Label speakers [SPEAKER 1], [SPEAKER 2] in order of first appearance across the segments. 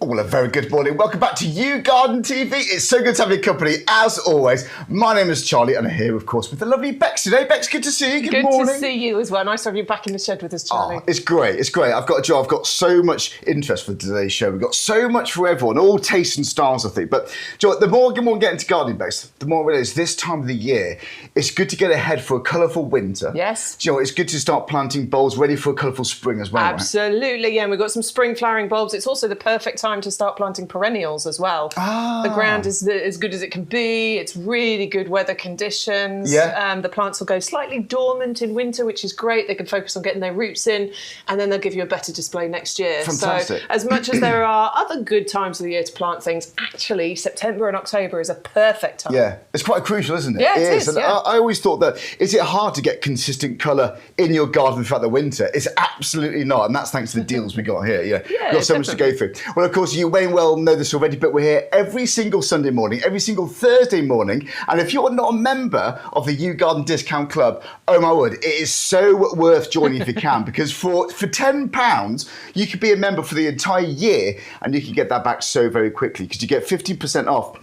[SPEAKER 1] Well, a very good morning. Welcome back to YouGarden TV. It's so good to have your company, as always. My name is Charlie, and I'm here, of course, with the lovely Bex today. Bex, good to see you. Good morning.
[SPEAKER 2] Good to see you as well. Nice to have you back in the shed with us, Charlie.
[SPEAKER 1] Oh, it's great. It's great. I've got so much interest for today's show. We've got so much for everyone, all tastes and styles, I think. But Joe, the more we get into gardening, Bex, the more it is this time of the year. It's good to get ahead for a colourful winter.
[SPEAKER 2] Yes.
[SPEAKER 1] Joe, it's good to start planting bulbs ready for a colourful spring as well.
[SPEAKER 2] Absolutely,
[SPEAKER 1] right?
[SPEAKER 2] Yeah. And we've got some spring flowering bulbs. It's also the perfect time to start planting perennials as well. The ground is as good as it can be. It's really good weather conditions.
[SPEAKER 1] Yeah.
[SPEAKER 2] The plants will go slightly dormant in winter, which is great. They can focus on getting their roots in, and then they'll give you a better display next year.
[SPEAKER 1] Fantastic.
[SPEAKER 2] So as much as there are other good times of the year to plant things, actually September and October is a perfect time.
[SPEAKER 1] Yeah, it's quite crucial, isn't it?
[SPEAKER 2] Yeah, it is.
[SPEAKER 1] And
[SPEAKER 2] yeah.
[SPEAKER 1] I always thought that, is it hard to get consistent colour in your garden throughout the winter? It's absolutely not, and that's thanks to the deals we got here. Yeah, we've got so much to go through. Well, of course, you may well know this already, but we're here every single Sunday morning, every single Thursday morning, and if you're not a member of the YouGarden Discount Club, oh my word, it is so worth joining if you can, because for £10, you could be a member for the entire year, and you can get that back so very quickly, because you get 50% off.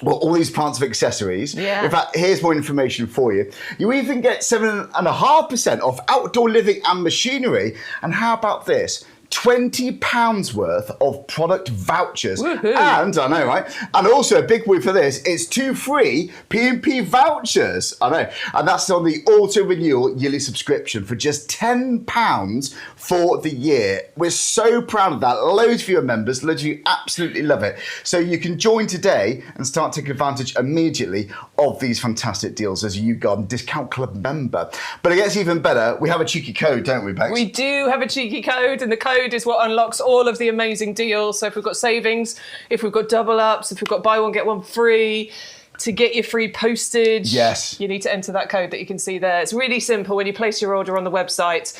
[SPEAKER 1] Well, all these plants of accessories.
[SPEAKER 2] Yeah.
[SPEAKER 1] In fact, here's more information for you. You even get 7.5% off outdoor living and machinery. And how about this? £20 worth of product vouchers.
[SPEAKER 2] Woohoo.
[SPEAKER 1] And, I know, right? And also a big win for this, it's 2 free P&P vouchers. I know. And that's on the auto-renewal yearly subscription for just £10 for the year. We're so proud of that. Loads of you are members. Loads of you absolutely love it. So you can join today and start taking advantage immediately of these fantastic deals as a YouGarden Discount Club member. But it gets even better. We have a cheeky code, don't we, Bex?
[SPEAKER 2] We do have a cheeky code, and the code is what unlocks all of the amazing deals. So if we've got savings, if we've got double ups, if we've got buy one, get one free, to get your free postage,
[SPEAKER 1] yes,
[SPEAKER 2] you need to enter that code that you can see there. It's really simple. When you place your order on the website,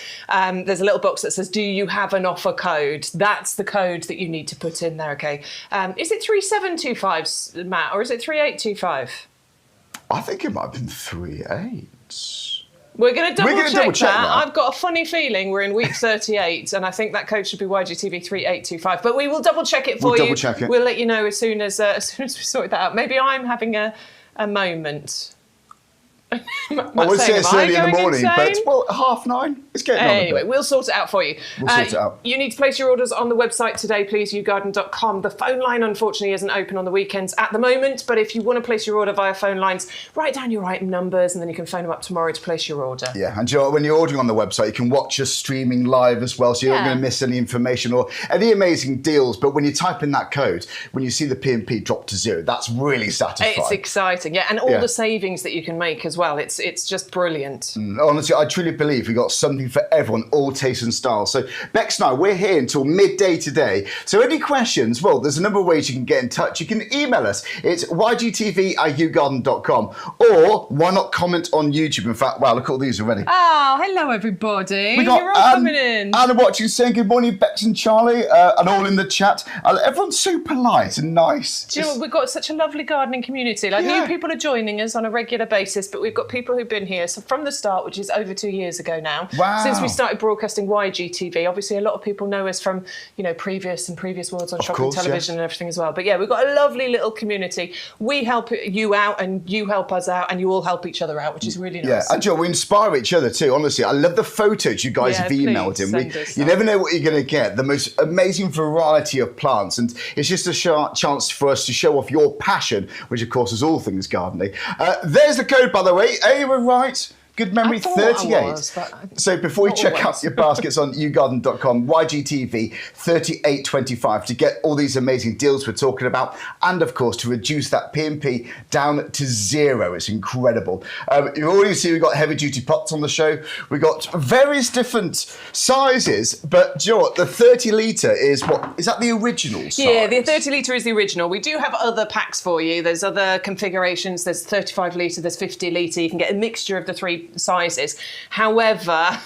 [SPEAKER 2] there's a little box that says, do you have an offer code? That's the code that you need to put in there, okay? Is it 3725, Matt, or is it 3825?
[SPEAKER 1] I think it might have been 38.
[SPEAKER 2] We're going to double check that.
[SPEAKER 1] I've
[SPEAKER 2] got a funny feeling we're in week 38, and I think that code should be YGTV 3825. But we will double check it for you.
[SPEAKER 1] Double check it.
[SPEAKER 2] We'll let you know as soon as we sort that out. Maybe I'm having a moment.
[SPEAKER 1] I would say it's early in the morning, but well, 9:30. It's getting on.
[SPEAKER 2] Anyway, we'll sort it out for you.
[SPEAKER 1] We'll sort it out.
[SPEAKER 2] You need to place your orders on the website today, please, yougarden.com. The phone line, unfortunately, isn't open on the weekends at the moment, but if you want to place your order via phone lines, write down your item numbers, and then you can phone them up tomorrow to place your order.
[SPEAKER 1] Yeah, and when you're ordering on the website, you can watch us streaming live as well, so you're not going to miss any information or any amazing deals. But when you type in that code, when you see the P&P drop to 0, that's really satisfying.
[SPEAKER 2] It's exciting, yeah, and all the savings that you can make as well. It's just brilliant.
[SPEAKER 1] Honestly, I truly believe we've got something for everyone, all tastes and styles. So Bex and I, we're here until midday today. So any questions, well, there's a number of ways you can get in touch. You can email us. It's ygtv@yougarden.com, or why not comment on YouTube? In fact, wow, look at all these already.
[SPEAKER 2] Oh, hello, everybody.
[SPEAKER 1] We got
[SPEAKER 2] You're all coming in.
[SPEAKER 1] Anna watching, saying good morning, Bex and Charlie, and all in the chat. Everyone's so polite and nice.
[SPEAKER 2] Do you know what? We've got such a lovely gardening community. Like, new people are joining us on a regular basis, but we've got people who've been here from the start, which is over 2 years ago now.
[SPEAKER 1] Wow.
[SPEAKER 2] Since we started broadcasting YGTV. Obviously, a lot of people know us from, previous worlds on shopping television and everything as well. But yeah, we've got a lovely little community. We help you out, and you help us out, and you all help each other out, which is really nice.
[SPEAKER 1] Yeah, and Joe, we inspire each other too, honestly. I love the photos you guys have emailed in. You never know what you're going to get. The most amazing variety of plants, and it's just a chance for us to show off your passion, which of course is all things gardening. There's the code, by the way. You were right. Good memory, 38. So before you check out your baskets on yougarden.com, YGTV 3825 to get all these amazing deals we're talking about, and of course to reduce that P&P down to 0. It's incredible. You already see we've got heavy duty pots on the show. We've got various different sizes, but do you know what? The 30 litre is what? Is that the original size?
[SPEAKER 2] Yeah, the 30 litre is the original. We do have other packs for you. There's other configurations. There's 35 litre, there's 50 litre. You can get a mixture of the three sizes. However,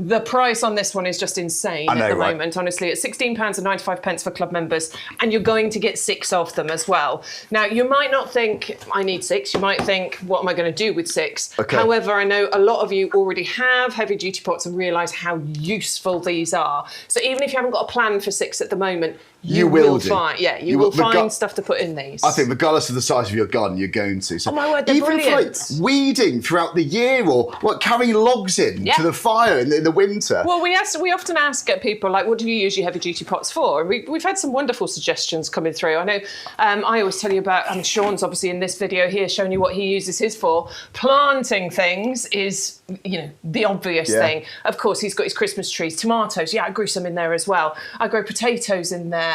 [SPEAKER 2] The price on this one is just insane at the moment, honestly. It's £16.95 for club members, and you're going to get 6 of them as well. Now, you might not think, I need 6. You might think, what am I going to do with 6?
[SPEAKER 1] Okay.
[SPEAKER 2] However, I know a lot of you already have heavy-duty pots and realise how useful these are. So even if you haven't got a plan for 6 at the moment, you will find stuff to put in these.
[SPEAKER 1] I think regardless of the size of your garden, you're going to. So
[SPEAKER 2] oh my word, they're
[SPEAKER 1] even
[SPEAKER 2] brilliant.
[SPEAKER 1] for like weeding throughout the year, or carrying logs in to the fire in the winter.
[SPEAKER 2] Well, we often ask people, like, what do you use your heavy-duty pots for? And we've had some wonderful suggestions coming through. I know I always tell you about, Sean's obviously in this video here showing you what he uses his for. Planting things is, the obvious thing. Of course, he's got his Christmas trees, tomatoes. Yeah, I grew some in there as well. I grow potatoes in there.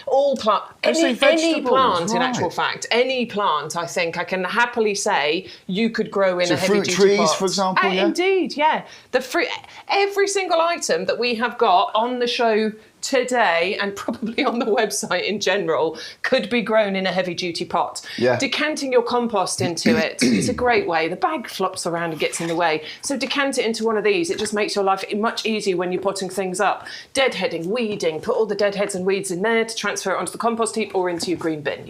[SPEAKER 2] All plant, any plant, in actual fact, any plant. I think I can happily say you could grow in a heavy-duty pot.
[SPEAKER 1] Fruit trees, for example.
[SPEAKER 2] Indeed, yeah. The fruit, every single item that we have got on the show today, and probably on the website in general, could be grown in a heavy-duty pot.
[SPEAKER 1] Yeah.
[SPEAKER 2] Decanting your compost into it is a great way. The bag flops around and gets in the way. So decant it into one of these. It just makes your life much easier when you're potting things up. Deadheading, weeding, put all the deadheads and weeds in there to transfer it onto the compost heap or into your green bin.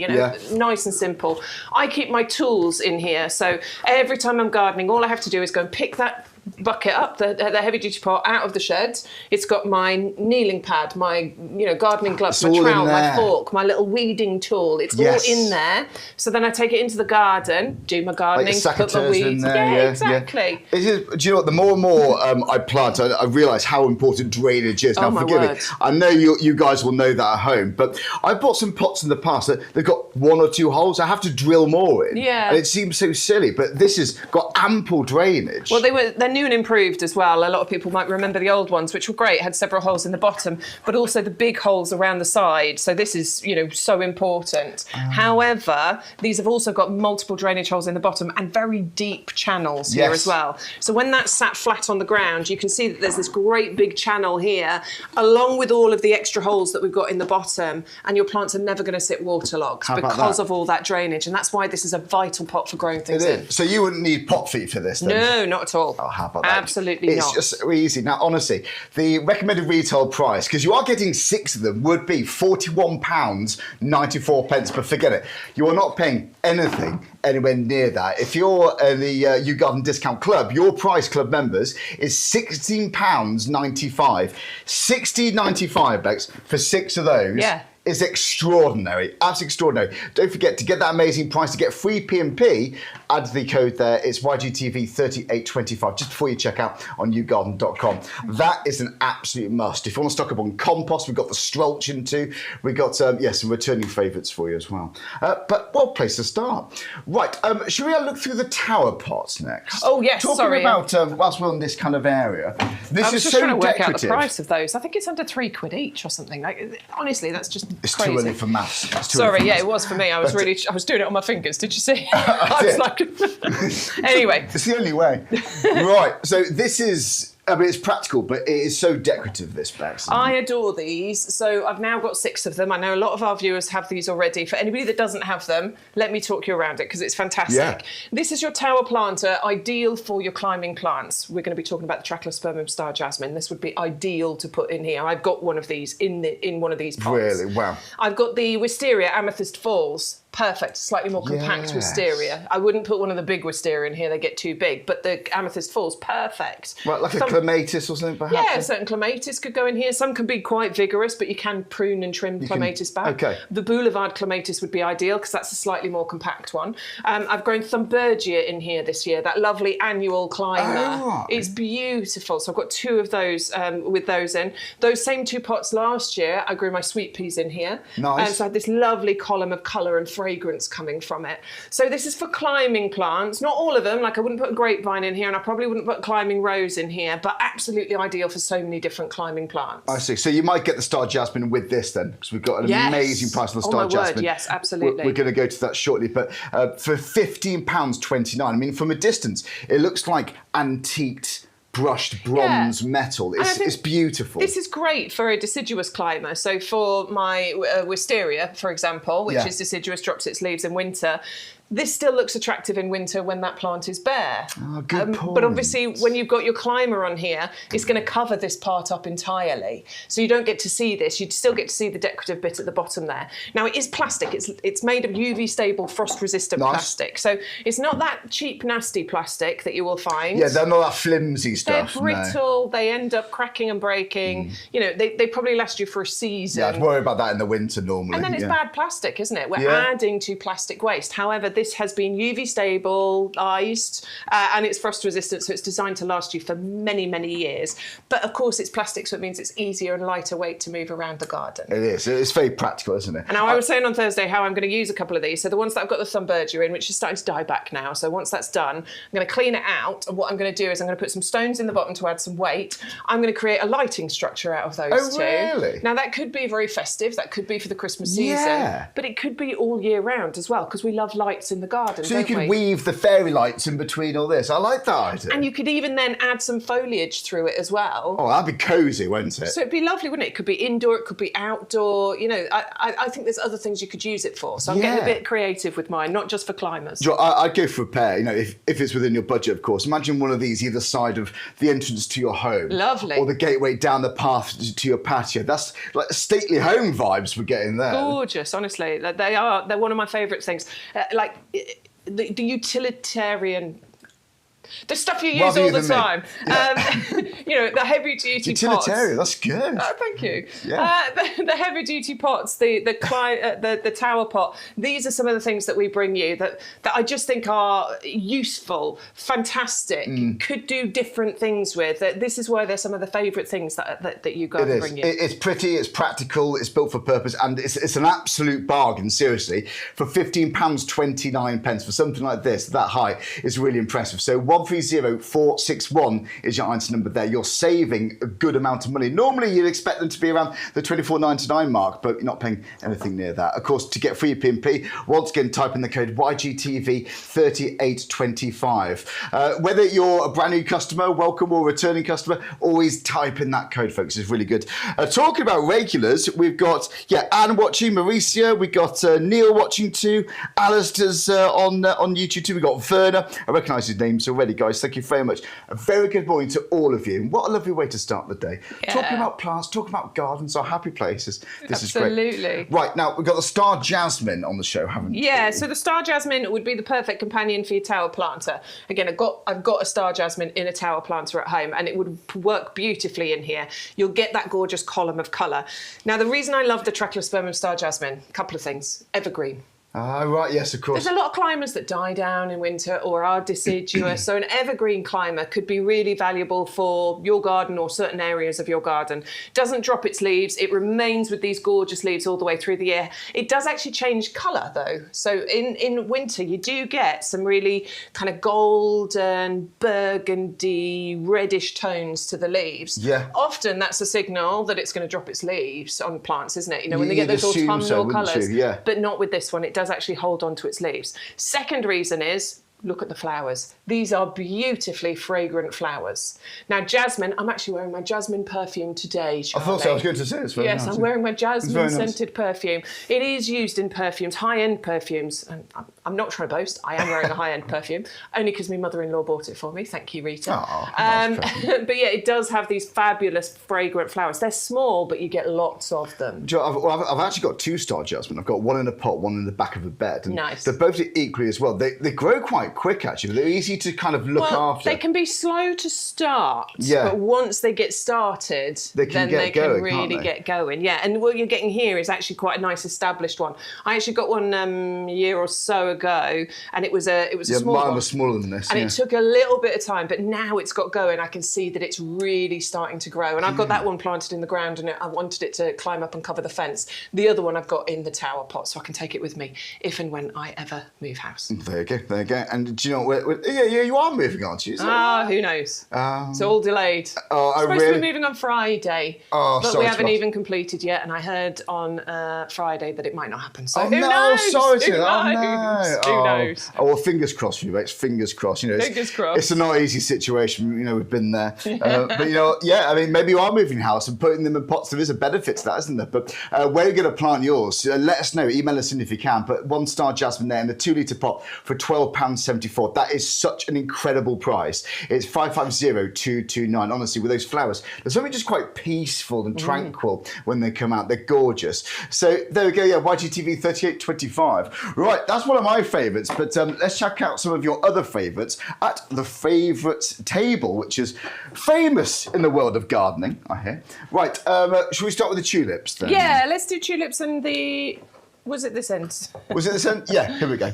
[SPEAKER 2] Nice and simple. I keep my tools in here, so every time I'm gardening, all I have to do is go and pick that bucket up, the heavy-duty pot out of the shed. It's got my kneeling pad, my gardening gloves, my trowel, my fork, my little weeding tool. It's all in there. So then I take it into the garden, do my gardening, put my weeds. Exactly.
[SPEAKER 1] Do you know what? The more and more I plant, I realise how important drainage is. Now, forgive me. I know you guys will know that at home, but I've bought some pots in the past that they've got 1 or 2 holes. I have to drill more in.
[SPEAKER 2] Yeah.
[SPEAKER 1] And it seems so silly, but this has got ample drainage.
[SPEAKER 2] Well, they're new and improved as well. A lot of people might remember the old ones, which were great, had several holes in the bottom, but also the big holes around the side. So this is, so important. However, these have also got multiple drainage holes in the bottom and very deep channels here as well. So when that's sat flat on the ground, you can see that there's this great big channel here, along with all of the extra holes that we've got in the bottom, and your plants are never going to sit waterlogged because of all that drainage. And that's why this is a vital pot for growing things in.
[SPEAKER 1] So you wouldn't need pot feet for this then?
[SPEAKER 2] No, not at all.
[SPEAKER 1] Oh, how about that?
[SPEAKER 2] Absolutely not.
[SPEAKER 1] It's just so easy. Now, honestly, the recommended retail price, because you are getting 6 of them, would be £41.94. But forget it. You are not paying anything anywhere near that. If you're in the YouGarden Discount Club, your price, club members, is £16.95. £16.95, Bex, for 6 of those.
[SPEAKER 2] Yeah.
[SPEAKER 1] Is extraordinary, absolutely extraordinary. Don't forget, to get that amazing price, to get free P&P, add the code there. It's YGTV3825, just before you check out on YouGarden.com. That is an absolute must. If you want to stock up on compost, we've got the Strolchen too. We've got, some returning favourites for you as well. But what place to start? Right, should we look through the tower pots next?
[SPEAKER 2] Oh, yes,
[SPEAKER 1] Talking about, whilst we're in this kind of area, this is so decorative. I was just trying to work out the
[SPEAKER 2] price of those. I think it's under £3 each or something. Honestly, that's just
[SPEAKER 1] It's
[SPEAKER 2] crazy.
[SPEAKER 1] too early for maths.
[SPEAKER 2] It was for me. I was doing it on my fingers. Did you see? I was like, anyway.
[SPEAKER 1] It's the only way. Right. So this is, it's practical, but it is so decorative, this bag.
[SPEAKER 2] I adore these. So I've now got 6 of them. I know a lot of our viewers have these already. For anybody that doesn't have them, let me talk you around it because it's fantastic. Yeah. This is your tower planter, ideal for your climbing plants. We're going to be talking about the Trachlospermum star jasmine. This would be ideal to put in here. I've got one of these in one of these pots.
[SPEAKER 1] Really? Wow.
[SPEAKER 2] I've got the Wisteria Amethyst Falls. Perfect, slightly more compact wisteria. I wouldn't put one of the big wisteria in here, they get too big, but the Amethyst Falls, perfect.
[SPEAKER 1] Right, like a clematis or something, perhaps?
[SPEAKER 2] Yeah, certain clematis could go in here. Some can be quite vigorous, but you can prune and trim clematis back.
[SPEAKER 1] Okay.
[SPEAKER 2] The Boulevard clematis would be ideal, because that's a slightly more compact one. I've grown Thunbergia in here this year, that lovely annual climber. Oh. It's beautiful, so I've got 2 of those with those in. Those same 2 pots last year, I grew my sweet peas in here.
[SPEAKER 1] Nice.
[SPEAKER 2] So I had this lovely column of colour and fragrance coming from it. So this is for climbing plants, not all of them, like I wouldn't put a grapevine in here and I probably wouldn't put climbing rose in here, but absolutely ideal for so many different climbing plants.
[SPEAKER 1] I see. So you might get the star jasmine with this then, because we've got an amazing price on the star jasmine.
[SPEAKER 2] Word, yes, absolutely.
[SPEAKER 1] We're going to go to that shortly, but for £15.29, I mean, from a distance, it looks like antiqued brushed bronze metal. It's beautiful.
[SPEAKER 2] This is great for a deciduous climber. So for my wisteria, for example, which is deciduous, drops its leaves in winter, This still looks attractive in winter when that plant is bare.
[SPEAKER 1] Oh, good point.
[SPEAKER 2] But obviously, when you've got your climber on here, it's going to cover this part up entirely. So you don't get to see this. You still get to see the decorative bit at the bottom there. Now, it is plastic. It's made of UV-stable, frost-resistant plastic. So it's not that cheap, nasty plastic that you will find.
[SPEAKER 1] Yeah, they're not that flimsy stuff.
[SPEAKER 2] They're brittle. No. They end up cracking and breaking. You know, they probably last you for a season.
[SPEAKER 1] Yeah, I'd worry about that in the winter normally.
[SPEAKER 2] And then it's bad plastic, isn't it? We're adding to plastic waste. However, this has been UV stabilised and it's frost resistant, so it's designed to last you for many, many years. But of course, it's plastic, so it means it's easier and lighter weight to move around the garden.
[SPEAKER 1] It is. It's very practical, isn't it?
[SPEAKER 2] And now I was saying on Thursday how I'm going to use a couple of these. So the ones that I've got the Thunbergia in, which is starting to die back now. So once that's done, I'm going to clean it out. And what I'm going to do is I'm going to put some stones in the bottom to add some weight. I'm going to create a lighting structure out of those two.
[SPEAKER 1] Really?
[SPEAKER 2] Now that could be very festive. That could be for the Christmas season. But it could be all year round as well, because we love lights in the garden.
[SPEAKER 1] So you could weave the fairy lights in between all this. I like that idea.
[SPEAKER 2] And you could even then add some foliage through it as well.
[SPEAKER 1] Oh, that'd be cosy, wouldn't it?
[SPEAKER 2] So it'd be lovely, wouldn't it? It could be indoor, it could be outdoor. You know, I think there's other things you could use it for. So I'm getting a bit creative with mine, not just for climbers.
[SPEAKER 1] I'd go for a pair, you know, if it's within your budget, of course. Imagine one of these either side of the entrance to your home.
[SPEAKER 2] Lovely.
[SPEAKER 1] Or the gateway down the path to your patio. That's like stately home vibes we're getting there.
[SPEAKER 2] Gorgeous, honestly. They're one of my favourite things. The utilitarian... The stuff you use all the time. You know, the heavy-duty pots.
[SPEAKER 1] Utilitarian, that's good.
[SPEAKER 2] Oh, thank you.
[SPEAKER 1] Yeah.
[SPEAKER 2] The heavy-duty pots, the tower pot. These are some of the things that we bring you that I just think are useful, fantastic, could do different things with. This is why they're some of the favourite things that YouGarden bring you.
[SPEAKER 1] It's pretty, it's practical, it's built for purpose, and it's an absolute bargain, seriously. For £15.29 for something like this, that high, is really impressive. So 130461 is your item number there. You're saving a good amount of money. Normally, you'd expect them to be around the £24.99 mark, but you're not paying anything near that. Of course, to get free P&P, once again, type in the code YGTV3825. Whether you're a brand new customer, welcome, or returning customer, always type in that code, folks. It's really good. Talking about regulars, we've got, Anne watching, Mauricio, we've got Neil watching too, Alistair's on YouTube too, we've got Werner. I recognise his names already, guys. Thank you very much. A very good morning to all of you. And what a lovely way to start the day. Talking about plants, talking about gardens, our happy places. This is great.
[SPEAKER 2] Absolutely.
[SPEAKER 1] Right, now we've got the Star Jasmine on the show, haven't we?
[SPEAKER 2] Yeah, so the Star Jasmine would be the perfect companion for your tower planter. Again, I've got a Star Jasmine in a tower planter at home, and it would work beautifully in here. You'll get that gorgeous column of colour. Now, the reason I love the Trachlospermum Star Jasmine, a couple of things. Evergreen.
[SPEAKER 1] Ah, right, yes, of course.
[SPEAKER 2] There's a lot of climbers that die down in winter or are deciduous, so an evergreen climber could be really valuable for your garden or certain areas of your garden. Doesn't drop its leaves, it remains with these gorgeous leaves all the way through the year. It does actually change colour though, so in winter you do get some really kind of golden, burgundy, reddish tones to the leaves.
[SPEAKER 1] Yeah.
[SPEAKER 2] Often that's a signal that it's going to drop its leaves on plants, isn't it? You know, when they get those autumnal colours, but not with this one. It does actually hold on to its leaves. Second reason is, look at the flowers. These are beautifully fragrant flowers. Now, jasmine, I'm actually wearing my jasmine perfume today, Charlie.
[SPEAKER 1] I thought so. I was going to say it's very nice.
[SPEAKER 2] Yes, I'm wearing my jasmine scented perfume. It is used in perfumes, high-end perfumes. And I'm not trying to boast. I am wearing a high-end perfume, only because my mother-in-law bought it for me. Thank you, Rita.
[SPEAKER 1] Oh, nice.
[SPEAKER 2] But yeah, it does have these fabulous fragrant flowers. They're small, but you get lots of them.
[SPEAKER 1] Do you know, I've actually got two Star Jasmine. I've got one in a pot, one in the back of a bed. And
[SPEAKER 2] nice.
[SPEAKER 1] They're both equally as well. They grow quite quick, actually. They're easy to kind of look after.
[SPEAKER 2] They can be slow to start, but once they get started, they can really get going. Yeah, and what you're getting here is actually quite a nice established one. I actually got one a year or so ago, and it was a small one.
[SPEAKER 1] Mine was smaller than this.
[SPEAKER 2] And it took a little bit of time, but now it's got going. I can see that it's really starting to grow. And I've got that one planted in the ground, and I wanted it to climb up and cover the fence. The other one I've got in the tower pot, so I can take it with me if and when I ever move house.
[SPEAKER 1] There you go, there you go. And do you know what? Yeah, you are moving, aren't you?
[SPEAKER 2] Who knows? It's all delayed. Supposed to be moving on Friday, but we haven't even completed yet. And I heard on Friday that it might not happen. So who knows?
[SPEAKER 1] Sorry
[SPEAKER 2] who
[SPEAKER 1] to
[SPEAKER 2] knows? Who knows?
[SPEAKER 1] Oh, well, fingers crossed for you, mates. Fingers crossed.
[SPEAKER 2] Fingers crossed.
[SPEAKER 1] It's a not easy situation. We've been there. But I mean, maybe you are moving house and putting them in pots. There is a benefit to that, isn't there? But where are you going to plant yours? Let us know. Email us in if you can. But 1-star jasmine there in the 2-litre pot for £12.74. That is such an incredible price. It's 550229. Honestly, with those flowers, there's something just quite peaceful and tranquil when they come out. They're gorgeous. So there we go. Yeah, YGTV 3825. Right, that's one of my favourites. But let's check out some of your other favourites at the favourites table, which is famous in the world of gardening, I hear. Right, should we start with the tulips then?
[SPEAKER 2] Yeah, let's do tulips and the... Was it this end?
[SPEAKER 1] Was it this end? Yeah, here we go.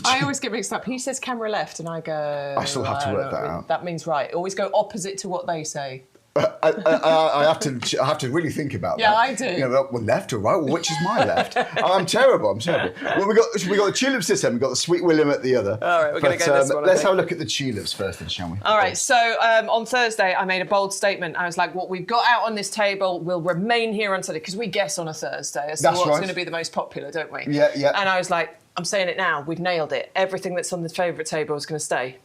[SPEAKER 2] I always get mixed up. He says camera left and I go...
[SPEAKER 1] I still have to work that out.
[SPEAKER 2] That means right. Always go opposite to what they say.
[SPEAKER 1] I have to really think about that.
[SPEAKER 2] Yeah, I do.
[SPEAKER 1] Well, left or right? Well, which is my left? I'm terrible. Well, we got the tulips this end. We got the Sweet William at the other.
[SPEAKER 2] All right, we're going to go this one.
[SPEAKER 1] Let's have a look at the tulips first, then, shall we?
[SPEAKER 2] All right. So on Thursday, I made a bold statement. I was like, "What we've got out on this table will remain here on Sunday," because we guess on a Thursday as to what's going to be the most popular, don't we?
[SPEAKER 1] Yeah, yeah.
[SPEAKER 2] And I was like, "I'm saying it now. We've nailed it. Everything that's on the favourite table is going to stay."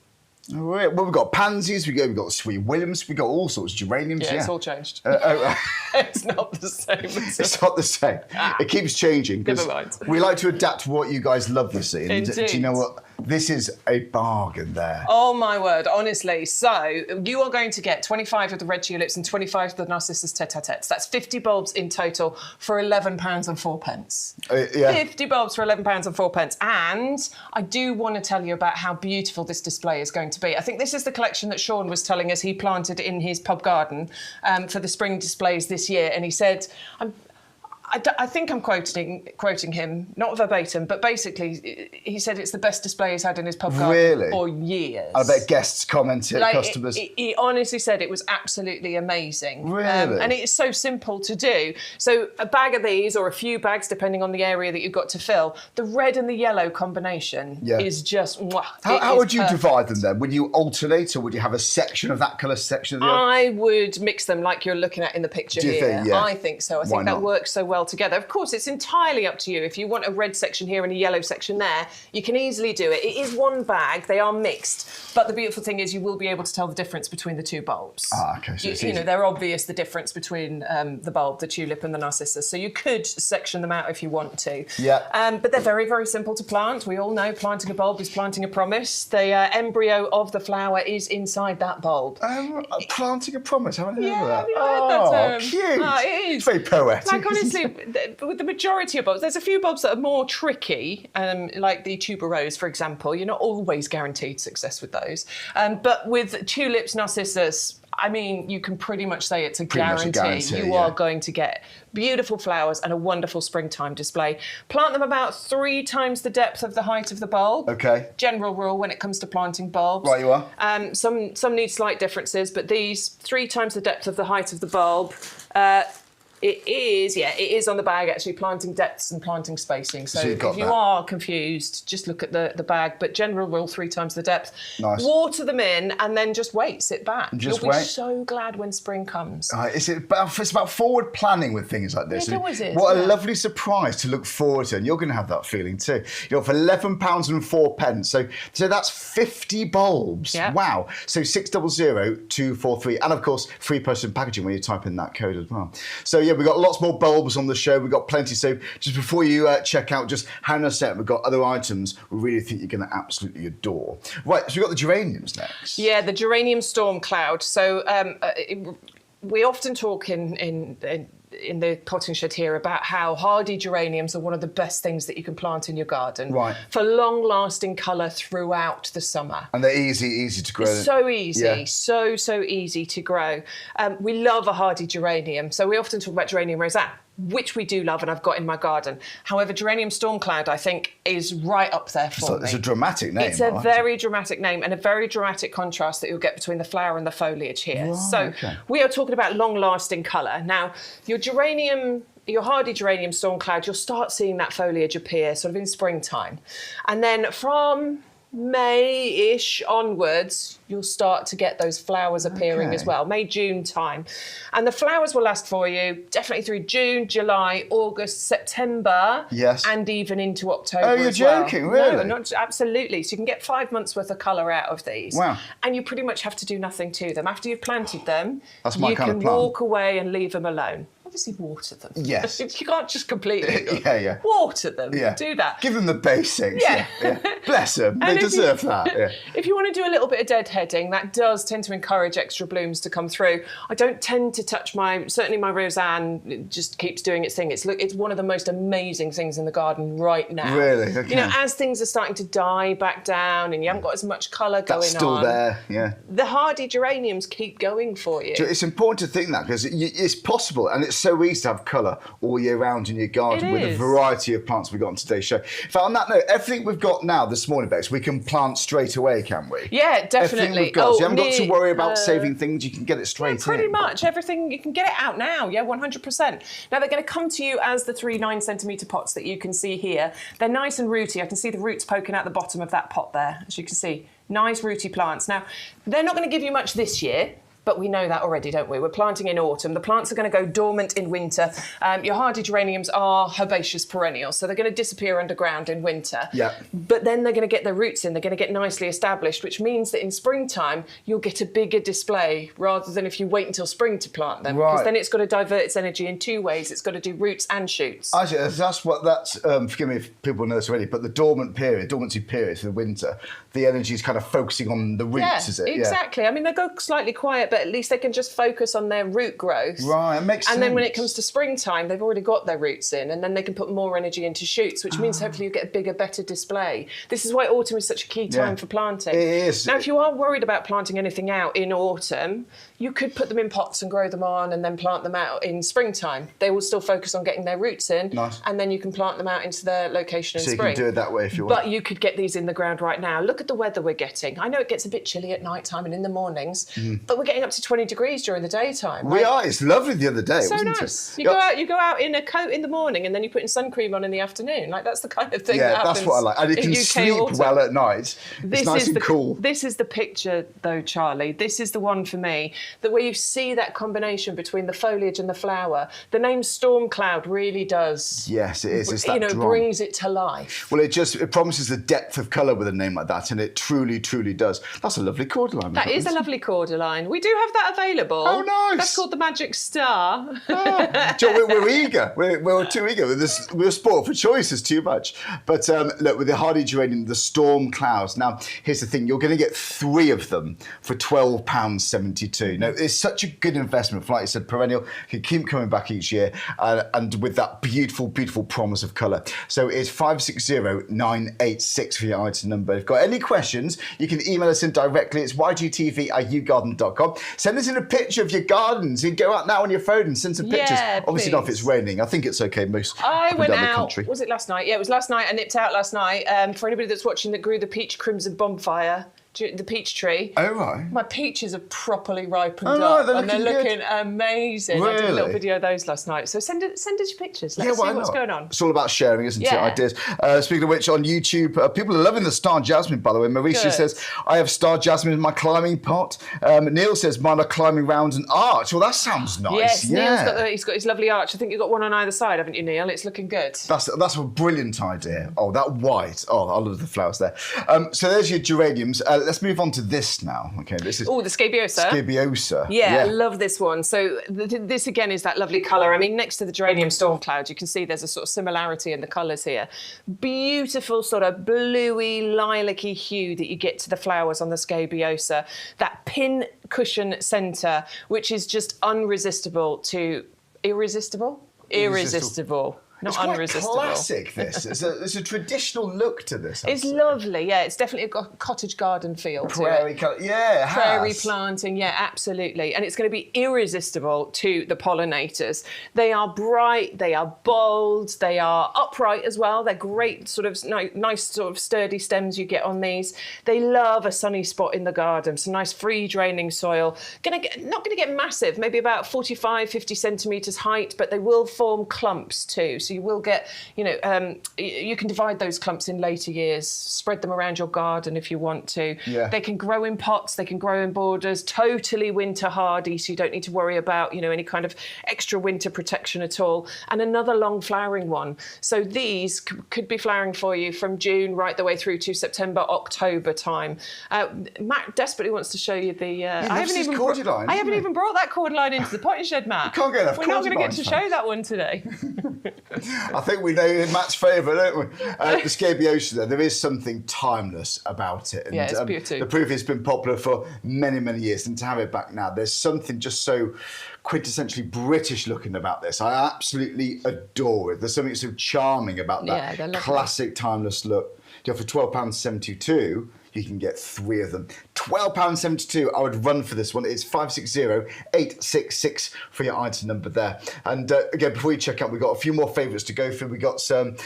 [SPEAKER 1] All right. Well, we've got pansies, we've got Sweet Williams, we've got all sorts of geraniums.
[SPEAKER 2] Yeah, it's all changed. It's not the same.
[SPEAKER 1] It's not the same. It keeps changing.
[SPEAKER 2] Never mind.
[SPEAKER 1] We like to adapt to what you guys love, you see. And
[SPEAKER 2] Indeed.
[SPEAKER 1] do you know what? This is a bargain there.
[SPEAKER 2] Oh my word, honestly. So you are going to get 25 of the red tulips and 25 of the narcissus tete-a-tetes. That's 50 bulbs in total for £11 and 4 pence.
[SPEAKER 1] Yeah.
[SPEAKER 2] 50 bulbs for £11 and 4 pence. And I do want to tell you about how beautiful this display is going to be. I think this is the collection that Sean was telling us he planted in his pub garden for the spring displays this year. And he said, I think I'm quoting him, not verbatim, but basically he said it's the best display he's had in his pub garden for years.
[SPEAKER 1] I bet guests commented, customers.
[SPEAKER 2] He honestly said it was absolutely amazing.
[SPEAKER 1] Really?
[SPEAKER 2] And it's so simple to do. So a bag of these, or a few bags, depending on the area that you've got to fill, the red and the yellow combination is just...
[SPEAKER 1] How would you divide them then? Would you alternate, or would you have a section of that colour, section of the other?
[SPEAKER 2] I would mix them like you're looking at in the picture here.
[SPEAKER 1] Think, yeah.
[SPEAKER 2] I think so. I think that works so well together. Of course, it's entirely up to you. If you want a red section here and a yellow section there, you can easily do it. It is one bag. They are mixed. But the beautiful thing is you will be able to tell the difference between the two bulbs.
[SPEAKER 1] Okay. So
[SPEAKER 2] they're obvious, the difference between the bulb, the tulip and the narcissus. So you could section them out if you want to.
[SPEAKER 1] Yeah.
[SPEAKER 2] But they're very, very simple to plant. We all know planting a bulb is planting a promise. The embryo of the flower is inside that bulb.
[SPEAKER 1] Planting a promise. Haven't I heard that?
[SPEAKER 2] Have that term?
[SPEAKER 1] Cute.
[SPEAKER 2] It is.
[SPEAKER 1] It's very poetic.
[SPEAKER 2] Like, honestly, with the majority of bulbs, there's a few bulbs that are more tricky, like the tuberose, for example. You're not always guaranteed success with those. But with tulips, narcissus, I mean, you can pretty much say it's a guarantee. You are going to get beautiful flowers and a wonderful springtime display. Plant them about 3 times the depth of the height of the bulb. Okay. General rule when it comes to planting bulbs.
[SPEAKER 1] Right, you are.
[SPEAKER 2] Some need slight differences, but these 3 times the depth of the height of the bulb. It is on the bag, actually, planting depths and planting spacing. So if you are confused, just look at the bag. But general rule, 3 times the depth.
[SPEAKER 1] Nice.
[SPEAKER 2] Water them in and then just wait, sit back.
[SPEAKER 1] You'll
[SPEAKER 2] be so glad when spring comes.
[SPEAKER 1] It's about forward planning with things like this.
[SPEAKER 2] It always is.
[SPEAKER 1] What a lovely surprise to look forward to. And you're going to have that feeling too. For £11 and 4 pence. So that's 50 bulbs.
[SPEAKER 2] Yeah.
[SPEAKER 1] Wow. So 600243. And of course, free post and packaging when you type in that code as well. So we've got lots more bulbs on the show. We've got plenty. So just before you check out just hang a set, we've got other items we really think you're going to absolutely adore. Right, so we've got the geraniums next.
[SPEAKER 2] Yeah, the geranium storm cloud. So we often talk in the potting shed here about how hardy geraniums are one of the best things that you can plant in your garden.
[SPEAKER 1] Right.
[SPEAKER 2] For long-lasting colour throughout the summer.
[SPEAKER 1] And they're easy to grow.
[SPEAKER 2] It's so easy, so easy to grow. We love a hardy geranium. So we often talk about geranium rosette, which we do love and I've got in my garden. However, geranium stormcloud, I think, is right up there for me.
[SPEAKER 1] It's a dramatic name.
[SPEAKER 2] It's a very dramatic name and a very dramatic contrast that you'll get between the flower and the foliage here.
[SPEAKER 1] Right,
[SPEAKER 2] we are talking about long-lasting colour. Now, your hardy geranium stormcloud, you'll start seeing that foliage appear sort of in springtime. And then from May-ish onwards, you'll start to get those flowers appearing as well, May, June time. And the flowers will last for you definitely through June, July, August, September, and even into October.
[SPEAKER 1] Oh, you're joking, really?
[SPEAKER 2] No, absolutely. So you can get 5 months worth of colour out of these.
[SPEAKER 1] Wow.
[SPEAKER 2] And you pretty much have to do nothing to them. After you've planted them,
[SPEAKER 1] you
[SPEAKER 2] can walk away and leave them alone. Obviously, water them.
[SPEAKER 1] Yes.
[SPEAKER 2] You can't just completely water them.
[SPEAKER 1] Yeah.
[SPEAKER 2] Do that.
[SPEAKER 1] Give them the basics. Yeah. Bless them. They deserve that. Yeah.
[SPEAKER 2] If you want to do a little bit of deadheading, that does tend to encourage extra blooms to come through. I don't tend to touch certainly my Roseanne, it just keeps doing its thing. It's one of the most amazing things in the garden right now.
[SPEAKER 1] Really? Okay.
[SPEAKER 2] You know, as things are starting to die back down and you haven't got as much colour going on.
[SPEAKER 1] That's still there, yeah.
[SPEAKER 2] The hardy geraniums keep going for you.
[SPEAKER 1] It's important to think that because it's possible and it's so easy to have colour all year round in your garden with a variety of plants we've got on today's show. In fact, on that note, everything we've got now this morning, Bex, we can plant straight away, can we?
[SPEAKER 2] Yeah, definitely.
[SPEAKER 1] Everything we've got. So you haven't got to worry about saving things, you can get it straight in.
[SPEAKER 2] Pretty much. Everything, you can get it out now, 100%. Now, they're going to come to you as the 3 9-centimetre pots that you can see here. They're nice and rooty. I can see the roots poking out the bottom of that pot there, as you can see. Nice rooty plants. Now, they're not going to give you much this year, but we know that already, don't we? We're planting in autumn. The plants are going to go dormant in winter. Your hardy geraniums are herbaceous perennials, so they're going to disappear underground in winter.
[SPEAKER 1] Yeah.
[SPEAKER 2] But then they're going to get their roots in. They're going to get nicely established, which means that in springtime, you'll get a bigger display rather than if you wait until spring to plant them. Because then it's got to divert its energy in 2 ways. It's got to do roots and shoots.
[SPEAKER 1] Actually, that's forgive me if people know this already, but the dormancy period for the winter, the energy is kind of focusing on the roots, is it?
[SPEAKER 2] Exactly. I mean, they go slightly quiet, but at least they can just focus on their root growth.
[SPEAKER 1] Right, it makes sense.
[SPEAKER 2] And then when it comes to springtime, they've already got their roots in, and then they can put more energy into shoots, which means hopefully you get a bigger, better display. This is why autumn is such a key time for planting.
[SPEAKER 1] It is.
[SPEAKER 2] Now, if you are worried about planting anything out in autumn, you could put them in pots and grow them on and then plant them out in springtime. They will still focus on getting their roots in, and then you can plant them out into their location in spring.
[SPEAKER 1] So you can do it that way if you want.
[SPEAKER 2] But you could get these in the ground right now. Look at the weather we're getting. I know it gets a bit chilly at night time and in the mornings, but we're getting up to 20 degrees during the daytime.
[SPEAKER 1] We are. It's lovely the other day,
[SPEAKER 2] so
[SPEAKER 1] wasn't
[SPEAKER 2] nice.
[SPEAKER 1] it?
[SPEAKER 2] You go out in a coat in the morning and then you put in sun cream on in the afternoon. Like, that's the kind of thing that happens.
[SPEAKER 1] That's what I like. And you can sleep well at night. It's nice and cool.
[SPEAKER 2] This is the picture, though, Charlie. This is the one for me, that where you see that combination between the foliage and the flower. The name Storm Cloud really does.
[SPEAKER 1] Yes, it is. It's that
[SPEAKER 2] brings it to life.
[SPEAKER 1] Well, it promises the depth of colour with a name like that, and it truly, truly does. That's a lovely cordyline.
[SPEAKER 2] That is a lovely cordyline. We do have that available.
[SPEAKER 1] Oh, nice.
[SPEAKER 2] That's called the Magic Star.
[SPEAKER 1] We're eager. We're too eager. We're spoiled for choice. It's too much. But look, with the hardy geranium, the Storm Clouds. Now, here's the thing. You're going to get 3 of them for £12.72. Now, it's such a good investment. Like you said, perennial, can keep coming back each year, and with that beautiful, beautiful promise of colour. So it's 560986 for your item number. If you've got any questions, you can email us in directly. It's ygtv@yougarden.com. Send us in a picture of your gardens. You can go out now on your phone and send some pictures. Obviously not if it's raining. I think it's okay
[SPEAKER 2] I went out, was it last night? Yeah, it was last night. I nipped out last night. For anybody that's watching that grew the peach crimson bonfire, the peach tree.
[SPEAKER 1] Oh, right.
[SPEAKER 2] My peaches are properly ripened up, and they're looking amazing.
[SPEAKER 1] Really?
[SPEAKER 2] I did a little video of those last night. So send us your pictures. Let's see what's going on.
[SPEAKER 1] It's all about sharing, isn't it? Ideas. Speaking of which, on YouTube, people are loving the star jasmine, by the way. Mauricio says, I have star jasmine in my climbing pot. Neil says, mine are climbing round an arch. Well, that sounds nice.
[SPEAKER 2] Yes, he's got his lovely arch. I think you've got one on either side, haven't you, Neil? It's looking good.
[SPEAKER 1] That's a brilliant idea. Oh, that white. Oh, I love the flowers there. So there's your geraniums. Let's move on to this now. Okay, this is
[SPEAKER 2] the Scabiosa.
[SPEAKER 1] Scabiosa.
[SPEAKER 2] Yeah, I love this one. So this again is that lovely colour. I mean, next to the geranium storm cloud, you can see there's a sort of similarity in the colours here. Beautiful sort of bluey, lilac-y hue that you get to the flowers on the Scabiosa. That pin cushion centre, which is just irresistible. Not
[SPEAKER 1] it's
[SPEAKER 2] unresistible.
[SPEAKER 1] Quite classic, this. There's a traditional look to this.
[SPEAKER 2] It's lovely, yeah. It's definitely got a cottage garden feel
[SPEAKER 1] Prairie
[SPEAKER 2] to it.
[SPEAKER 1] Yeah, it has.
[SPEAKER 2] Prairie planting, yeah, absolutely. And it's going to be irresistible to the pollinators. They are bright, they are bold, they are upright as well. They're great sort of nice sort of sturdy stems you get on these. They love a sunny spot in the garden, some nice free draining soil. Not going to get massive, maybe about 45, 50 centimetres height, but they will form clumps too. So So you will get, you can divide those clumps in later years, spread them around your garden if you want to.
[SPEAKER 1] Yeah.
[SPEAKER 2] They can grow in pots, they can grow in borders, totally winter hardy, so you don't need to worry about, any kind of extra winter protection at all. And another long flowering one. So these could be flowering for you from June right the way through to September, October time. Matt desperately wants to show you the... I haven't even brought that cordyline into the potting shed, Matt.
[SPEAKER 1] You can't get enough.
[SPEAKER 2] We're not going to get to show that one today.
[SPEAKER 1] I think we know Matt's favourite, don't we? The scabious, there is something timeless about it. And,
[SPEAKER 2] yeah, it's beautiful.
[SPEAKER 1] The proof has been popular for many, many years, and to have it back now, there's something just so quintessentially British looking about this. I absolutely adore it. There's something so charming about that classic timeless look. For £12.72, you can get 3 of them. £12.72, I would run for this one. It's 560-866 for your item number there. And again, before you check out, we've got a few more favourites to go through. We've got some,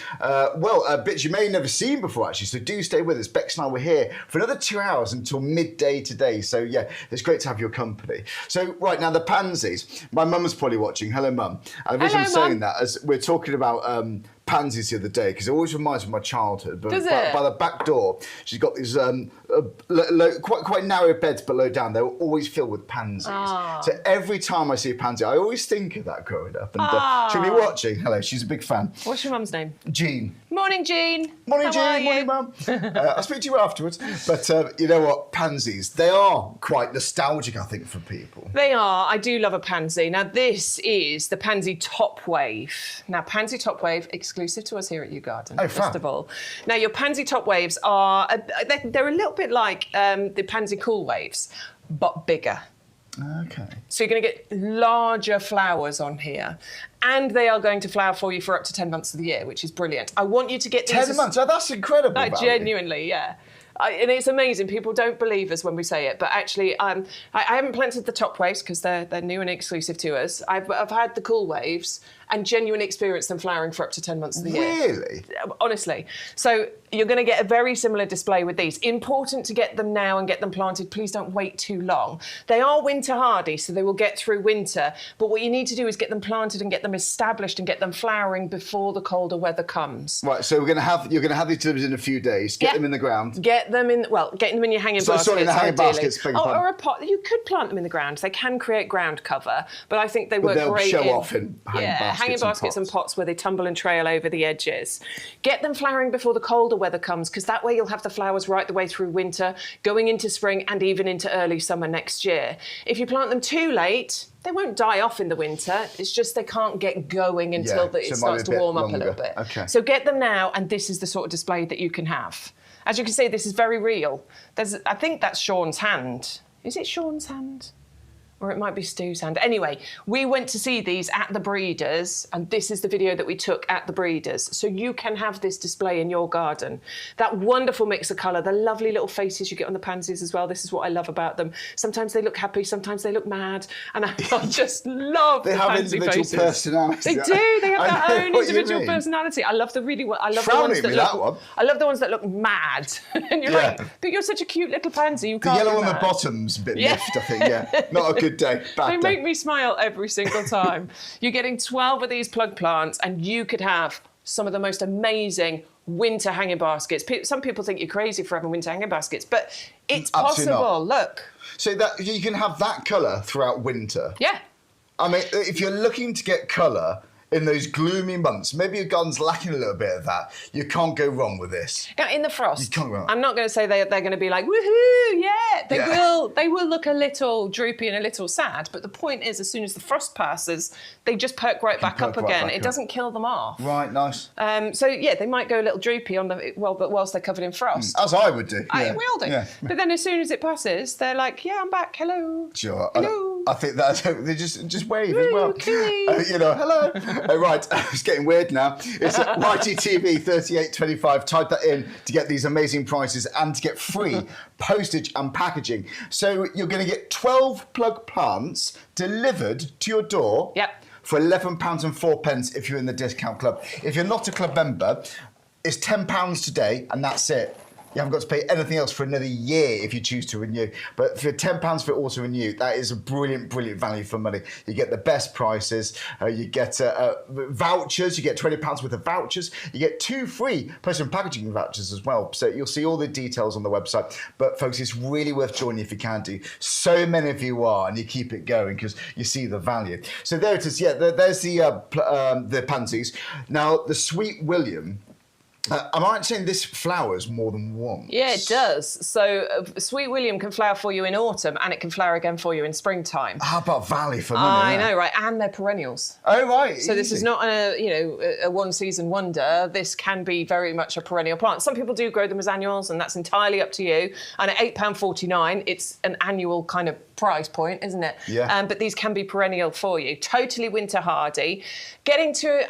[SPEAKER 1] bits you may have never seen before, actually, so do stay with us. Bex and I were here for another 2 hours until midday today. So, yeah, it's great to have your company. So, right now, the pansies. My mum was probably watching. Hello, Mum. And the reason I'm saying that is we're talking about... pansies the other day, because it always reminds me of my childhood. But by the back door, she's got these quite narrow beds below down. They were always filled with pansies. Oh. So every time I see a pansy, I always think of that growing up. And she'll be watching. Hello, she's a big fan.
[SPEAKER 2] What's your mum's name?
[SPEAKER 1] Jean.
[SPEAKER 2] Morning, Jean.
[SPEAKER 1] Morning, Jean. Morning, Mum. I'll speak to you afterwards. But you know what? Pansies, they are quite nostalgic, I think, for people.
[SPEAKER 2] They are. I do love a pansy. Now, this is the Pansy Top Wave. Now, Pansy Top Wave, exclusive to us here at YouGarden, first of all. Now, your Pansy Top Waves are, they're a little bit like the Pansy Cool Waves, but bigger.
[SPEAKER 1] Okay.
[SPEAKER 2] So you're going to get larger flowers on here. And they are going to flower for you for up to 10 months of the year, which is brilliant. I want you to get these...
[SPEAKER 1] 10 months? Oh, that's incredible.
[SPEAKER 2] Genuinely, yeah. And it's amazing. People don't believe us when we say it, but actually, I haven't planted the top waves because they're new and exclusive to us. I've had the cool waves and genuinely experienced them flowering for up to 10 months of the year.
[SPEAKER 1] Really?
[SPEAKER 2] Honestly. So you're going to get a very similar display with these. Important to get them now and get them planted. Please don't wait too long. They are winter hardy, so they will get through winter. But what you need to do is get them planted and get them established and get them flowering before the colder weather comes.
[SPEAKER 1] Right. So you're going to have these delivered in a few days. Get them in the ground.
[SPEAKER 2] Getting them in your hanging baskets.
[SPEAKER 1] Sorry, in the hanging baskets.
[SPEAKER 2] Or a pot. You could plant them in the ground. They can create ground cover, but I think they work great.
[SPEAKER 1] They'll show off in hanging baskets
[SPEAKER 2] and pots where they tumble and trail over the edges. Get them flowering before the colder weather comes, because that way you'll have the flowers right the way through winter, going into spring and even into early summer next year. If you plant them too late, they won't die off in the winter. It's just they can't get going until it starts to warm up a little bit.
[SPEAKER 1] Okay.
[SPEAKER 2] So get them now, and this is the sort of display that you can have. As you can see, this is very real. I think that's Sean's hand. Is it Sean's hand? Or it might be Stu's hand. Anyway, we went to see these at the breeders, and this is the video that we took at the breeders. So you can have this display in your garden. That wonderful mix of colour, the lovely little faces you get on the pansies as well. This is what I love about them. Sometimes they look happy, sometimes they look mad, and I just love the pansy faces.
[SPEAKER 1] They have individual personality.
[SPEAKER 2] They do. They have their own individual personality. I love the ones that look mad. And you're like, but you're such a cute little pansy. You can't.
[SPEAKER 1] The yellow on the bottom's a bit miffed, I think. Yeah, not a good day.
[SPEAKER 2] They make me smile every single time. You're getting 12 of these plug plants, and you could have some of the most amazing winter hanging baskets. Some people think you're crazy for having winter hanging baskets, but it's possible. Look.
[SPEAKER 1] So that you can have that colour throughout winter.
[SPEAKER 2] Yeah.
[SPEAKER 1] I mean, if you're looking to get colour in those gloomy months, maybe your garden's lacking a little bit of that, you can't go wrong with this.
[SPEAKER 2] Now, in the frost,
[SPEAKER 1] you can't go wrong.
[SPEAKER 2] I'm not going to say they're going to be like, woohoo, yeah. They will look a little droopy and a little sad, but the point is, as soon as the frost passes, they just perk right back up again. It doesn't kill them off.
[SPEAKER 1] Right, nice.
[SPEAKER 2] So, yeah, they might go a little droopy but whilst they're covered in frost.
[SPEAKER 1] As I would do. Yeah.
[SPEAKER 2] We all do. Yeah. But then as soon as it passes, they're like, yeah, I'm back, hello.
[SPEAKER 1] Sure.
[SPEAKER 2] Hello.
[SPEAKER 1] I think that they just wave as well. Hello. Right, it's getting weird now. It's YTTV 3825. Type that in to get these amazing prices and to get free postage and packaging. So you're going to get 12 plug plants delivered to your door.
[SPEAKER 2] Yep.
[SPEAKER 1] For £11.04 if you're in the discount club. If you're not a club member, it's £10 today, and that's it. You haven't got to pay anything else for another year if you choose to renew. But for £10 for auto renew, that is a brilliant, brilliant value for money. You get the best prices. You get vouchers. You get £20 worth of vouchers. You get 2 free postal and packaging vouchers as well. So you'll see all the details on the website. But folks, it's really worth joining if you can do. So many of you are, and you keep it going because you see the value. So there it is. Yeah, there's the pansies. Now the Sweet William. Am I right saying this flowers more than once?
[SPEAKER 2] Yeah, it does. So Sweet William can flower for you in autumn, and it can flower again for you in springtime.
[SPEAKER 1] How about Valley for money?
[SPEAKER 2] I know, right? And they're perennials.
[SPEAKER 1] Oh, right.
[SPEAKER 2] So this is not a one-season wonder. This can be very much a perennial plant. Some people do grow them as annuals, and that's entirely up to you. And at £8.49, it's an annual kind of price point, isn't it?
[SPEAKER 1] Yeah.
[SPEAKER 2] But these can be perennial for you. Totally winter hardy. Getting to,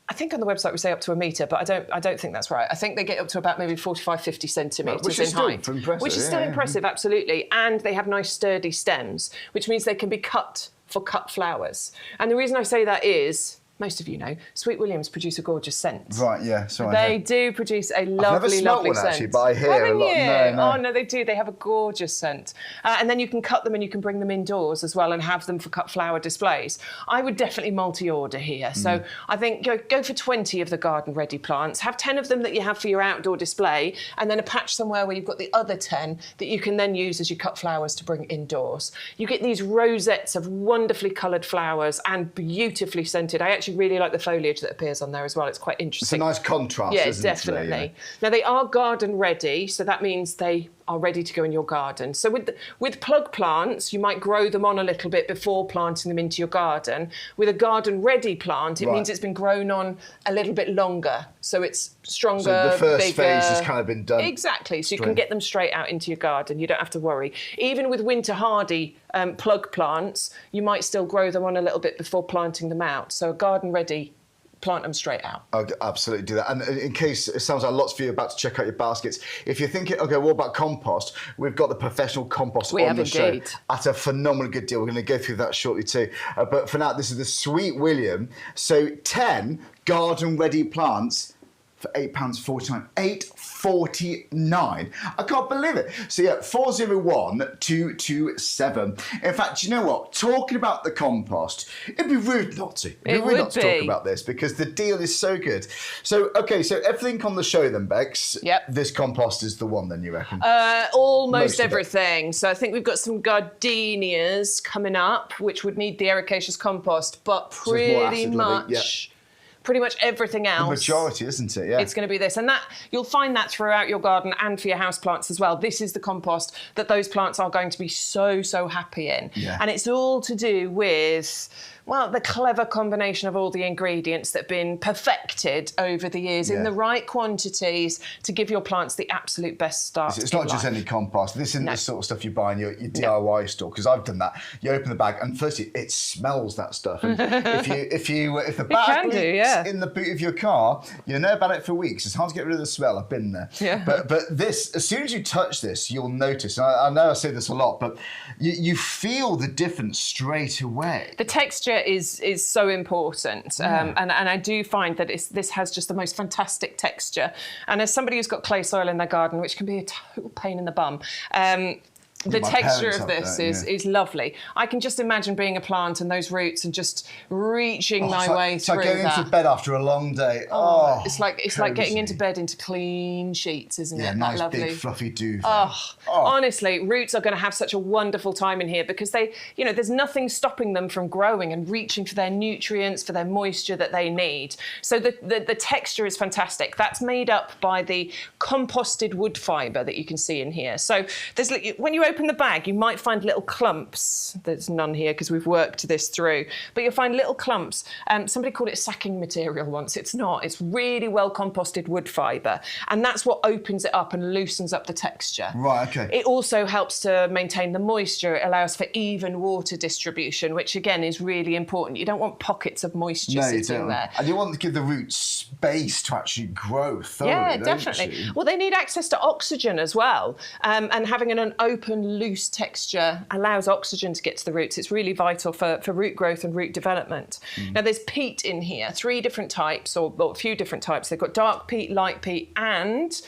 [SPEAKER 2] I think on the website we say up to 1 metre, but I don't think that's right. I think they get up to about maybe 45, 50 centimetres in height. Which is still impressive, absolutely. And they have nice sturdy stems, which means they can be cut for cut flowers. And the reason I say that is, most of you know, Sweet Williams produce a gorgeous scent.
[SPEAKER 1] Right, yeah. So
[SPEAKER 2] they do produce a lovely,
[SPEAKER 1] I've never smelled
[SPEAKER 2] lovely
[SPEAKER 1] one,
[SPEAKER 2] scent.
[SPEAKER 1] actually, but I hear a lot.
[SPEAKER 2] You?
[SPEAKER 1] No.
[SPEAKER 2] Oh, no, they do. They have a gorgeous scent. And then you can cut them and you can bring them indoors as well and have them for cut flower displays. I would definitely multi-order here. So I think go for 20 of the garden-ready plants. Have 10 of them that you have for your outdoor display, and then a patch somewhere where you've got the other 10 that you can then use as you cut flowers to bring indoors. You get these rosettes of wonderfully coloured flowers and beautifully scented. I actually really like the foliage that appears on there as well. It's quite interesting.
[SPEAKER 1] It's a nice contrast,
[SPEAKER 2] yeah,
[SPEAKER 1] isn't
[SPEAKER 2] definitely.
[SPEAKER 1] it? Yeah.
[SPEAKER 2] Now they are garden ready, so that means they are ready to go in your garden. So with plug plants, you might grow them on a little bit before planting them into your garden. With a garden ready plant, it means it's been grown on a little bit longer, so it's stronger,
[SPEAKER 1] so the first
[SPEAKER 2] bigger.
[SPEAKER 1] phase has kind of been done.
[SPEAKER 2] Exactly, so you can get them straight out into your garden. You don't have to worry. Even with winter hardy plug plants, you might still grow them on a little bit before planting them out. So garden ready, plant them straight out.
[SPEAKER 1] I'll absolutely do that. And in case it sounds like lots of you are about to check out your baskets, if you're thinking, okay, what about compost? We've got the professional compost on the show at a phenomenal good deal. We're going to go through that shortly too. But for now, this is the Sweet William. So 10 garden-ready plants for £8.49. £8.49. I can't believe it. So yeah, 401227. In fact, you know what? Talking about the compost, it'd be rude not to. It'd be rude not to talk about this because the deal is so good. So okay, so everything on the show then, Bex.
[SPEAKER 2] Yep.
[SPEAKER 1] This compost is the one then, you reckon?
[SPEAKER 2] Almost everything. So I think we've got some gardenias coming up, which would need the ericaceous compost, but pretty much everything else.
[SPEAKER 1] The majority, isn't it? Yeah.
[SPEAKER 2] It's going to be this. And that you'll find that throughout your garden and for your house plants as well. This is the compost that those plants are going to be so, so happy in.
[SPEAKER 1] Yeah.
[SPEAKER 2] And it's all to do with, well, the clever combination of all the ingredients that have been perfected over the years in the right quantities to give your plants the absolute best start.
[SPEAKER 1] It's not just any compost. This isn't the sort of stuff you buy in your DIY store, because I've done that. You open the bag and firstly, it smells that stuff. And if the bag leaks in the boot of your car, you'll know about it for weeks. It's hard to get rid of the smell. I've been there.
[SPEAKER 2] Yeah.
[SPEAKER 1] But this, as soon as you touch this, you'll notice. And I know I say this a lot, but you feel the difference straight away.
[SPEAKER 2] The texture is so important, and I do find that this has just the most fantastic texture. And as somebody who's got clay soil in their garden, which can be a total pain in the bum, the texture of this is lovely. I can just imagine being a plant and those roots and just reaching my way through that.
[SPEAKER 1] It's like getting into bed after a long day.
[SPEAKER 2] It's like getting into bed into clean sheets, isn't it?
[SPEAKER 1] Yeah, nice big fluffy duvet.
[SPEAKER 2] Honestly, roots are going to have such a wonderful time in here because there's nothing stopping them from growing and reaching for their nutrients, for their moisture that they need. So the texture is fantastic. That's made up by the composted wood fibre that you can see in here. So when you open the bag, you might find little clumps. There's none here because we've worked this through, but you'll find little clumps. Somebody called it sacking material once. It's not. It's really well composted wood fibre, and that's what opens it up and loosens up the texture.
[SPEAKER 1] Right, okay.
[SPEAKER 2] It also helps to maintain the moisture. It allows for even water distribution, which again is really important. You don't want pockets of moisture sitting there.
[SPEAKER 1] And you want to give the roots space to actually grow thoroughly.
[SPEAKER 2] Yeah, definitely. Well, they need access to oxygen as well, and having an open, loose texture allows oxygen to get to the roots. It's really vital for root growth and root development. Now, there's peat in here, 3 different types, or a few different types. They've got dark peat, light peat, and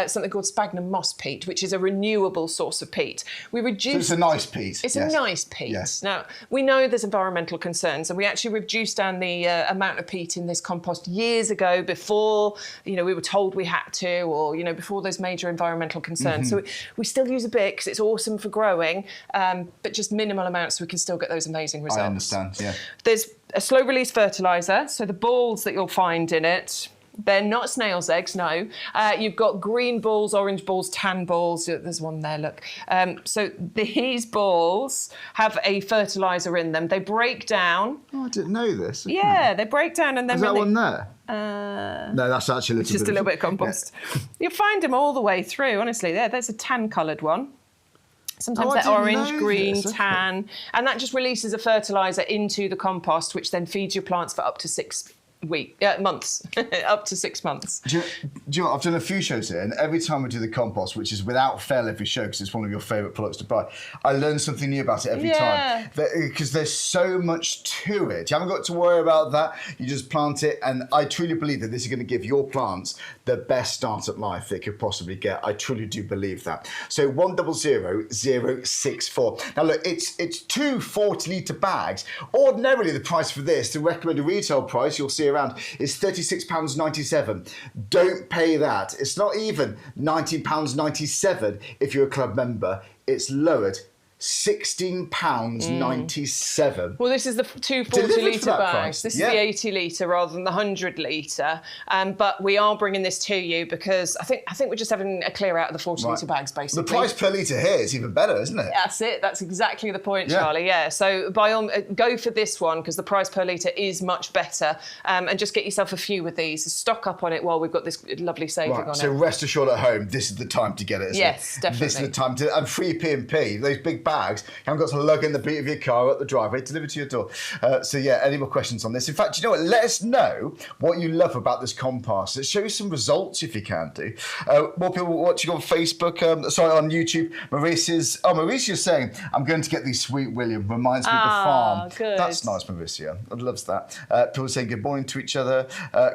[SPEAKER 2] something called sphagnum moss peat, which is a renewable source of peat. We reduced.
[SPEAKER 1] So it's a nice peat.
[SPEAKER 2] It's a nice peat.
[SPEAKER 1] Yes.
[SPEAKER 2] Now, we know there's environmental concerns, and we actually reduced down the amount of peat in this compost years ago before, we were told we had to, or, before those major environmental concerns. So we still use a bit because it's awesome for growing, but just minimal amounts so we can still get those amazing results.
[SPEAKER 1] I understand, yeah.
[SPEAKER 2] There's a slow release fertiliser, so the balls that you'll find in it, they're not snail's eggs, no. You've got green balls, orange balls, tan balls. There's one there, look. So these balls have a fertiliser in them. They break down.
[SPEAKER 1] Oh, I didn't know this.
[SPEAKER 2] Yeah, they break down and then...
[SPEAKER 1] Is that one there?
[SPEAKER 2] No,
[SPEAKER 1] that's actually
[SPEAKER 2] just a little bit of compost. Yeah. You'll find them all the way through, honestly. There's a tan-coloured one. Sometimes they're orange, green, tan. And that just releases a fertiliser into the compost, which then feeds your plants for up to 6 months, up to 6 months.
[SPEAKER 1] Do you know, I've done a few shows here, and every time we do the compost, which is without fail every show, because it's one of your favourite products to buy, I learn something new about it every time. Because there's so much to it. You haven't got to worry about that. You just plant it, and I truly believe that this is going to give your plants the best start at life they could possibly get. I truly do believe that. So 100064. Now look, it's 2 40-litre bags. Ordinarily, the price for this, the recommended retail price, you'll see around, is £36.97. Don't pay that. It's not even £19.97 if you're a club member. It's lowered. £16.97.
[SPEAKER 2] Well, this is the 2 40-litre bags. This is the 80-litre rather than the 100-litre. But we are bringing this to you because I think we're just having a clear out of the 40-litre bags, basically.
[SPEAKER 1] The price per litre here is even better, isn't it?
[SPEAKER 2] That's it. That's exactly the point, Charlie. Yeah. So go for this one because the price per litre is much better. And just get yourself a few with these. Stock up on it while we've got this lovely saving on it.
[SPEAKER 1] So rest assured at home, this is the time to get it, isn't it?
[SPEAKER 2] Yes, definitely.
[SPEAKER 1] This is the time to... And free P&P, those big bags, you haven't got to lug in the boot of your car at the driveway, delivered to your door. So yeah, any more questions on this? In fact, you know what? Let us know what you love about this compost. Let's show you some results if you can do. More people watching on Facebook, on YouTube. Mauricia's saying, I'm going to get these Sweet William. Reminds me of the farm.
[SPEAKER 2] Good.
[SPEAKER 1] That's nice, Mauricia. I love that. People saying good morning to each other.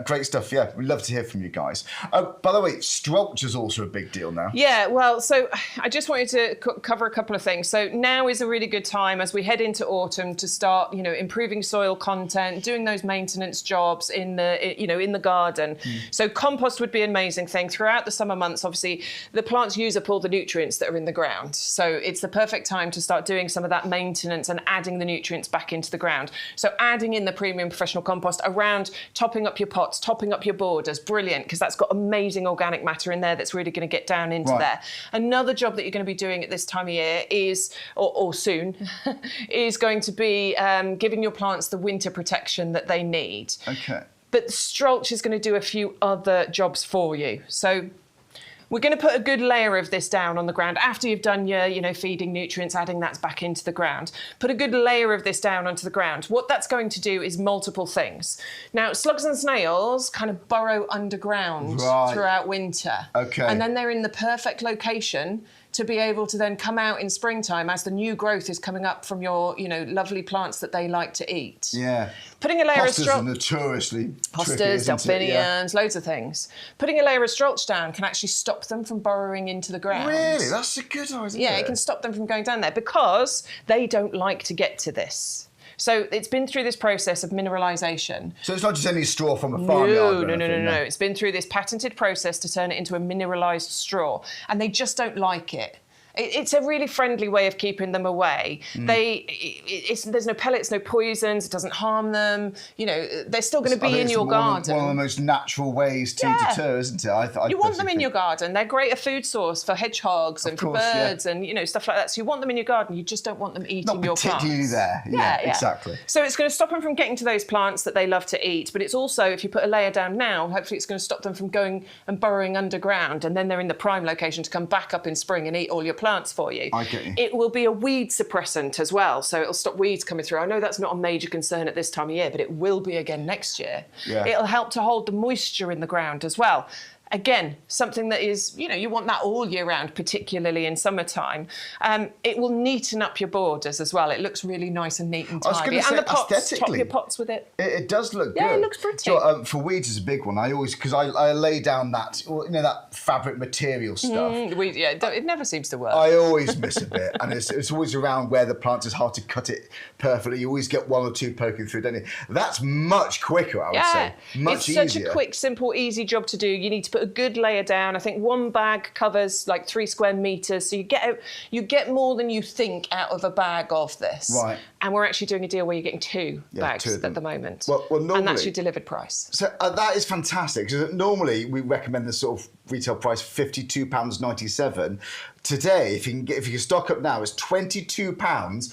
[SPEAKER 1] Great stuff. Yeah, we'd love to hear from you guys. By the way, Strulch is also a big deal now.
[SPEAKER 2] Yeah, well, so I just wanted to cover a couple of things. So now is a really good time as we head into autumn to start, improving soil content, doing those maintenance jobs in the garden. So compost would be an amazing thing. Throughout the summer months, obviously, the plants use up all the nutrients that are in the ground. So it's the perfect time to start doing some of that maintenance and adding the nutrients back into the ground. So adding in the premium professional compost around topping up your pots, topping up your borders, brilliant, because that's got amazing organic matter in there that's really going to get down into there. Another job that you're going to be doing at this time of year is, or soon, is going to be giving your plants the winter protection that they need.
[SPEAKER 1] Okay.
[SPEAKER 2] But Strulch is going to do a few other jobs for you. So we're going to put a good layer of this down on the ground after you've done your, feeding nutrients, adding that back into the ground. Put a good layer of this down onto the ground. What that's going to do is multiple things. Now, slugs and snails kind of burrow underground throughout winter.
[SPEAKER 1] Okay.
[SPEAKER 2] And then they're in the perfect location to be able to then come out in springtime as the new growth is coming up from your, lovely plants that they like to eat.
[SPEAKER 1] Yeah.
[SPEAKER 2] Putting a layer of
[SPEAKER 1] Hostas are notoriously
[SPEAKER 2] hostas, delphiniums, loads of things. Putting a layer of Strulch down can actually stop them from burrowing into the ground.
[SPEAKER 1] Really? That's a good idea.
[SPEAKER 2] Yeah, it can stop them from going down there because they don't like to get to this. So it's been through this process of mineralisation.
[SPEAKER 1] So it's not just any straw from a farmyard?
[SPEAKER 2] No. It's been through this patented process to turn it into a mineralised straw. And they just don't like it. It's a really friendly way of keeping them away. There's no pellets, no poisons. It doesn't harm them. They're still going to be in your garden.
[SPEAKER 1] One of the most natural ways to deter, isn't it?
[SPEAKER 2] You want them in your garden. They're great a food source for hedgehogs and for birds and stuff like that. So you want them in your garden. You just don't want them eating your plants.
[SPEAKER 1] Not particularly there. Yeah, exactly.
[SPEAKER 2] So it's going to stop them from getting to those plants that they love to eat. But it's also, if you put a layer down now, hopefully it's going to stop them from going and burrowing underground. And then they're in the prime location to come back up in spring and eat all your plants for you.
[SPEAKER 1] I get you.
[SPEAKER 2] It will be a weed suppressant as well, so it'll stop weeds coming through. I know that's not a major concern at this time of year, but it will be again next year.
[SPEAKER 1] Yeah.
[SPEAKER 2] It'll help to hold the moisture in the ground as well. Again, something that is, you want that all year round, particularly in summertime. It will neaten up your borders as well. It looks really nice and neat and tidy.
[SPEAKER 1] I was going to say,
[SPEAKER 2] and the pots,
[SPEAKER 1] aesthetically,
[SPEAKER 2] top your pots with it.
[SPEAKER 1] It does look good.
[SPEAKER 2] Yeah, it looks pretty.
[SPEAKER 1] So, for weeds is a big one. Because I lay down that, that fabric material stuff.
[SPEAKER 2] It never seems to work.
[SPEAKER 1] I always miss a bit, and it's always around where the plant is hard to cut it perfectly. You always get one or two poking through, don't you? That's much quicker, I would say. Much easier.
[SPEAKER 2] It's such a quick, simple, easy job to do. You need to put a good layer down. I think one bag covers like 3 square meters, so you get more than you think out of a bag of this.
[SPEAKER 1] Right.
[SPEAKER 2] And we're actually doing a deal where you're getting 2 bags at the moment.
[SPEAKER 1] Well, normally,
[SPEAKER 2] and that's your delivered price.
[SPEAKER 1] So that is fantastic. Because normally we recommend the sort of retail price £52.97. Today, if you can stock up now, it's £22.92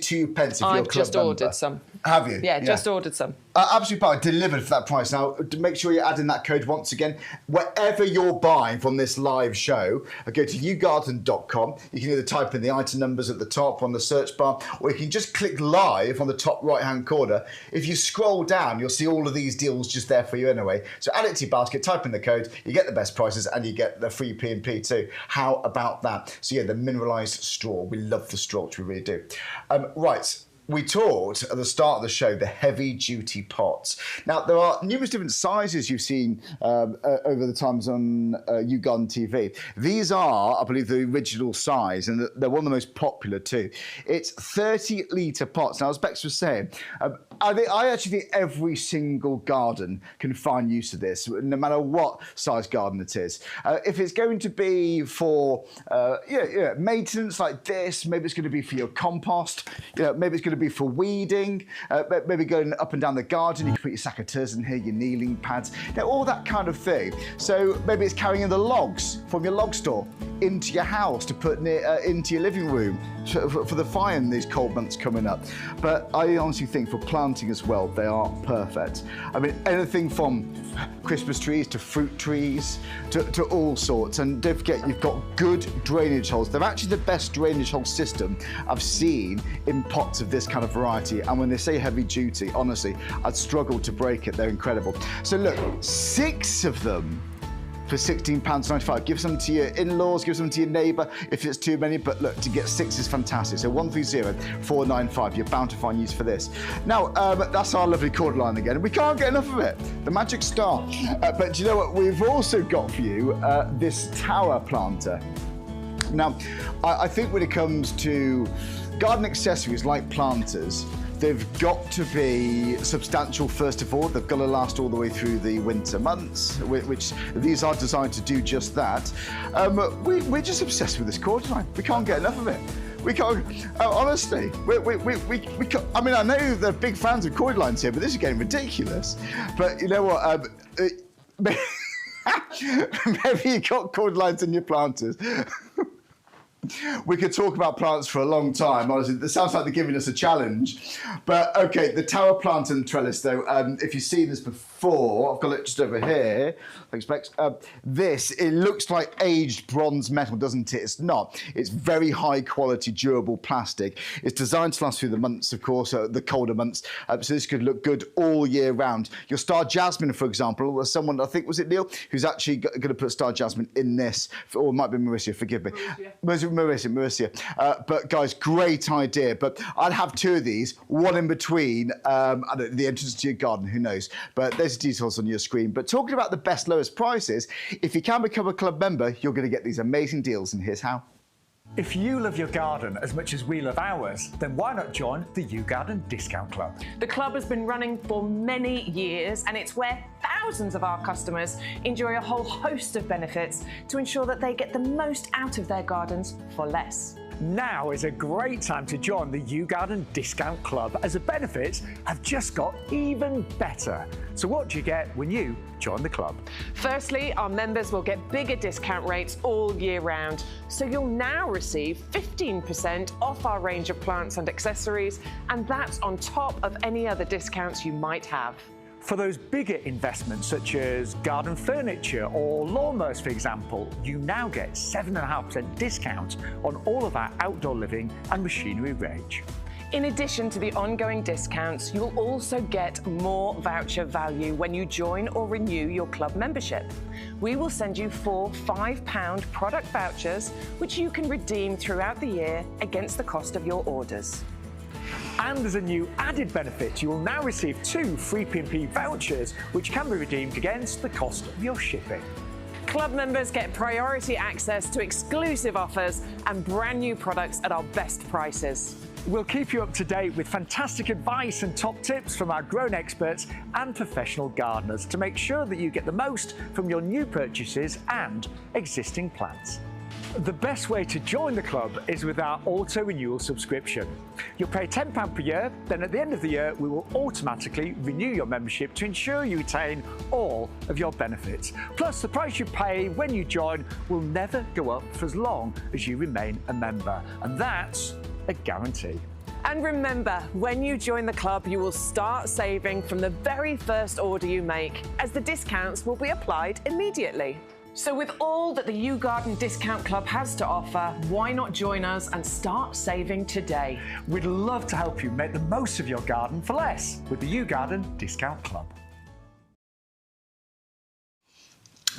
[SPEAKER 1] if you're a club member.
[SPEAKER 2] I've just ordered some.
[SPEAKER 1] Have you?
[SPEAKER 2] Yeah, just ordered some.
[SPEAKER 1] Absolutely fine. Delivered for that price. Now, make sure you add in that code once again. Wherever you're buying from this live show, go to YouGarden.com. You can either type in the item numbers at the top on the search bar, or you can just click live on the top right-hand corner. If you scroll down, you'll see all of these deals just there for you anyway. So add it to your basket, type in the code, you get the best prices, and you get the free P&P too. How about that? So yeah, the mineralised straw. We love the straw, we really do. Right. We talked at the start of the show, the heavy-duty pots. Now, there are numerous different sizes you've seen over the times on YouGarden TV. These are, I believe, the original size, and they're one of the most popular too. It's 30-litre pots. Now, as Bex was saying, I actually think every single garden can find use of this, no matter what size garden it is. If it's going to be for maintenance like this, maybe it's going to be for your compost, maybe it's going to be for weeding, maybe going up and down the garden, you can put your secateurs in here, your kneeling pads, all that kind of thing. So maybe it's carrying the logs from your log store into your house to put into your living room for the fire in these cold months coming up. But I honestly think for planting as well, they are perfect. I mean, anything from Christmas trees to fruit trees to all sorts. And don't forget, you've got good drainage holes. They're actually the best drainage hole system I've seen in pots of this kind of variety. And when they say heavy duty, honestly, I'd struggle to break it. They're incredible. So look, 6 of them for £16.95. Give some to your in-laws, give some to your neighbour if it's too many, but look, to get 6 is fantastic. So 130-495, you're bound to find use for this. Now, that's our lovely cordyline again. We can't get enough of it, the magic star. But do you know what? We've also got for you this tower planter. Now, I think when it comes to garden accessories like planters, they've got to be substantial first of all. They've got to last all the way through the winter months, which these are designed to do just that. We're just obsessed with this cordyline. We can't get enough of it. We can't, honestly, we can't, I mean, I know they're big fans of cordylines here, but this is getting ridiculous. But you know what? Maybe you've got cordylines in your planters. We could talk about plants for a long time. Honestly, this sounds like they're giving us a challenge. But okay, the tower plant and trellis, though, if you've seen this before, I've got it just over here. Thanks, Bex. It looks like aged bronze metal, doesn't it? It's not. It's very high quality, durable plastic. It's designed to last through the months, of course, the colder months. So this could look good all year round. Your star jasmine, for example, was someone, I think, was it Neil, who's actually going to put star jasmine in this, or it might be Marissa, forgive me. Marissa. But guys, great idea. But I'd have 2 of these, one in between the entrance to your garden, who knows. But there's details on your screen. But talking about the best, lowest prices, if you can become a club member, you're going to get these amazing deals, and here's how.
[SPEAKER 3] If you love your garden as much as we love ours, then why not join the YouGarden Discount Club?
[SPEAKER 2] The club has been running for many years, and it's where thousands of our customers enjoy a whole host of benefits to ensure that they get the most out of their gardens for less.
[SPEAKER 3] Now is a great time to join the YouGarden Discount Club, as the benefits have just got even better. So what do you get when you join the club?
[SPEAKER 2] Firstly, our members will get bigger discount rates all year round. So you'll now receive 15% off our range of plants and accessories, and that's on top of any other discounts you might have.
[SPEAKER 3] For those bigger investments, such as garden furniture or lawnmowers, for example, you now get 7.5% discount on all of our outdoor living and machinery range.
[SPEAKER 2] In addition to the ongoing discounts, you'll also get more voucher value when you join or renew your club membership. We will send you 4 £5 product vouchers, which you can redeem throughout the year against the cost of your orders.
[SPEAKER 3] And there's a new added benefit. You will now receive 2 free P&P vouchers, which can be redeemed against the cost of your shipping.
[SPEAKER 2] Club members get priority access to exclusive offers and brand new products at our best prices.
[SPEAKER 3] We'll keep you up to date with fantastic advice and top tips from our grown experts and professional gardeners to make sure that you get the most from your new purchases and existing plants. The best way to join the club is with our auto-renewal subscription. You'll pay £10 per year, then at the end of the year, we will automatically renew your membership to ensure you retain all of your benefits. Plus, the price you pay when you join will never go up for as long as you remain a member. And that's a guarantee.
[SPEAKER 2] And remember, when you join the club, you will start saving from the very first order you make, as the discounts will be applied immediately. So with all that the YouGarden Discount Club has to offer, why not join us and start saving today?
[SPEAKER 3] We'd love to help you make the most of your garden for less with the YouGarden Discount Club.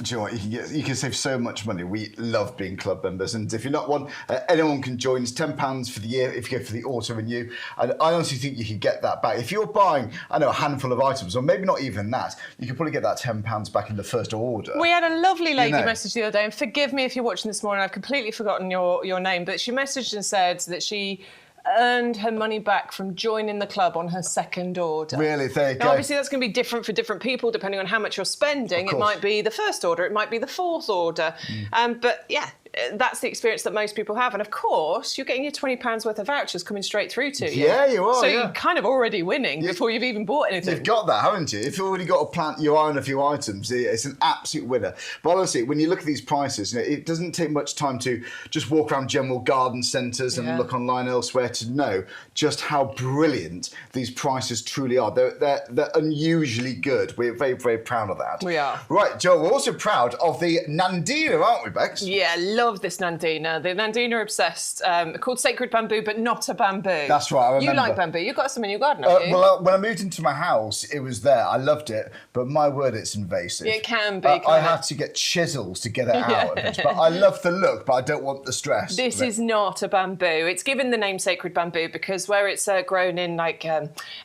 [SPEAKER 1] Do you know what? You can save so much money. We love being club members, and if you're not one, anyone can join. It's £10 for the year if you go for the auto renew. And I honestly think you can get that back if you're buying, I know, a handful of items, or maybe not even that. You can probably get that £10 back in the first order.
[SPEAKER 2] We had a lovely lady message the other day, and forgive me if you're watching this morning. I've completely forgotten your name, but she messaged and said that she earned her money back from joining the club on her second order.
[SPEAKER 1] Really? There you go.
[SPEAKER 2] Now, obviously, that's going to be different for different people depending on how much you're spending. It might be the first order, it might be the fourth order. But yeah, that's the experience that most people have. And of course, you're getting your £20 worth of vouchers coming straight through to you.
[SPEAKER 1] Yeah, you are.
[SPEAKER 2] So you're kind of already winning before you've even bought anything.
[SPEAKER 1] You've got that, haven't you? If you've already got a plant, you own a few items, it's an absolute winner. But honestly, when you look at these prices, it doesn't take much time to just walk around general garden centres and look online elsewhere to know just how brilliant these prices truly are. They're unusually good. We're very, very proud of that.
[SPEAKER 2] We are.
[SPEAKER 1] Right, Joe, we're also proud of the Nandina, aren't we, Bex?
[SPEAKER 2] Yeah, love this Nandina. The Nandina are obsessed. Called Sacred Bamboo, but not a bamboo.
[SPEAKER 1] That's right, I remember.
[SPEAKER 2] You like bamboo. You've got some in your garden, haven't you?
[SPEAKER 1] Well, when I moved into my house, it was there. I loved it, but my word, it's invasive.
[SPEAKER 2] It can be.
[SPEAKER 1] I had to get chisels to get it out of it. But I love the look, but I don't want the stress.
[SPEAKER 2] This is not a bamboo. It's given the name Sacred Bamboo because where it's grown in like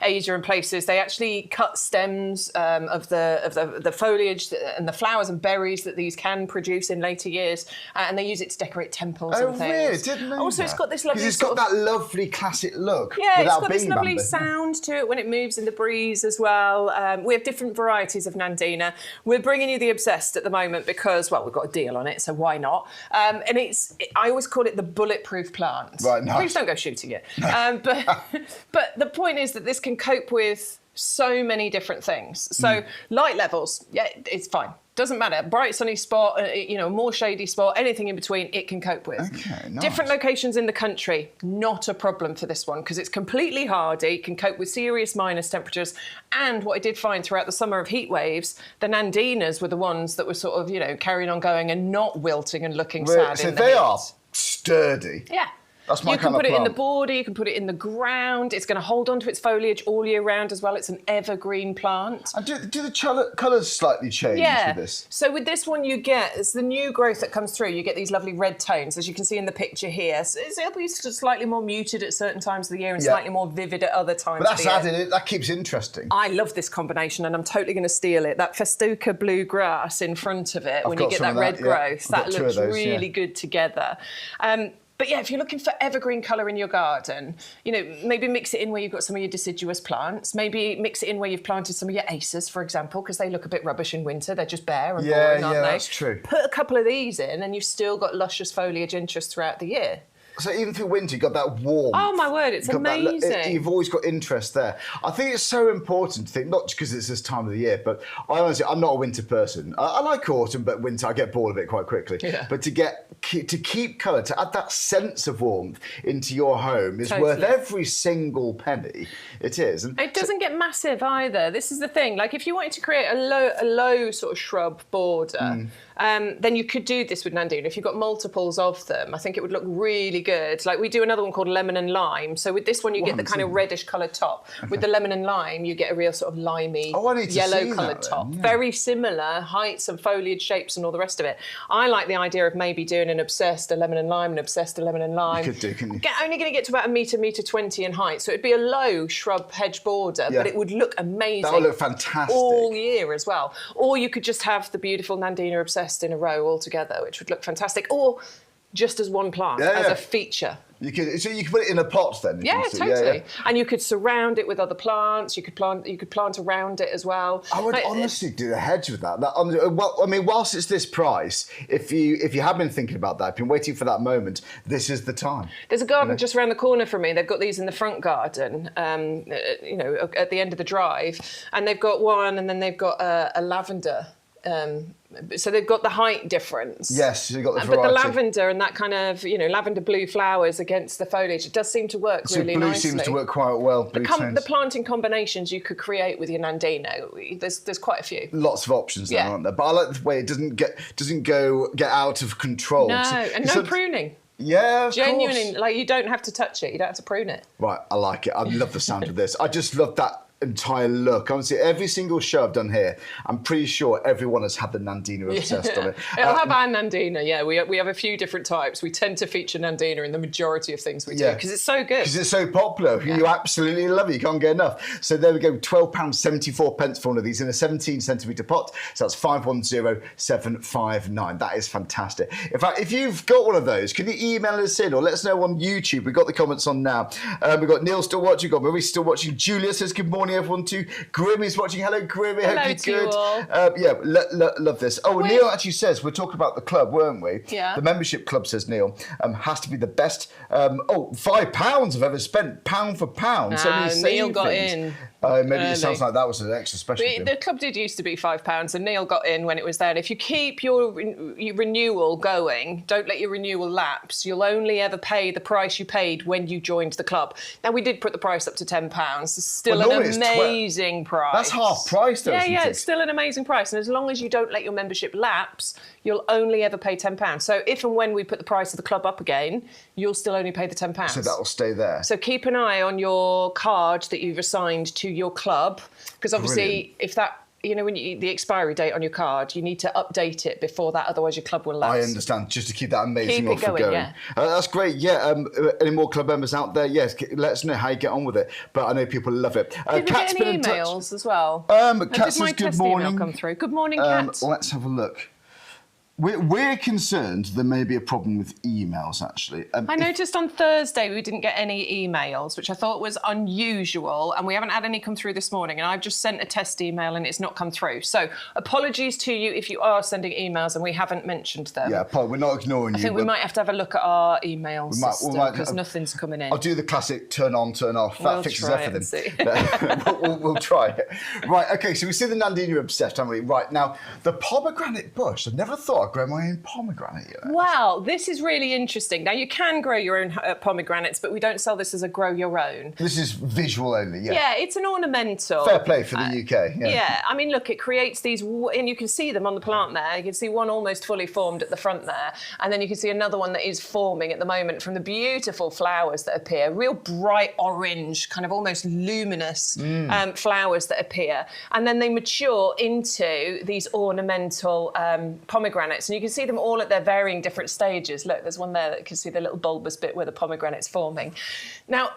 [SPEAKER 2] Asia and places, they actually cut stems of the foliage and the flowers and berries that these can produce in later years, and they use it to decorate temples and things.
[SPEAKER 1] Oh, really? Didn't know
[SPEAKER 2] also,
[SPEAKER 1] that.
[SPEAKER 2] it's got this lovely.
[SPEAKER 1] Because it's got that lovely classic look.
[SPEAKER 2] Yeah, it's got this
[SPEAKER 1] being
[SPEAKER 2] lovely
[SPEAKER 1] bamboo.
[SPEAKER 2] sound to it when it moves in the breeze as well. We have different varieties of Nandina. We're bringing you the Obsessed at the moment because, well, we've got a deal on it, so why not? And I always call it the bulletproof plant.
[SPEAKER 1] Right, nice.
[SPEAKER 2] Please don't go shooting it. But the point is that this can cope with so many different things. So light levels, yeah, it's fine. Doesn't matter. Bright sunny spot, more shady spot, anything in between, it can cope with.
[SPEAKER 1] Okay, nice.
[SPEAKER 2] Different locations in the country, not a problem for this one because it's completely hardy, can cope with serious minus temperatures. And what I did find throughout the summer of heat waves, the Nandinas were the ones that were sort of, carrying on going and not wilting and looking sad.
[SPEAKER 1] So
[SPEAKER 2] in the
[SPEAKER 1] they
[SPEAKER 2] heat.
[SPEAKER 1] are sturdy.
[SPEAKER 2] Yeah.
[SPEAKER 1] That's my
[SPEAKER 2] you
[SPEAKER 1] kind
[SPEAKER 2] can put
[SPEAKER 1] of
[SPEAKER 2] it in the
[SPEAKER 1] plant.
[SPEAKER 2] border, you can put it in the ground. It's going to hold on to its foliage all year round as well. It's an evergreen plant.
[SPEAKER 1] And do the colours slightly change with this?
[SPEAKER 2] So with this one it's the new growth that comes through. You get these lovely red tones, as you can see in the picture here. So it'll be slightly more muted at certain times of the year and slightly more vivid at other times
[SPEAKER 1] But that's
[SPEAKER 2] of the year.
[SPEAKER 1] added, that keeps it interesting.
[SPEAKER 2] I love this combination and I'm totally going to steal it. That Festuca blue grass in front of it, when you get that red growth, that looks really good together. But yeah, if you're looking for evergreen colour in your garden, maybe mix it in where you've got some of your deciduous plants. Maybe mix it in where you've planted some of your aces, for example, because they look a bit rubbish in winter. They're just bare and boring, aren't they?
[SPEAKER 1] That's true.
[SPEAKER 2] Put a couple of these in and you've still got luscious foliage interest throughout the year.
[SPEAKER 1] So even through winter, you've got that warmth.
[SPEAKER 2] Oh, my word, it's amazing.
[SPEAKER 1] You've always got interest there. I think it's so important to think, not just because it's this time of the year, but I'm not a winter person. I like autumn, but winter, I get bored of it quite quickly. Yeah. But to keep colour, to add that sense of warmth into your home is worth every single penny. It is. And
[SPEAKER 2] it doesn't get massive either. This is the thing. Like if you wanted to create a low sort of shrub border, then you could do this with Nandina. If you've got multiples of them, I think it would look really good. Like we do another one called lemon and lime. So with this one, you get the kind of reddish coloured top. With the lemon and lime, you get a real sort of limey, yellow coloured top. Yeah. Very similar heights and foliage shapes and all the rest of it. I like the idea of maybe doing an obsessed, a lemon and lime, an obsessed, a lemon and lime.
[SPEAKER 1] You could do, couldn't you?
[SPEAKER 2] Only going to get to about a metre 20 in height. So it'd be a low shrub hedge border, but it would look amazing.
[SPEAKER 1] That would look fantastic.
[SPEAKER 2] All year as well. Or you could just have the beautiful Nandina obsessed in a row all together, which would look fantastic. Or just as one plant, as a feature.
[SPEAKER 1] So you could put it in a pot then.
[SPEAKER 2] Yeah, totally. And you could surround it with other plants. You could plant around it as well.
[SPEAKER 1] I would honestly do a hedge with that. Well, I mean, whilst it's this price, if you have been thinking about that, been waiting for that moment, this is the time.
[SPEAKER 2] There's a garden just around the corner from me. They've got these in the front garden, at the end of the drive, and they've got one, and then they've got a lavender. So they've got the height difference.
[SPEAKER 1] Yes, you've got the variety.
[SPEAKER 2] But the lavender and that kind of, lavender blue flowers against the foliage, it does seem to work really
[SPEAKER 1] blue
[SPEAKER 2] nicely.
[SPEAKER 1] Seems to work quite well.
[SPEAKER 2] The planting combinations you could create with your Nandina, there's quite a few.
[SPEAKER 1] Lots of options there, aren't there? But I like the way it doesn't get out of control.
[SPEAKER 2] No, and no pruning.
[SPEAKER 1] Yeah, of
[SPEAKER 2] Genuinely,
[SPEAKER 1] course.
[SPEAKER 2] Like you don't have to touch it. You don't have to prune it.
[SPEAKER 1] Right, I like it. I love the sound of this. I just love that entire look. Honestly, every single show I've done here, I'm pretty sure everyone has had the Nandina obsessed on it.
[SPEAKER 2] It'll have our Nandina, yeah. We have a few different types. We tend to feature Nandina in the majority of things we do because it's so good. Because
[SPEAKER 1] it's so popular. Yeah. You absolutely love it. You can't get enough. So there we go, £12.74 for one of these in a 17 centimetre pot. So that's 510759. That is fantastic. In fact, if you've got one of those, can you email us in or let us know on YouTube? We've got the comments on now. We've got Neil still watching, we've got Marie still watching. Julia says good morning everyone too. Grimmy's watching. Hello Grimmy,
[SPEAKER 2] hello
[SPEAKER 1] hope you're good.
[SPEAKER 2] You all.
[SPEAKER 1] Love this. Oh, Neil actually says, we're talking about the club, weren't we?
[SPEAKER 2] Yeah.
[SPEAKER 1] The membership club, says Neil, has to be the best. £5 I've ever spent, pound for pound. So many
[SPEAKER 2] Neil got in.
[SPEAKER 1] Maybe it sounds like that was an extra special deal.
[SPEAKER 2] The club did used to be £5 and Neil got in when it was there. And if you keep your renewal going, don't let your renewal lapse, you'll only ever pay the price you paid when you joined the club. Now, we did put the price up to £10. It's still an amazing price.
[SPEAKER 1] That's half price though, isn't it?
[SPEAKER 2] It's still an amazing price. And as long as you don't let your membership lapse, you'll only ever pay £10. So if and when we put the price of the club up again, you'll still only pay the £10.
[SPEAKER 1] So that will stay there.
[SPEAKER 2] So keep an eye on your card that you've assigned to your club, because obviously if that, when the expiry date on your card, you need to update it before that, otherwise your club will lapse.
[SPEAKER 1] I understand, just to keep that amazing
[SPEAKER 2] offer going. Yeah.
[SPEAKER 1] That's great. Yeah, any more club members out there? Yes, let us know how you get on with it. But I know people love it.
[SPEAKER 2] Did we get any emails as well?
[SPEAKER 1] Kat
[SPEAKER 2] says
[SPEAKER 1] good morning.
[SPEAKER 2] Email come through? Good morning, Kat.
[SPEAKER 1] Let's have a look. We're concerned there may be a problem with emails, actually.
[SPEAKER 2] I noticed on Thursday we didn't get any emails, which I thought was unusual, and we haven't had any come through this morning, and I've just sent a test email and it's not come through. So apologies to you if you are sending emails and we haven't mentioned them.
[SPEAKER 1] Yeah, we're not ignoring you.
[SPEAKER 2] I think we might have to have a look at our email system because nothing's coming in.
[SPEAKER 1] I'll do the classic turn on, turn off. That fixes everything. We'll try it. Right, okay, so we see the Nandina obsessed, haven't we? Right, now, the pomegranate bush. I've never thought I'd grow my own pomegranate yet.
[SPEAKER 2] Wow, this is really interesting. Now, you can grow your own pomegranates, but we don't sell this as a grow your own.
[SPEAKER 1] This is visual only, yeah.
[SPEAKER 2] Yeah, it's an ornamental.
[SPEAKER 1] Fair play for the UK.
[SPEAKER 2] Yeah, I mean, look, it creates these, and you can see them on the plant there. You can see one almost fully formed at the front there, and then you can see another one that is forming at the moment from the beautiful flowers that appear, real bright orange, kind of almost luminous flowers that appear, and then they mature into these ornamental pomegranates. And you can see them all at their varying different stages. Look, there's one there that you can see the little bulbous bit where the pomegranate's forming. Now,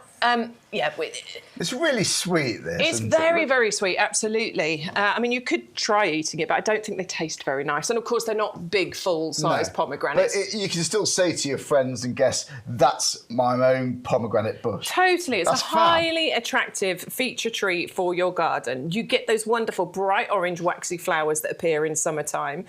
[SPEAKER 1] it's really sweet, this.
[SPEAKER 2] It's very, very sweet, absolutely. I mean, you could try eating it, but I don't think they taste very nice. And of course, they're not big, full-size pomegranates.
[SPEAKER 1] But you can still say to your friends and guests, that's my own pomegranate bush.
[SPEAKER 2] Totally. It's a highly attractive feature tree for your garden. You get those wonderful bright orange waxy flowers that appear in summertime.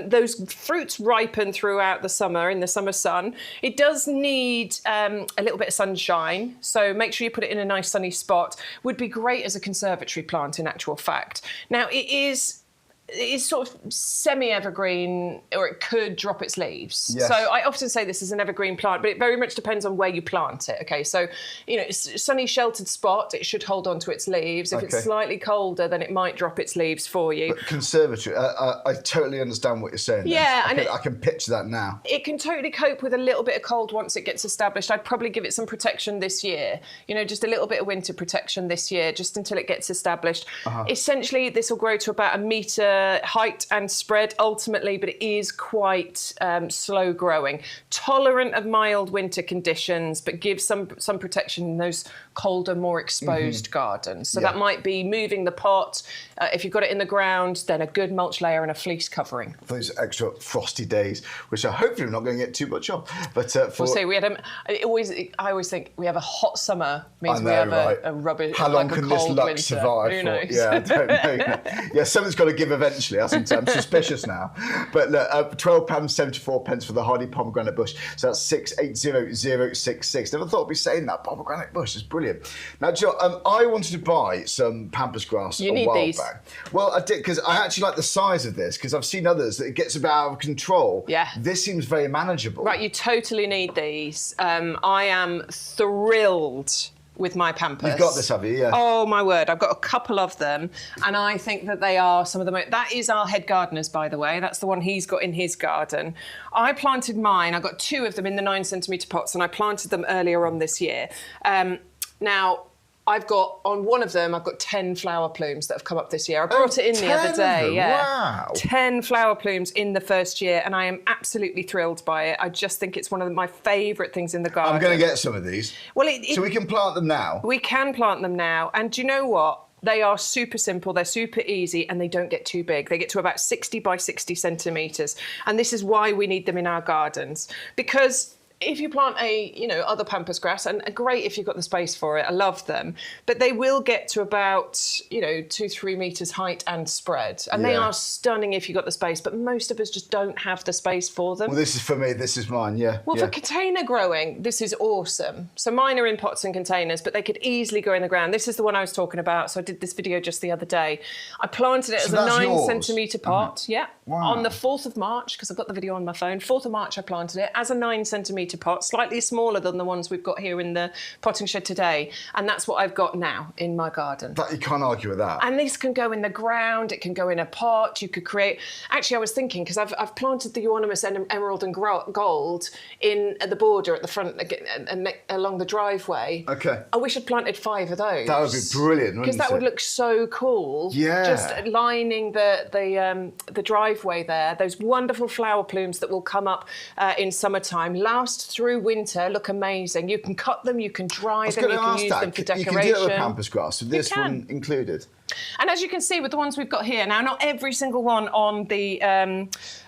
[SPEAKER 2] Those fruits ripen throughout the summer, in the summer sun. It does need a little bit of sunshine, so make sure you put it in a nice sunny spot. Would be great as a conservatory plant, in actual fact. Now, it is is sort of semi-evergreen, or it could drop its leaves.
[SPEAKER 1] Yes.
[SPEAKER 2] So I often say this is an evergreen plant, but it very much depends on where you plant it. Okay, so it's a sunny, sheltered spot, it should hold on to its leaves. If it's slightly colder, then it might drop its leaves for you.
[SPEAKER 1] But conservatory, I totally understand what you're saying.
[SPEAKER 2] Yeah,
[SPEAKER 1] I can picture that now.
[SPEAKER 2] It can totally cope with a little bit of cold once it gets established. I'd probably give it some protection this year. Just a little bit of winter protection this year, just until it gets established. Essentially, this will grow to about 1 metre height and spread ultimately, but it is quite slow growing, tolerant of mild winter conditions, but gives some protection in those colder, more exposed gardens. So that might be moving the pot. If you've got it in the ground, then a good mulch layer and a fleece covering.
[SPEAKER 1] Those extra frosty days, which I hopefully we're not going to get too much of. But
[SPEAKER 2] we'll see. I always think we have a hot summer means we have a rubbish.
[SPEAKER 1] How long
[SPEAKER 2] like
[SPEAKER 1] can
[SPEAKER 2] a
[SPEAKER 1] this
[SPEAKER 2] cold
[SPEAKER 1] luck
[SPEAKER 2] winter.
[SPEAKER 1] survive?
[SPEAKER 2] Who knows?
[SPEAKER 1] Yeah, I don't know. Yeah, something's got to give eventually. I'm suspicious now. But look, £12.74 for the hardy pomegranate bush. So that's 680066. Never thought I'd be saying that. Pomegranate bush is brilliant. Now, Joe, I wanted to buy some pampas grass a while back. Well, I did, because I actually like the size of this, because I've seen others that it gets a bit out of control.
[SPEAKER 2] Yeah.
[SPEAKER 1] This seems very manageable.
[SPEAKER 2] Right, you totally need these. I am thrilled with my pampas.
[SPEAKER 1] You've got this, have you? Yeah.
[SPEAKER 2] Oh, my word. I've got a couple of them, and I think that they are some of the most... That is our head gardener's, by the way. That's the one he's got in his garden. I planted mine. I got 2 of them in the 9cm pots, and I planted them earlier on this year. Now, on one of them, I've got 10 flower plumes that have come up this year. I brought it in the other day. Yeah.
[SPEAKER 1] Wow.
[SPEAKER 2] 10 flower plumes in the first year, and I am absolutely thrilled by it. I just think it's one of my favourite things in the garden.
[SPEAKER 1] I'm going to get some of these.
[SPEAKER 2] Well,
[SPEAKER 1] so we can plant them now?
[SPEAKER 2] We can plant them now. And do you know what? They are super simple, they're super easy, and they don't get too big. They get to about 60 by 60 centimetres. And this is why we need them in our gardens. Because if you plant other pampas grass, and great if you've got the space for it, I love them, but they will get to about, 2-3 metres height and spread. And they are stunning if you've got the space, but most of us just don't have the space for them.
[SPEAKER 1] Well, this is for me, this is mine, yeah.
[SPEAKER 2] Well, for container growing, this is awesome. So mine are in pots and containers, but they could easily go in the ground. This is the one I was talking about. So I did this video just the other day. I planted it as a 9cm pot. Yeah.
[SPEAKER 1] Wow.
[SPEAKER 2] On the 4th of March, because I've got the video on my phone. 4th of March, I planted it as a 9cm pot, slightly smaller than the ones we've got here in the potting shed today. And that's what I've got now in my garden.
[SPEAKER 1] You can't argue with that.
[SPEAKER 2] And this can go in the ground, it can go in a pot, you could create... Actually, I was thinking, because I've planted the Euonymus emerald and gold in at the border at the front and along the driveway.
[SPEAKER 1] Okay.
[SPEAKER 2] I wish I'd planted 5 of those.
[SPEAKER 1] That would be brilliant, wouldn't it?
[SPEAKER 2] Because that would look so cool.
[SPEAKER 1] Yeah.
[SPEAKER 2] Just lining the driveway there. Those wonderful flower plumes that will come up in summertime, last through winter, look amazing. You can cut them, you can dry them, you can use them for decoration.
[SPEAKER 1] You can do it with pampas grass, with this one included.
[SPEAKER 2] And as you can see with the ones we've got here, now not every single one on the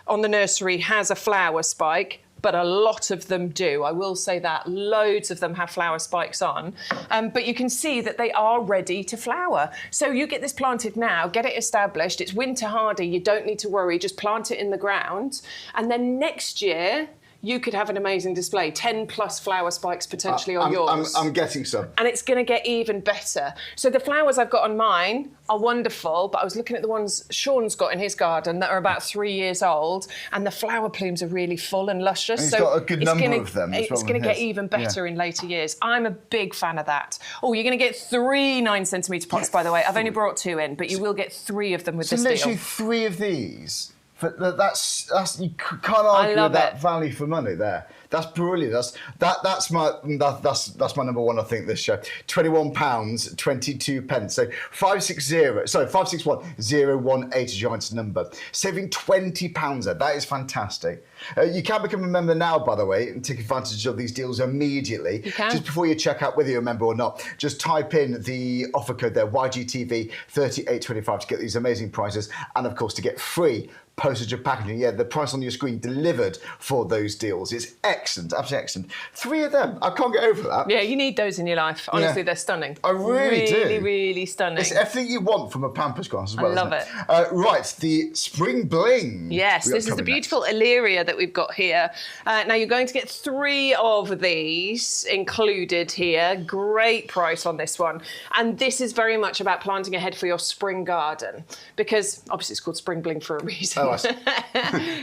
[SPEAKER 2] nursery has a flower spike, but a lot of them do. I will say that. Loads of them have flower spikes on. But you can see that they are ready to flower. So you get this planted now, get it established. It's winter hardy. You don't need to worry. Just plant it in the ground. And then next year, you could have an amazing display. 10 plus flower spikes potentially on yours.
[SPEAKER 1] I'm getting some.
[SPEAKER 2] And it's going to get even better. So the flowers I've got on mine are wonderful, but I was looking at the ones Sean's got in his garden that are about 3 years old, and the flower plumes are really full and luscious.
[SPEAKER 1] And he's got a good number of them.
[SPEAKER 2] It's going to get even better in later years. I'm a big fan of that. Oh, you're going to get 3 9cm pots, by the way. I've only brought 2 in, but you will get 3 of them with this deal. So
[SPEAKER 1] literally 3 of these. That's you can't argue with that value for money there. That's brilliant. That's my number one. I think this show. £21.22. So 561-018 is your answer number. Saving £20 there. That is fantastic. You can become a member now, by the way, and take advantage of these deals immediately.
[SPEAKER 2] You can.
[SPEAKER 1] Just before you check out whether you're a member or not, just type in the offer code there, YGTV3825, to get these amazing prizes, and of course to get free postage of packaging. Yeah, the price on your screen delivered for those deals. It's excellent, absolutely excellent. 3 of them. I can't get over that.
[SPEAKER 2] Yeah, you need those in your life. Honestly, they're stunning.
[SPEAKER 1] I really do.
[SPEAKER 2] Really, really stunning.
[SPEAKER 1] It's everything you want from a Pampers glass as well.
[SPEAKER 2] I love it.
[SPEAKER 1] Right, the spring bling.
[SPEAKER 2] Yes, this is the beautiful Illyria that we've got here. Now, you're going to get 3 of these included here. Great price on this one. And this is very much about planting ahead for your spring garden, because obviously it's called spring bling for a reason.
[SPEAKER 1] Oh, I see.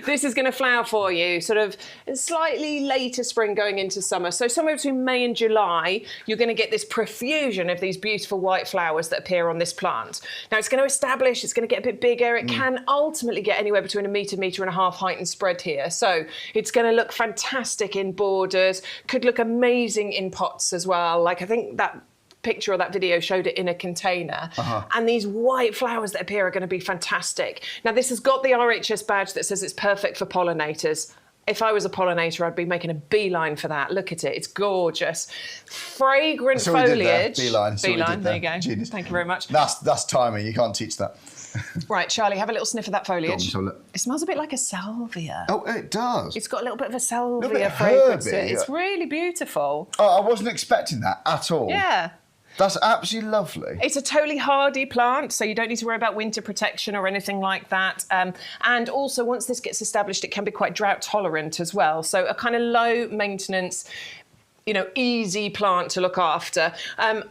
[SPEAKER 2] This is going to flower for you sort of slightly later spring going into summer. So somewhere between May and July, you're going to get this profusion of these beautiful white flowers that appear on this plant. Now, it's going to establish, it's going to get a bit bigger. It can ultimately get anywhere between a metre and a half height and spread here. So it's going to look fantastic in borders, could look amazing in pots as well. Like, I think that picture or that video showed it in a container. And these white flowers that appear are going to be fantastic. Now, this has got the RHS badge that says it's perfect for pollinators. If I was a pollinator, I'd be making a beeline for that. Look at it, it's gorgeous. Fragrant foliage.
[SPEAKER 1] Beeline.
[SPEAKER 2] Beeline, there you go.
[SPEAKER 1] Genius.
[SPEAKER 2] Thank you very much.
[SPEAKER 1] That's timing, you can't teach that.
[SPEAKER 2] Right, Charlie, have a little sniff of that foliage.
[SPEAKER 1] Go on, look.
[SPEAKER 2] It smells a bit like a salvia.
[SPEAKER 1] Oh, it does.
[SPEAKER 2] It's got a little bit of a salvia
[SPEAKER 1] bit
[SPEAKER 2] fragrance to
[SPEAKER 1] herby,
[SPEAKER 2] it. It's really beautiful.
[SPEAKER 1] Oh, I wasn't expecting that at all.
[SPEAKER 2] Yeah.
[SPEAKER 1] That's absolutely lovely.
[SPEAKER 2] It's a totally hardy plant, so you don't need to worry about winter protection or anything like that. And also, once this gets established, it can be quite drought tolerant as well. So a kind of low maintenance, easy plant to look after.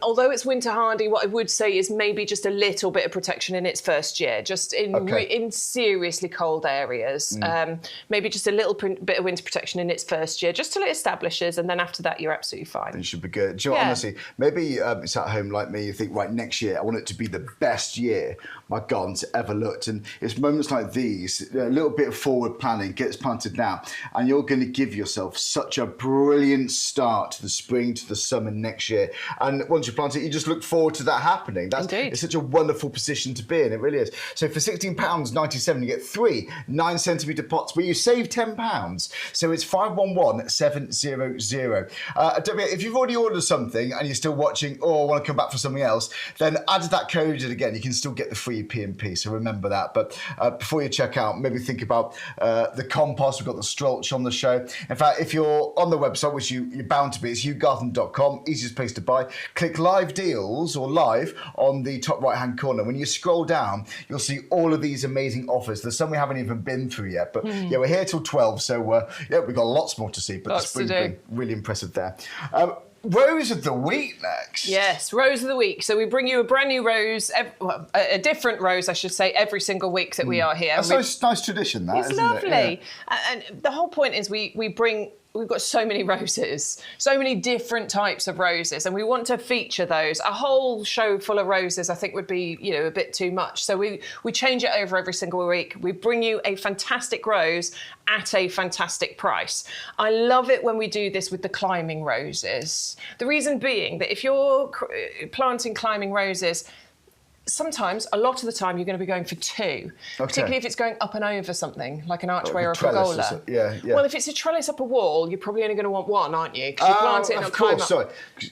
[SPEAKER 2] Although it's winter hardy, what I would say is maybe just a little bit of protection in its first year, just in seriously cold areas. Maybe just a little bit of winter protection in its first year, just till it establishes, and then after that, you're absolutely fine.
[SPEAKER 1] It should be good. Do you know, honestly, maybe it's at home like me, you think, right, next year, I want it to be the best year my garden's ever looked. And it's moments like these, a little bit of forward planning, gets planted now, and you're going to give yourself such a brilliant start to the spring, to the summer next year. And once you plant it, you just look forward to that happening. It's such a wonderful position to be in, it really is. So for £16.97, you get 3 9-centimetre pots where you save £10. So it's 511700. If you've already ordered something and you're still watching or want to come back for something else, then add that code in again. You can still get the free P&P, so remember that. But before you check out, maybe think about the compost. We've got the Strolch on the show. In fact, if you're on the website, which you're bound to be, it's YouGarden.com, easiest place to buy. Click live deals or live on the top right-hand corner. When you scroll down, you'll see all of these amazing offers. There's some we haven't even been through yet, but yeah, we're here till 12, so we've got lots more to see. But
[SPEAKER 2] lots
[SPEAKER 1] the spring, really impressive there. Rose of the week next.
[SPEAKER 2] Yes, Rose of the week. So we bring you a brand new rose, a different rose, I should say, every single week that we are here.
[SPEAKER 1] That's a nice tradition, that,
[SPEAKER 2] it's
[SPEAKER 1] isn't
[SPEAKER 2] lovely.
[SPEAKER 1] it? Yeah.
[SPEAKER 2] And the whole point is we've got so many roses, so many different types of roses, and we want to feature those. A whole show full of roses, I think, would be, a bit too much. So we change it over every single week. We bring you a fantastic rose at a fantastic price. I love it when we do this with the climbing roses. The reason being that if you're planting climbing roses, sometimes, a lot of the time, you're going to be going for 2, particularly if it's going up and over something, like an archway or a pergola.
[SPEAKER 1] Yeah.
[SPEAKER 2] Well, if it's a trellis up a wall, you're probably only going to want 1, aren't you? Because you plant it and it'll climb up.
[SPEAKER 1] Sorry.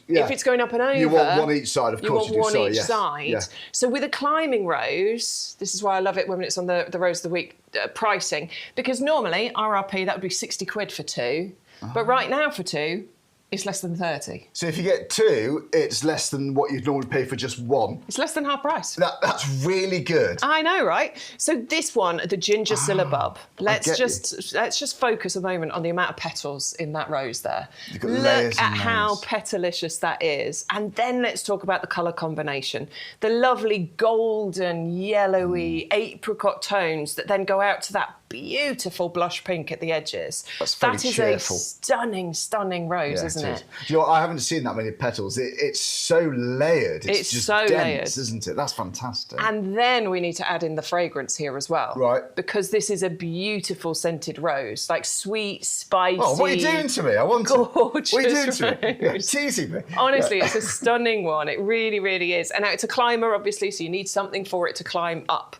[SPEAKER 1] Yeah.
[SPEAKER 2] If it's going up and over,
[SPEAKER 1] you want one each side, of course you do.
[SPEAKER 2] You want one each side. Yeah. So with a climbing rose, this is why I love it when it's on the Rose of the Week pricing, because normally, RRP, that would be 60 quid for 2. But right now for 2, it's less than 30.
[SPEAKER 1] So if you get 2, it's less than what you'd normally pay for just 1.
[SPEAKER 2] It's less than half price.
[SPEAKER 1] That's really good.
[SPEAKER 2] I know, right? So this one, the ginger syllabub. Let's just focus a moment on the amount of petals in that rose there. Look at how petalicious that is. And then let's talk about the colour combination. The lovely golden, yellowy apricot tones that then go out to that beautiful blush pink at the edges.
[SPEAKER 1] That is cheerful.
[SPEAKER 2] A stunning rose, isn't it?
[SPEAKER 1] I haven't seen that many petals. It's so layered. It's just
[SPEAKER 2] so
[SPEAKER 1] dense,
[SPEAKER 2] layered,
[SPEAKER 1] isn't it? That's fantastic.
[SPEAKER 2] And then we need to add in the fragrance here as well.
[SPEAKER 1] Right.
[SPEAKER 2] Because this is a beautiful scented rose, like sweet, spicy.
[SPEAKER 1] Oh, what are you doing to me? I want to.
[SPEAKER 2] Gorgeous
[SPEAKER 1] What are you doing to me?
[SPEAKER 2] rose.
[SPEAKER 1] You're teasing me.
[SPEAKER 2] Honestly, it's a stunning one. It really, really is. And now it's a climber, obviously, so you need something for it to climb up.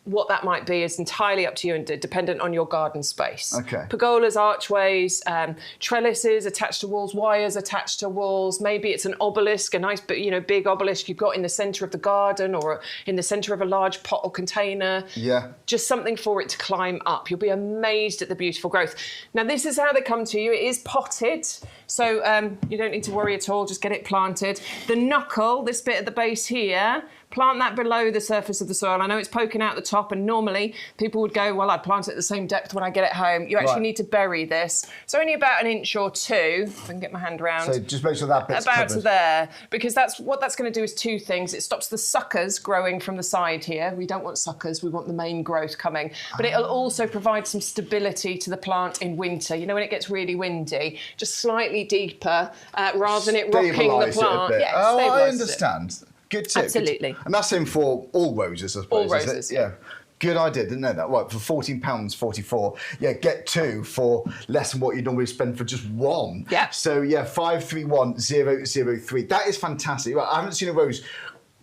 [SPEAKER 2] what that might be is entirely up to you and dependent on your garden space.
[SPEAKER 1] Okay.
[SPEAKER 2] Pergolas, archways, trellises attached to walls, wires attached to walls. Maybe it's an obelisk, a nice, big obelisk you've got in the centre of the garden or in the centre of a large pot or container.
[SPEAKER 1] Yeah.
[SPEAKER 2] Just something for it to climb up. You'll be amazed at the beautiful growth. Now, this is how they come to you. It is potted, so you don't need to worry at all. Just get it planted. The knuckle, this bit at the base here, plant that below the surface of the soil. I know it's poking out the top, and normally people would go, well, I'd plant it at the same depth when I get it home. You actually need to bury this. So only about 1 inch or 2, if I can get my hand around.
[SPEAKER 1] So just make sure that bit's
[SPEAKER 2] about
[SPEAKER 1] covered.
[SPEAKER 2] There, because what that's going to do is 2 things. It stops the suckers growing from the side here. We don't want suckers, we want the main growth coming. But it'll also provide some stability to the plant in winter. You know, when it gets really windy, just slightly deeper, rather than it rocking the plant.
[SPEAKER 1] Yeah, I understand.
[SPEAKER 2] It.
[SPEAKER 1] Good tip.
[SPEAKER 2] Absolutely.
[SPEAKER 1] And that's in for all roses, I suppose.
[SPEAKER 2] All roses.
[SPEAKER 1] Yeah. Good idea, didn't know that. Right, for £14.44, get 2 for less than what you normally spend for just 1.
[SPEAKER 2] Yeah.
[SPEAKER 1] So 531003. That is fantastic. Right, I haven't seen a rose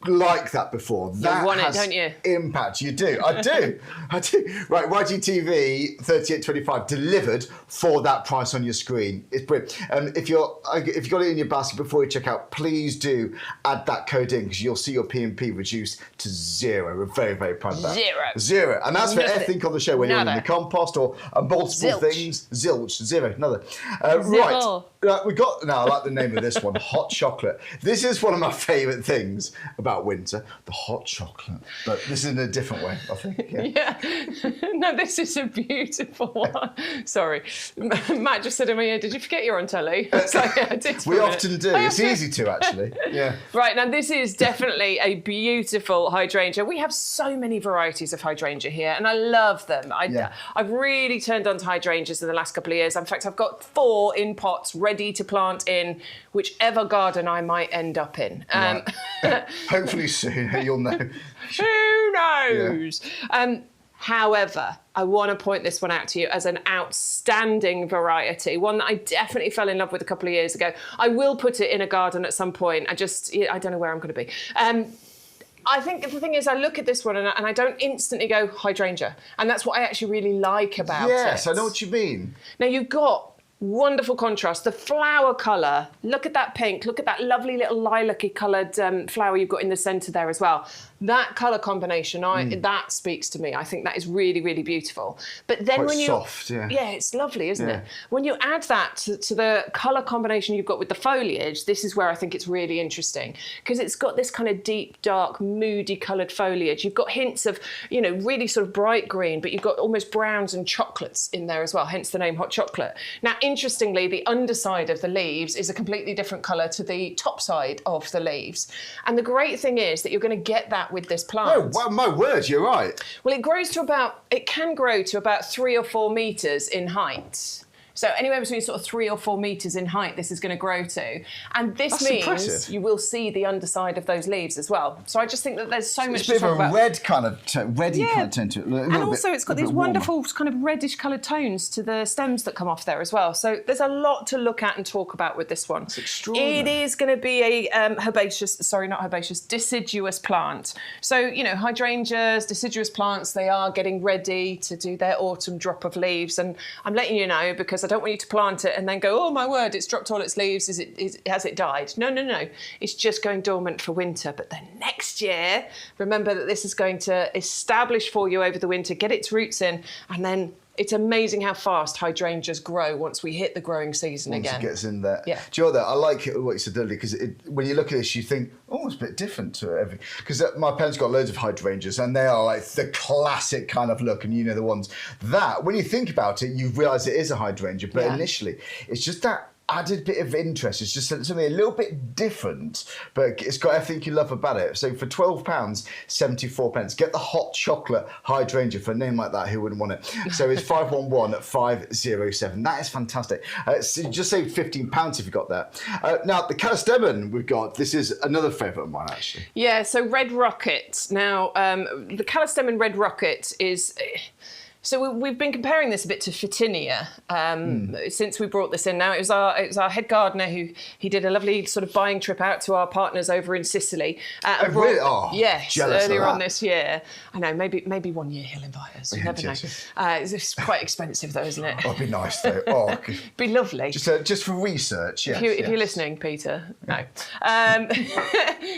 [SPEAKER 1] like that before. That
[SPEAKER 2] you want
[SPEAKER 1] has
[SPEAKER 2] it, don't you?
[SPEAKER 1] Impact. You do. I do. I do. Right, YGTV 38.25 delivered for that price on your screen. It's brilliant. If you got it in your basket before you check out, please do add that code in because you'll see your P&P reduced to 0. We're very, very proud of that. 0. And that's for everything on the show, whether you're in the compost or multiple things. Zilch. 0. Another. Right. We got now. I like the name of this one. Hot chocolate. This is one of my favourite things about winter. The hot chocolate, but this is in a different way. I think. Yeah.
[SPEAKER 2] No, this is a beautiful one. Sorry, Matt just said to me, "Did you forget you're on telly?" So, yeah, I did.
[SPEAKER 1] We often do. It's easy to actually. Yeah.
[SPEAKER 2] Right, now this is definitely a beautiful hydrangea. We have so many varieties of hydrangea here, and I love them. I've really turned on to hydrangeas in the last couple of years. In fact, I've got 4 in pots ready to plant in whichever garden I might end up in.
[SPEAKER 1] Hopefully soon, you'll know.
[SPEAKER 2] Who knows? Yeah. However, I want to point this one out to you as an outstanding variety, one that I definitely fell in love with a couple of years ago. I will put it in a garden at some point. I don't know where I'm going to be. I think the thing is, I look at this one and I don't instantly go hydrangea. And that's what I actually really like about it.
[SPEAKER 1] Yes, I know what you mean.
[SPEAKER 2] Now, you've got wonderful contrast. The flower colour, look at that pink, look at that lovely little lilac-y coloured flower you've got in the centre there as well. That colour combination, that speaks to me. I think that is really, really beautiful. But then
[SPEAKER 1] quite
[SPEAKER 2] when you...
[SPEAKER 1] soft,
[SPEAKER 2] Yeah, it's lovely, isn't it? When you add that to the colour combination you've got with the foliage, this is where I think it's really interesting, because it's got this kind of deep, dark, moody coloured foliage. You've got hints of, really sort of bright green, but you've got almost browns and chocolates in there as well, hence the name hot chocolate. Now, interestingly, the underside of the leaves is a completely different colour to the top side of the leaves. And the great thing is that you're going to get that with this plant.
[SPEAKER 1] Oh, well, my word, you're right.
[SPEAKER 2] Well, it can grow to about 3 or 4 metres in height. So anywhere between sort of 3 or 4 metres in height, this is going to grow to. And this means impressive. You will see the underside of those leaves as well. So I just think that there's so much to talk about.
[SPEAKER 1] It's a bit of a red kind of reddy kind of tone to it.
[SPEAKER 2] And also it's got these wonderful kind of reddish coloured tones to the stems that come off there as well. So there's a lot to look at and talk about with this one.
[SPEAKER 1] It's extraordinary.
[SPEAKER 2] It is going to be a deciduous plant. So, hydrangeas, deciduous plants, they are getting ready to do their autumn drop of leaves. And I'm letting you know because I don't want you to plant it and then go, oh my word, it's dropped all its leaves. Has it died? No. It's just going dormant for winter. But then next year, remember that this is going to establish for you over the winter, get its roots in, and then it's amazing how fast hydrangeas grow once we hit the growing season again.
[SPEAKER 1] Once it gets in there.
[SPEAKER 2] Yeah.
[SPEAKER 1] Do you know that? I like what you said earlier, because when you look at this, you think, oh, it's a bit different to everything. Because my parents got loads of hydrangeas, and they are like the classic kind of look, and the ones. That, when you think about it, you realise it is a hydrangea, but initially, it's just that added bit of interest. It's just something a little bit different, but it's got everything you love about it. So for £12.74, get the hot chocolate hydrangea. For a name like that, who wouldn't want it? So it's 511-507. That is fantastic. So just save £15 if you got that. Now the Callistemon we've got. This is another favourite of mine actually.
[SPEAKER 2] Yeah. So Red Rocket. Now the Callistemon Red Rocket is. So we've been comparing this a bit to Photinia since we brought this in. Now it was our head gardener he did a lovely sort of buying trip out to our partners over in Sicily.
[SPEAKER 1] Really?
[SPEAKER 2] Yes, earlier on this year. I know, maybe 1 year he'll invite us. You never know. It's quite expensive though, isn't it?
[SPEAKER 1] Oh, it'd be nice though. Oh,
[SPEAKER 2] be lovely.
[SPEAKER 1] Just for research. Yes,
[SPEAKER 2] if you're listening, Peter. No.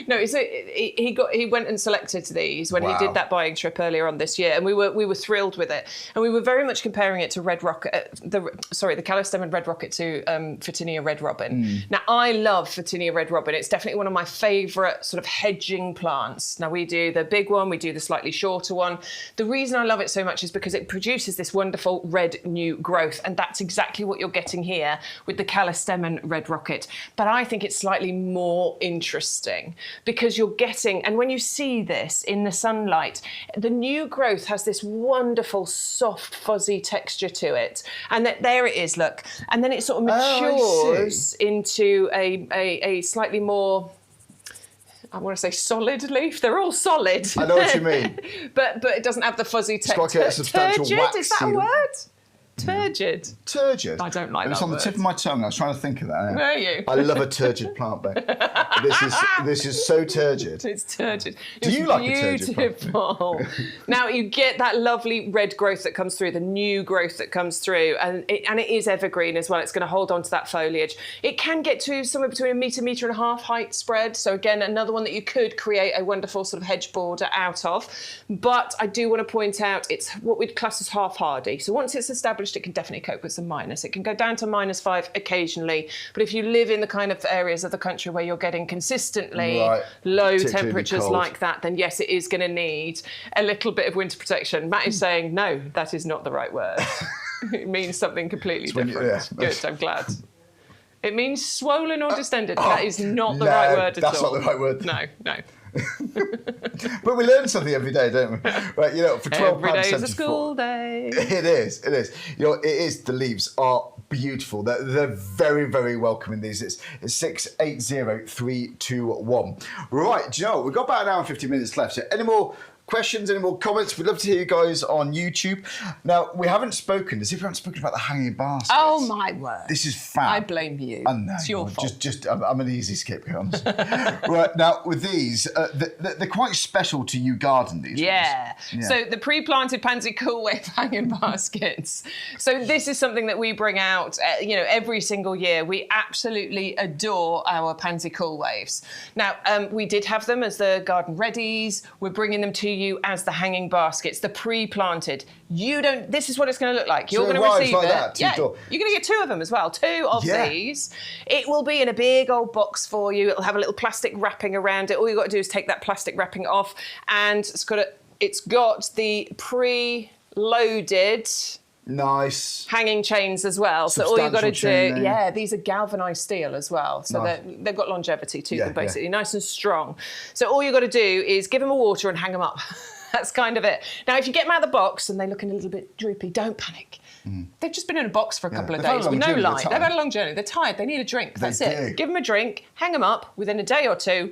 [SPEAKER 2] No. So he went and selected these when he did that buying trip earlier on this year, and we were thrilled with it. And we were very much comparing it to Red Rocket, the Callistemon Red Rocket to Photinia Red Robin. Now, I love Photinia Red Robin. It's definitely one of my favourite sort of hedging plants. Now, we do the big one, we do the slightly shorter one. The reason I love it so much is because it produces this wonderful red new growth, and that's exactly what you're getting here with the Callistemon Red Rocket. But I think it's slightly more interesting because you're getting, and when you see this in the sunlight, the new growth has this wonderful soft fuzzy texture to it, and there it is, look, and then it sort of matures into a slightly more, I want to say solid leaf. They're all solid.
[SPEAKER 1] I know what you mean.
[SPEAKER 2] but it doesn't have the fuzzy texture.
[SPEAKER 1] It's like a substantial waxy.
[SPEAKER 2] Is that a word? Turgid.
[SPEAKER 1] Turgid.
[SPEAKER 2] I don't like that.
[SPEAKER 1] It was on the tip of my tongue. I was trying to think of that.
[SPEAKER 2] Were you?
[SPEAKER 1] I love a turgid plant, babe. This is so turgid.
[SPEAKER 2] It's turgid.
[SPEAKER 1] Do you like a turgid plant?
[SPEAKER 2] Beautiful. Now you get that lovely red growth that comes through, the new growth that comes through, and it is evergreen as well. It's going to hold on to that foliage. It can get to somewhere between a metre and a half height spread. So again, another one that you could create a wonderful sort of hedge border out of. But I do want to point out it's what we'd class as half hardy. So once it's established, it can definitely cope with some minus. It can go down to -5 occasionally, but if you live in the kind of areas of the country where you're getting consistently low temperatures like that, then yes, it is going to need a little bit of winter protection. Matt is saying, no, that is not the right word. It means something completely different. Good, I'm glad. It means swollen or distended. That is not the right word at all.
[SPEAKER 1] That's not the right word.
[SPEAKER 2] No.
[SPEAKER 1] But we learn something every day, don't we? Right, for £12.74.
[SPEAKER 2] Every day is a school day.
[SPEAKER 1] It is. It is. The leaves are beautiful. They're very, very welcome in these. It's 680321. Right, do you know what? We've got about an hour and 50 minutes left. So any more questions, any more comments? We'd love to hear you guys on YouTube. Now, we haven't spoken, as if we haven't spoken about the hanging baskets.
[SPEAKER 2] Oh, my word.
[SPEAKER 1] This is fab.
[SPEAKER 2] I blame you. It's your fault.
[SPEAKER 1] I'm an easy scapegoat, honestly. Right, now, with these, they're quite special to YouGarden, these ones.
[SPEAKER 2] So the pre-planted pansy cool wave hanging baskets. So this is something that we bring out, every single year. We absolutely adore our pansy cool waves. Now, we did have them as the garden readies. We're bringing them to you as the hanging baskets, the pre-planted. This is what it's going to look like. You're going to receive
[SPEAKER 1] like
[SPEAKER 2] it.
[SPEAKER 1] That,
[SPEAKER 2] you're going to get 2 of them as well. 2 of these. It will be in a big old box for you. It'll have a little plastic wrapping around it. All you've got to do is take that plastic wrapping off, and it's got the pre-loaded hanging chains as well. So all you've got to do, these are galvanised steel as well. So they've got longevity to them, basically, nice and strong. So all you've got to do is give them a water and hang them up. That's kind of it. Now, if you get them out of the box and they're looking a little bit droopy, don't panic. They've just been in a box for a couple of days with no light. They've had a long journey. They're tired. They need a drink. That's it. Give them a drink, hang them up. Within a day or 2,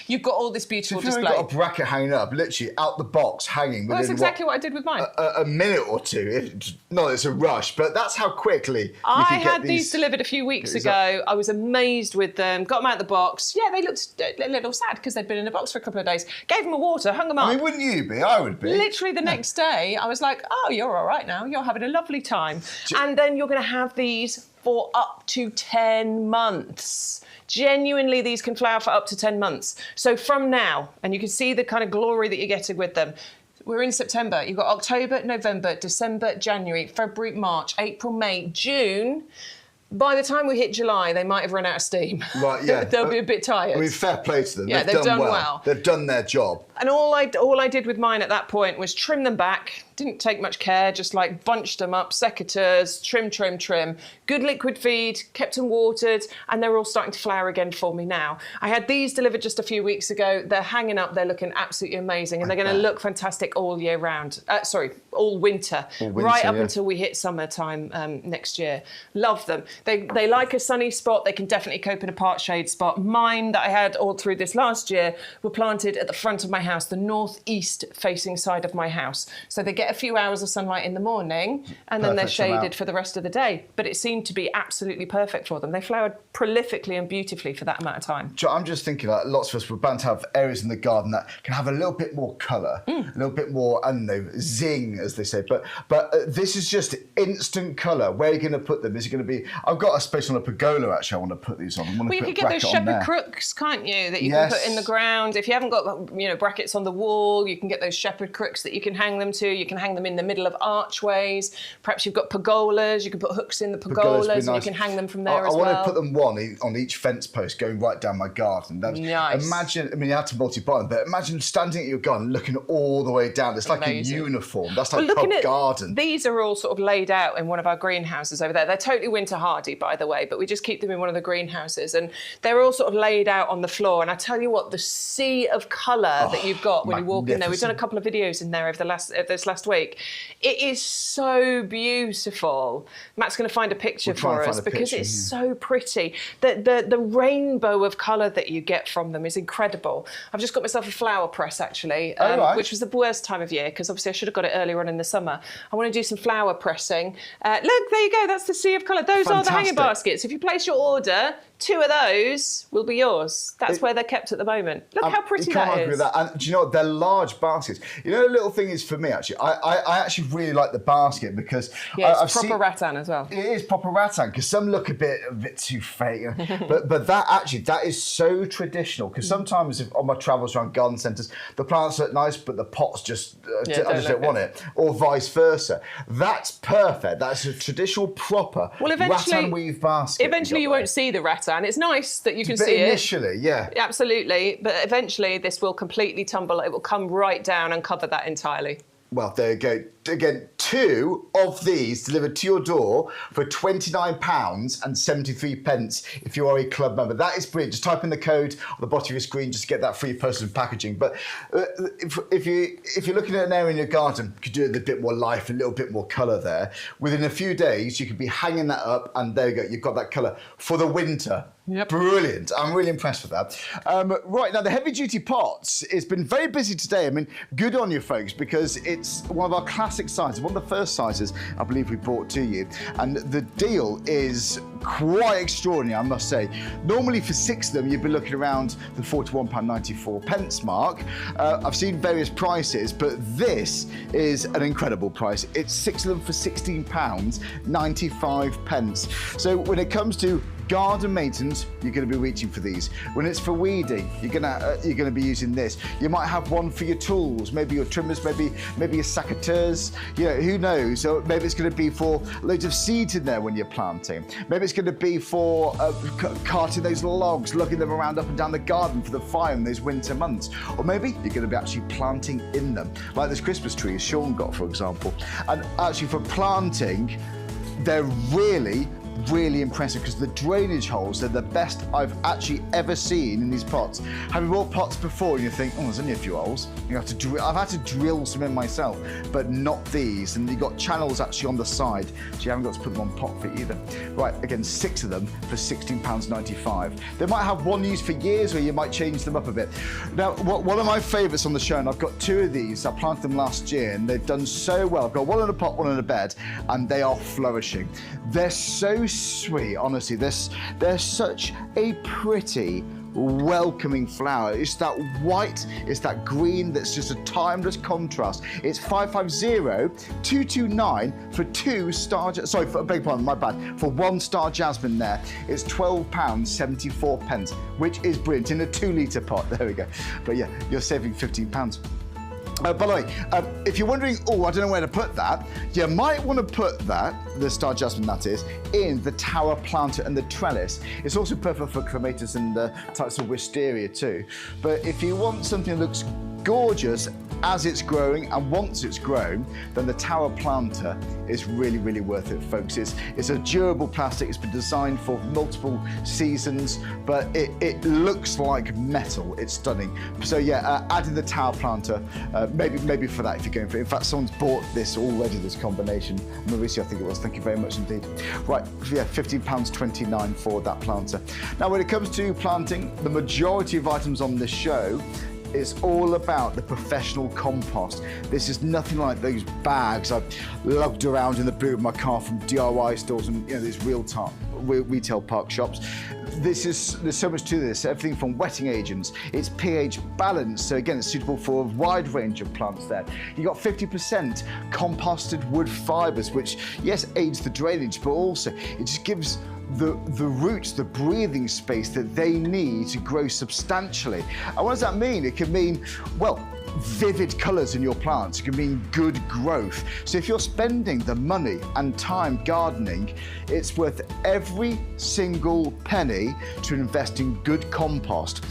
[SPEAKER 2] you've got all this beautiful display.
[SPEAKER 1] You've got a bracket hanging up, literally out the box, hanging.
[SPEAKER 2] Well, that's exactly what I did with mine.
[SPEAKER 1] A minute or 2. Not it's a rush, but that's how quickly
[SPEAKER 2] I had these delivered a few weeks ago. I was amazed with them. Got them out of the box. Yeah, they looked a little sad because they'd been in a box for a couple of days. Gave them a water, hung them up.
[SPEAKER 1] I mean, wouldn't you be? I would be.
[SPEAKER 2] Literally the next day, I was like, oh, you're all right now. You're having a lovely time. And then you're going to have these for up to 10 months. Genuinely, these can flower for up to 10 months. So from now, and you can see the kind of glory that you're getting with them. We're in September. You've got October, November, December, January, February, March, April, May, June. By the time we hit July, they might have run out of steam.
[SPEAKER 1] Right, yeah.
[SPEAKER 2] They'll be a bit tired.
[SPEAKER 1] I mean, fair play to them.
[SPEAKER 2] Yeah, they've done well.
[SPEAKER 1] They've done their job.
[SPEAKER 2] And all I did with mine at that point was trim them back. Didn't take much care, just like bunched them up, secateurs, trim. Good liquid feed, kept them watered, and they're all starting to flower again for me now. I had these delivered just a few weeks ago. They're hanging up, they're looking absolutely amazing, and they're going to look fantastic all year round. All winter right up until we hit summertime next year. Love them. They like a sunny spot. They can definitely cope in a part shade spot. Mine that I had all through this last year were planted at the front of my house greenhouse the northeast facing side of my house. So they get a few hours of sunlight in the morning and then they're shaded for the rest of the day. But it seemed to be absolutely perfect for them. They flowered prolifically and beautifully for that amount of time.
[SPEAKER 1] I'm just thinking, like, lots of us, we're bound to have areas in the garden that can have a little bit more colour, a little bit more, I don't know, zing, as they say. But this is just instant colour. Where are you going to put them? Is it going to be... I've got a space on a pergola, actually, I want to put these on.
[SPEAKER 2] Well, you could get those shepherd crooks, can't you, that you can put in the ground. If you haven't got, you know, brackets on the wall, you can get those shepherd crooks that you can hang them to. You can hang them in the middle of archways. Perhaps you've got pergolas. You can put hooks in the pergolas and you can hang them from there as well.
[SPEAKER 1] I want to put them one on each fence post going right down my garden.
[SPEAKER 2] Nice.
[SPEAKER 1] Imagine, I mean, you have to multi-buy them, but imagine standing at your garden looking all the way down. It's like a uniform. That's like pub garden.
[SPEAKER 2] These are all sort of laid out in one of our greenhouses over there. They're totally winter hardy, by the way, but we just keep them in one of the greenhouses, and they're all sort of laid out on the floor. And I tell you what, the sea of colour that you've got when you walk in there. We've done a couple of videos in there over this last week. It is so beautiful. Matt's going to find a picture for us because it's so pretty. The rainbow of colour that you get from them is incredible. I've just got myself a flower press, actually, which was the worst time of year because obviously I should have got it earlier on in the summer. I want to do some flower pressing. Look, there you go. That's the sea of colour. Those are the hanging baskets. If you place your order, 2 of those will be yours. That's where they're kept at the moment. Look how pretty that is. With that.
[SPEAKER 1] And do you know what? They're large baskets. You know, the little thing is for me, actually, I actually really like the basket because...
[SPEAKER 2] Yeah, it's proper rattan as well.
[SPEAKER 1] It is proper rattan because some look a bit too fake. but that is so traditional because sometimes on my travels around garden centres, the plants look nice, but the pots just, I just don't want it. Or vice versa. That's perfect. That's a traditional, proper rattan weave basket.
[SPEAKER 2] Eventually you won't see the rattan. It's nice that you can see it.
[SPEAKER 1] Initially, yeah.
[SPEAKER 2] Absolutely. But eventually this will completely tumble. It will come right down and cover that entirely.
[SPEAKER 1] Well, there you go. Again, 2 of these delivered to your door for £29.73 if you are a club member. That is brilliant. Just type in the code on the bottom of your screen just to get that free postage and packaging. But if you're looking at an area in your garden, you could do it with a bit more life, a little bit more colour there. Within a few days, you could be hanging that up, and there you go. You've got that colour for the winter.
[SPEAKER 2] Yep.
[SPEAKER 1] Brilliant. I'm really impressed with that. Right, now the heavy-duty pots has been very busy today. I mean, good on you, folks, because it's one of our classic sizes, one of the first sizes I believe we brought to you. And the deal is quite extraordinary, I must say. Normally for 6 of them, you'd be looking around the £41.94 mark. I've seen various prices, but this is an incredible price. It's 6 of them for £16.95. So when it comes to garden maintenance, you're going to be reaching for these. When it's for weeding, you're going to be using this. You might have one for your tools, maybe your trimmers, maybe your secateurs. You know, who knows? Or maybe it's going to be for loads of seeds in there when you're planting. Maybe it's going to be for carting those logs, lugging them around up and down the garden for the fire in those winter months. Or maybe you're going to be actually planting in them, like this Christmas tree Sean got, for example. And actually for planting, they're really impressive because the drainage holes are the best I've actually ever seen in these pots. Have you bought pots before and you think, oh, there's only a few holes? You have to drill. I've had to drill some in myself, but not these. And you've got channels actually on the side, so you haven't got to put them on pot feet either. Right, again, 6 of them for £16.95. They might have one use for years, or you might change them up a bit. Now, one of my favourites on the show, and I've got 2 of these. I planted them last year, and they've done so well. I've got one in a pot, one in a bed, and they are flourishing. They're so sweet, honestly. They're such a pretty, welcoming flower. It's that white, it's that green that's just a timeless contrast. It's 550-229 for 2 star, sorry, for, beg your pardon, my bad, for 1 star jasmine there. It's £12.74, which is brilliant in a 2-litre pot. There we go. But yeah, you're saving £15. By the way, if you're wondering, oh, I don't know where to put that, you might want to put that, the star jasmine that is, in the tower planter and the trellis. It's also perfect for clematis and types of wisteria too. But if you want something that looks gorgeous as it's growing and once it's grown, then the tower planter is really, really worth it, folks. It's a durable plastic. It's been designed for multiple seasons, but it looks like metal. It's stunning. So yeah, adding the tower planter, maybe for that if you're going for it. In fact, someone's bought this already, this combination. Mauricio, I think it was. Thank you very much indeed. Right, yeah, £15.29 for that planter. Now, when it comes to planting, the majority of items on this show is all about the professional compost. This is nothing like those bags I've lugged around in the boot of my car from DIY stores and these retail park shops. There's so much to this, everything from wetting agents, it's pH balanced, so again, it's suitable for a wide range of plants there. You got 50% composted wood fibres, which, yes, aids the drainage, but also it just gives the roots the breathing space that they need to grow substantially. And what does that mean? It can mean, well, vivid colours in your plants. It can mean good growth. So if you're spending the money and time gardening, it's worth every single penny to invest in good compost.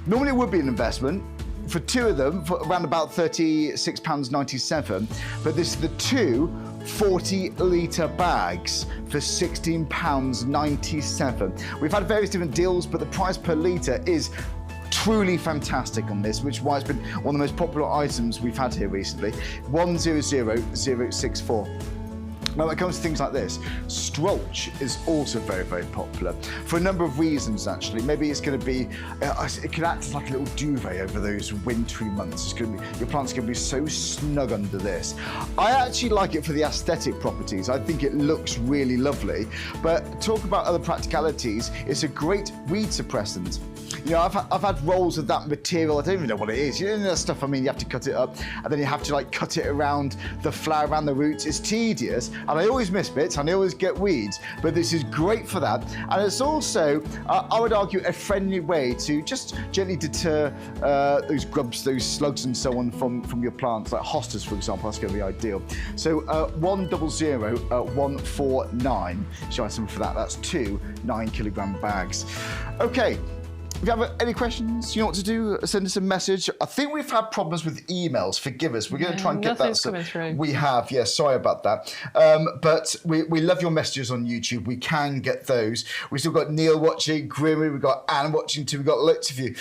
[SPEAKER 1] Normally it would be an investment. For two of them, for around about £36.97, but this is the two 40-litre bags for £16.97. We've had various different deals, but the price per litre is truly fantastic on this, which is why it's been one of the most popular items we've had here recently. 100064. Now, when it comes to things like this, Strolch is also very, very popular for a number of reasons, actually. Maybe it's going to be, it can act as like a little duvet over those wintry months. It's going to be, your plant's going to be so snug under this. I actually like it for the aesthetic properties. I think it looks really lovely. But talk about other practicalities, it's a great weed suppressant. I've had rolls of that material. I don't even know what it is. That stuff, you have to cut it up and then you have to cut it around the flower, around the roots. It's tedious and I always miss bits and I always get weeds, but this is great for that. And it's also, I would argue, a friendly way to just gently deter those grubs, those slugs and so on from your plants, like hostas, for example. That's going to be ideal. So 100149, show us some for that. That's two 9-kilogram bags. Okay. If you have any questions, you know what to do, send us a message. I think we've had problems with emails. Forgive us. We're going to try and get that.
[SPEAKER 2] Coming through.
[SPEAKER 1] We have, yeah, sorry about that. But we love your messages on YouTube. We can get those. We've still got Neil watching, Grimmy, we've got Anne watching too. We've got lots of you.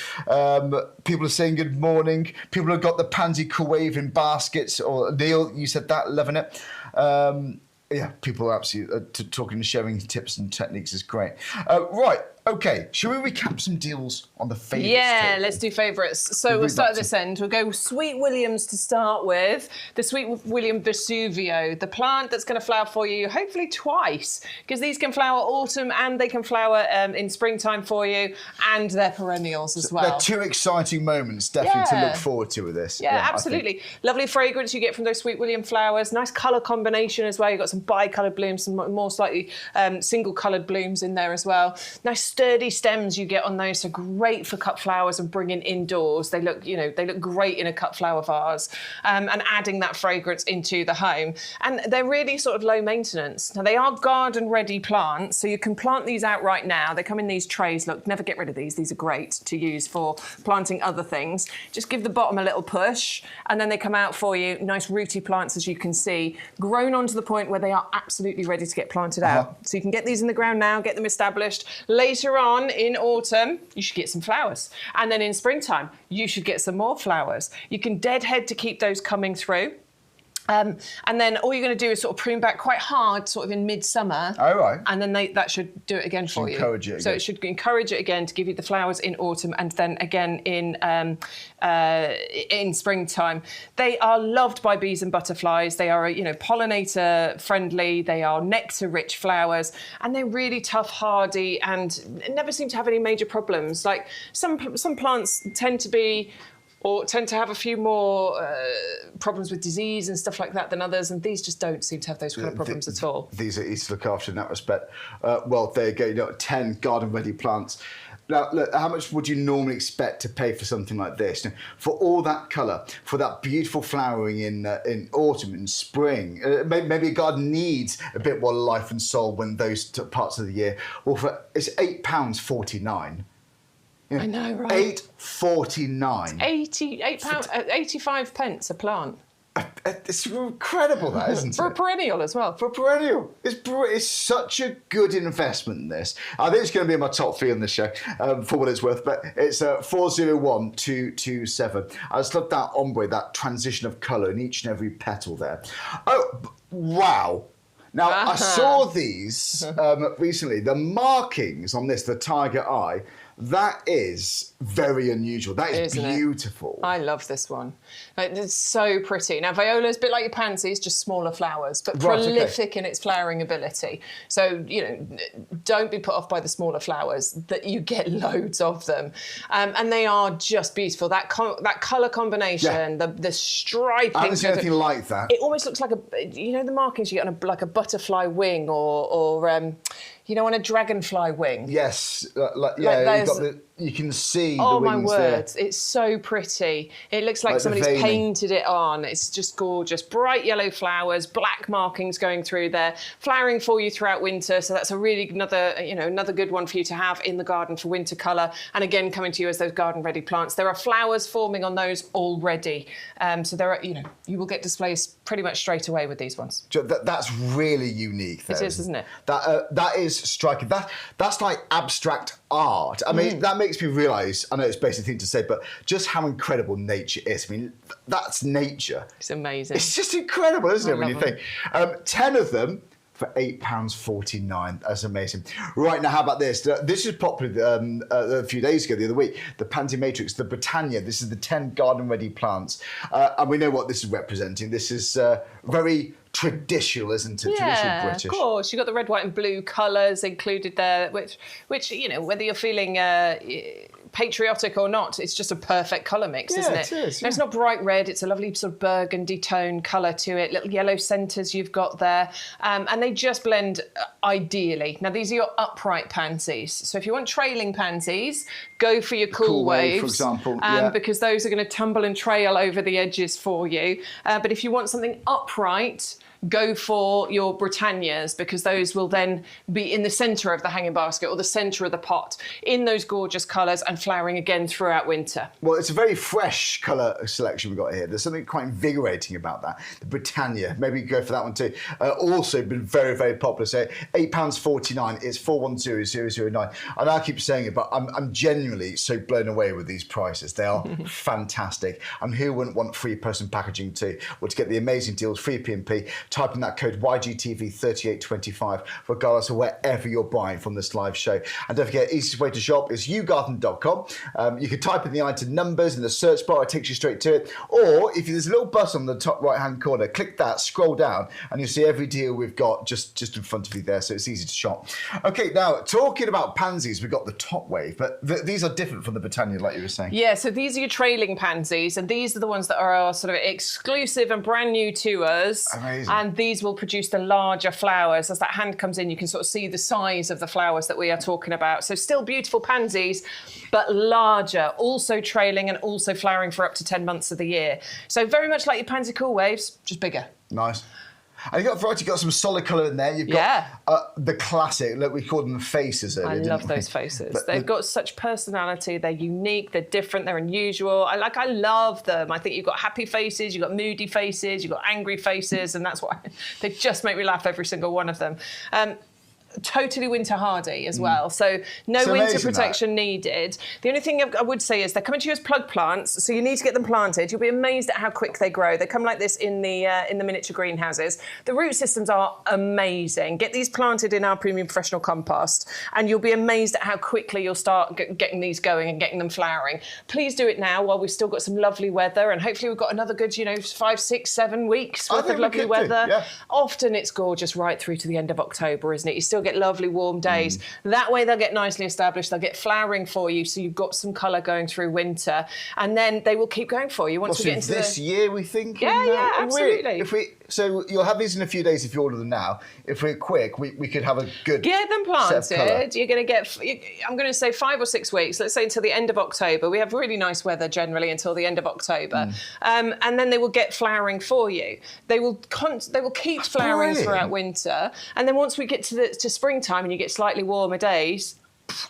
[SPEAKER 1] People are saying good morning. People have got the pansy waving baskets. Or Neil, you said that, loving it. Yeah, people are absolutely talking and sharing tips and techniques is great. Right. Okay, shall we recap some deals on the favourites?
[SPEAKER 2] Yeah, let's do favourites. So we'll start at this end. We'll go Sweet Williams to start with. The Sweet William Vesuvio, the plant that's going to flower for you hopefully twice, because these can flower autumn and they can flower in springtime for you, and they're perennials as well.
[SPEAKER 1] They're two exciting moments, definitely, to look forward to with this.
[SPEAKER 2] Yeah, absolutely. Lovely fragrance you get from those Sweet William flowers. Nice colour combination as well. You've got some bi-coloured blooms, some more slightly single-coloured blooms in there as well. Nice sturdy stems you get on those, so great for cut flowers and bringing indoors. They look great in a cut flower vase, and adding that fragrance into the home. And they're really sort of low maintenance. Now, they are garden ready plants, so you can plant these out right now. They come in these trays. Look, never get rid of these. These are great to use for planting other things. Just give the bottom a little push and then they come out for you. Nice rooty plants, as you can see, grown onto the point where they are absolutely ready to get planted out. So you can get these in the ground now, get them established. Later on in autumn, you should get some flowers. And then in springtime, you should get some more flowers. You can deadhead to keep those coming through. And then all you're going to do is sort of prune back quite hard, sort of in midsummer.
[SPEAKER 1] Oh, right.
[SPEAKER 2] And then that should do it again for you.
[SPEAKER 1] Encourage it again.
[SPEAKER 2] So it should encourage it again to give you the flowers in autumn and then again in springtime. They are loved by bees and butterflies. They are, pollinator friendly. They are nectar-rich flowers, and they're really tough, hardy, and never seem to have any major problems. Like some plants tend to have a few more problems with disease and stuff like that than others, and these just don't seem to have those kind of problems at all.
[SPEAKER 1] These are easy to look after in that respect. Well, there you go, 10 garden-ready plants. Now, look, how much would you normally expect to pay for something like this? For all that colour, for that beautiful flowering in autumn and spring, maybe a garden needs a bit more life and soul when those parts of the year. Well, it's £8.49.
[SPEAKER 2] I know, right?
[SPEAKER 1] £8.49.
[SPEAKER 2] 85 pence a plant.
[SPEAKER 1] It's incredible, that, isn't it?
[SPEAKER 2] For a perennial as well.
[SPEAKER 1] For a perennial. It's such a good investment, this. I think it's going to be in my top 3 on this show, for what it's worth, but it's 401227. I just love that ombre, that transition of colour in each and every petal there. Oh, wow. Now, I saw these recently. The markings on this, the tiger eye, That is very unusual. That is beautiful.
[SPEAKER 2] I love this one. It's so pretty. Now, viola is a bit like your pansies, just smaller flowers, but prolific in its flowering ability. So, you know, don't be put off by the smaller flowers, that you get loads of them. And they are just beautiful. That colour combination, the striping.
[SPEAKER 1] I haven't seen anything like that.
[SPEAKER 2] It almost looks like you know the markings you get on like a butterfly wing or you know, on a dragonfly wing.
[SPEAKER 1] Yes, you can see the wings.
[SPEAKER 2] Oh my word, it's so pretty. It looks like somebody's painted it on. It's just gorgeous. Bright yellow flowers, black markings going through there, flowering for you throughout winter. So that's a really another good one for you to have in the garden for winter colour. And again, coming to you as those garden ready plants. There are flowers forming on those already. So there are, you will get displays pretty much straight away with these ones.
[SPEAKER 1] That's really unique, though.
[SPEAKER 2] It is, isn't it?
[SPEAKER 1] That is striking. That's like abstract art. I mean, that makes me realise, I know it's a basic thing to say, but just how incredible nature is. I mean, that's nature.
[SPEAKER 2] It's amazing.
[SPEAKER 1] It's just incredible, isn't it, when you think? 10 of them for £8.49. That's amazing. Right, now, how about this? This was popular a few days ago, the other week. The Pansy Matrix, the Britannia. This is the 10 garden-ready plants. And we know what this is representing. This is very traditional, isn't it? Traditional British.
[SPEAKER 2] Of course. You've got the red, white and blue colours included there, which whether you're feeling patriotic or not, it's just a perfect colour mix, isn't it?
[SPEAKER 1] It is,
[SPEAKER 2] yeah. It's not bright red, it's a lovely sort of burgundy tone colour to it, little yellow centres you've got there, and they just blend ideally. Now, these are your upright pansies, so if you want trailing pansies, go for your cool waves,
[SPEAKER 1] for example,
[SPEAKER 2] because those are going to tumble and trail over the edges for you. But if you want something upright, go for your Britannias, because those will then be in the centre of the hanging basket or the centre of the pot in those gorgeous colours and flowering again throughout winter.
[SPEAKER 1] Well, it's a very fresh colour selection we've got here. There's something quite invigorating about that. The Britannia, maybe go for that one too. Also been very, very popular. So £8.49, it's 410009. And I keep saying it, but I'm genuinely so blown away with these prices. They are fantastic. And who wouldn't want free post and packaging too? Well, to get the amazing deals, free P&P, type in that code YGTV3825, regardless of wherever you're buying from this live show. And don't forget, easiest way to shop is YouGarden.com. You can type in the item numbers in the search bar, it takes you straight to it. Or if there's a little button on the top right-hand corner, click that, scroll down, and you'll see every deal we've got just in front of you there, so it's easy to shop. Okay, now, talking about pansies, we've got the top wave, but these are different from the Britannia, like you were saying.
[SPEAKER 2] Yeah, so these are your trailing pansies, and these are the ones that are sort of exclusive and brand new to us.
[SPEAKER 1] Amazing.
[SPEAKER 2] And these will produce the larger flowers. As that hand comes in, you can sort of see the size of the flowers that we are talking about. So still beautiful pansies, but larger, also trailing and also flowering for up to 10 months of the year. So very much like your pansy cool waves, just bigger.
[SPEAKER 1] Nice. And you've got variety, you've got some solid colour in there. You've got the classic, look, we called them faces earlier.
[SPEAKER 2] I love those faces. They've got such personality. They're unique, they're different, they're unusual. I love them. I think you've got happy faces, you've got moody faces, you've got angry faces, and that's why they just make me laugh, every single one of them. Totally winter hardy as well, so no winter protection needed. The only thing I would say is they're coming to you as plug plants, so you need to get them planted. You'll be amazed at how quick they grow. They come like this in the miniature greenhouses. The root systems are amazing. Get these planted in our premium professional compost, and you'll be amazed at how quickly you'll start getting these going and getting them flowering. Please do it now while we've still got some lovely weather, and hopefully we've got another good 5, 6, 7 weeks worth of lovely weather. Often it's gorgeous right through to the end of October, isn't it? You still get lovely warm days. That way they'll get nicely established, they'll get flowering for you, so you've got some colour going through winter, and then they will keep going for you once we get into
[SPEAKER 1] this year, we think.
[SPEAKER 2] Yeah, absolutely.
[SPEAKER 1] So you'll have these in a few days if you order them now. If we're quick, we could have a good
[SPEAKER 2] get them planted. You're going to get, I'm going to say 5 or 6 weeks. Let's say until the end of October. We have really nice weather generally until the end of October, and then they will get flowering for you. They will keep flowering throughout winter, and then once we get to springtime and you get slightly warmer days,